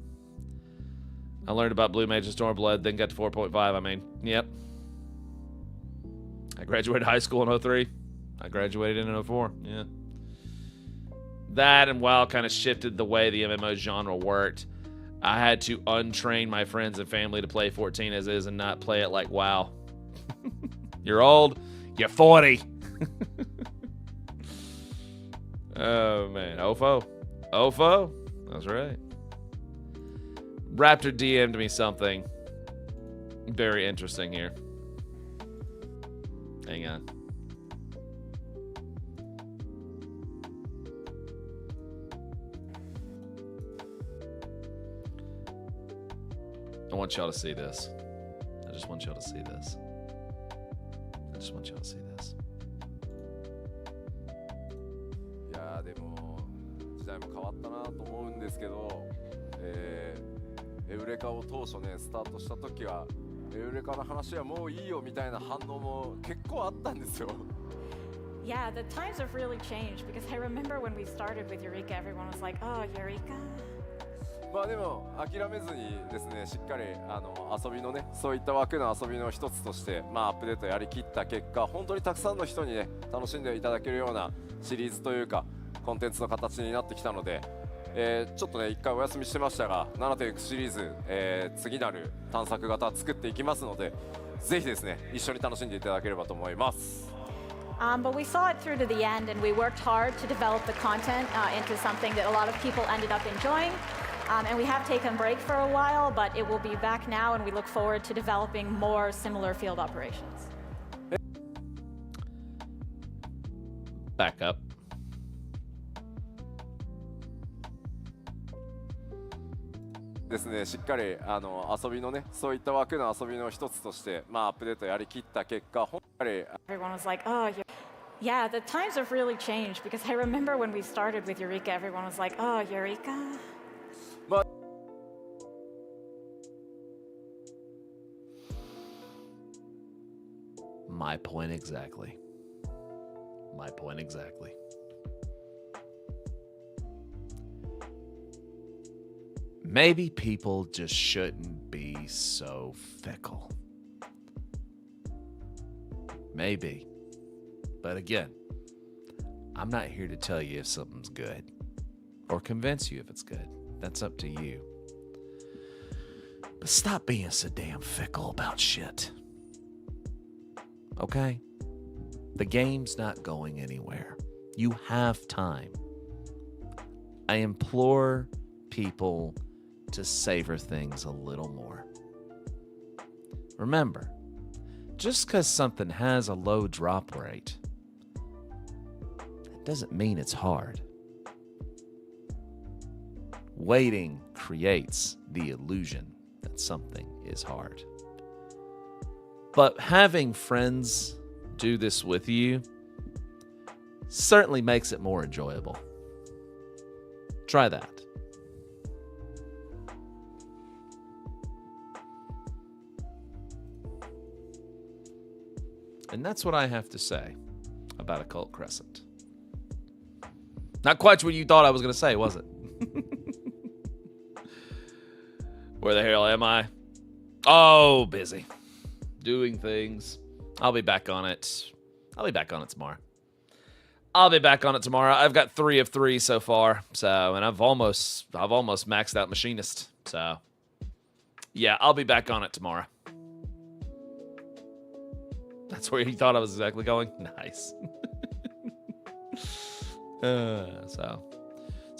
I learned about Blue Mage and Stormblood, then got to 4.5. I mean, yep. I graduated high school in 03. I graduated in 04. Yeah. That and WoW kind of shifted the way the MMO genre worked. I had to untrain my friends and family to play 14 as is and not play it like WoW. You're old. You're 40. Oh, man. OFO. OFO. That's right. Raptor DM'd me something very interesting here. Hang on. I want y'all to see this. I just want y'all to see this. I just want y'all to see this. いやーでも時代も変わったなと思うんですけど、エウレカを当初ねスタートした時はエウレカの話はもういいよみたいな反応も結構あったんですよ。 Yeah, the times have really changed because I remember when we started with Eureka, everyone was like, oh, Eureka. まあでも諦めずにですね、しっかり遊びのね、そういった枠の遊びの一つとして、まあアップデートやりきった結果、本当にたくさんの人にね楽しんでいただけるようなシリーズというかコンテンツの形になってきたので、ちょっとね一回お休みしてましたが、7.X シリーズ、次なる探索型作っていきますので、ぜひですね一緒に楽しんでいただければと思います。But we saw it through to the end, and we worked hard to develop the content into something that a lot of people ended up enjoying. And we have taken a break for a while, but it will be back now, and we look forward to developing more similar field operations. Back up.ですね、しっかり遊びのね、そういった枠の遊びの一つとして、まあアップデートやりきった結果、本当に Everyone was like, oh, yeah, the times have really changed because I remember when we started with Eureka, everyone was like, oh, Eureka. My point exactly. My point exactly. Maybe people just shouldn't be so fickle. Maybe. But again, I'm not here to tell you if something's good or convince you if it's good. That's up to you. But stop being so damn fickle about shit. Okay? The game's not going anywhere. You have time. I implore people to savor things a little more. Remember, just because something has a low drop rate, that doesn't mean it's hard. Waiting creates the illusion that something is hard. But having friends do this with you certainly makes it more enjoyable. Try that. And that's what I have to say about Occult Crescent. Not quite what you thought I was going to say, was it? Where the hell am I? Oh, busy. Doing things. I'll be back on it. I'll be back on it tomorrow. I've got 3 of 3 so far. So, and I've almost maxed out Machinist. So, yeah, I'll be back on it tomorrow. That's where you thought I was exactly going? Nice. So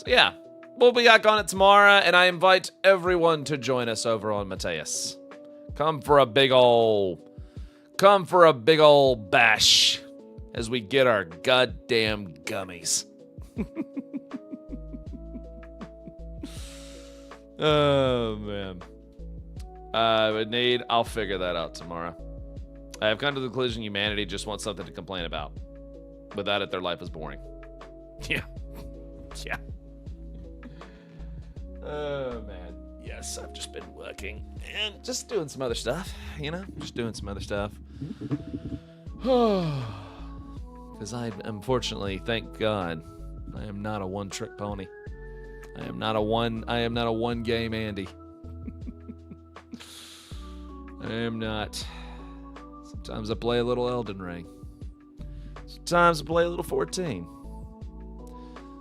yeah, we'll be back on it tomorrow, and I invite everyone to join us over on Mateus. Come for a big ol' bash as we get our goddamn gummies. Oh, man. I'll figure that out tomorrow. I have come to the conclusion humanity just wants something to complain about. Without it, their life is boring. Yeah. Yeah. Oh, man. Yes. yes, I've just been working and just doing some other stuff, just doing some other stuff. Because I, unfortunately, thank God, I am not a one-trick pony. I am not a one-game Andy. I am not. Sometimes I play a little Elden Ring. Sometimes I play a little 14.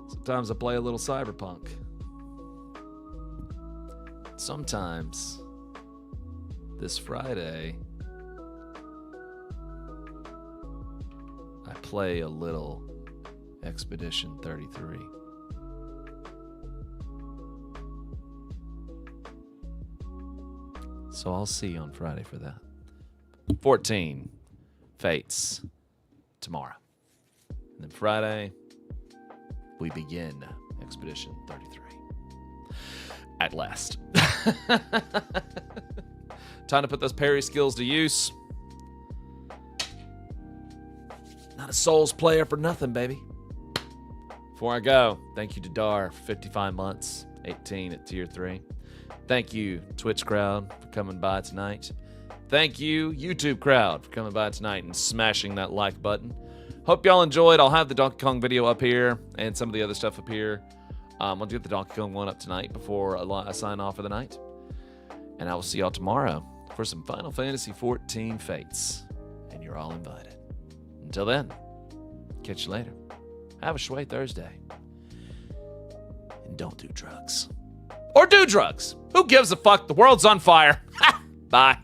Sometimes I play a little Cyberpunk. Sometimes, this Friday, I play a little Expedition 33. So I'll see you on Friday for that. 14 Fates tomorrow. And then Friday, we begin Expedition 33. At last. Time to put those parry skills to use. Not a Souls player for nothing, baby. Before I go, thank you to Dar for 55 months, 18 at tier 3. Thank you, Twitch crowd, for coming by tonight. Thank you, YouTube crowd, for coming by tonight and smashing that like button. Hope y'all enjoyed. I'll have the Donkey Kong video up here and some of the other stuff up here. I'll get the Donkey Kong one up tonight before I sign off for the night. And I will see y'all tomorrow for some Final Fantasy XIV Fates. And you're all invited. Until then, catch you later. Have a Shway Thursday. And don't do drugs. Or do drugs. Who gives a fuck? The world's on fire. Bye.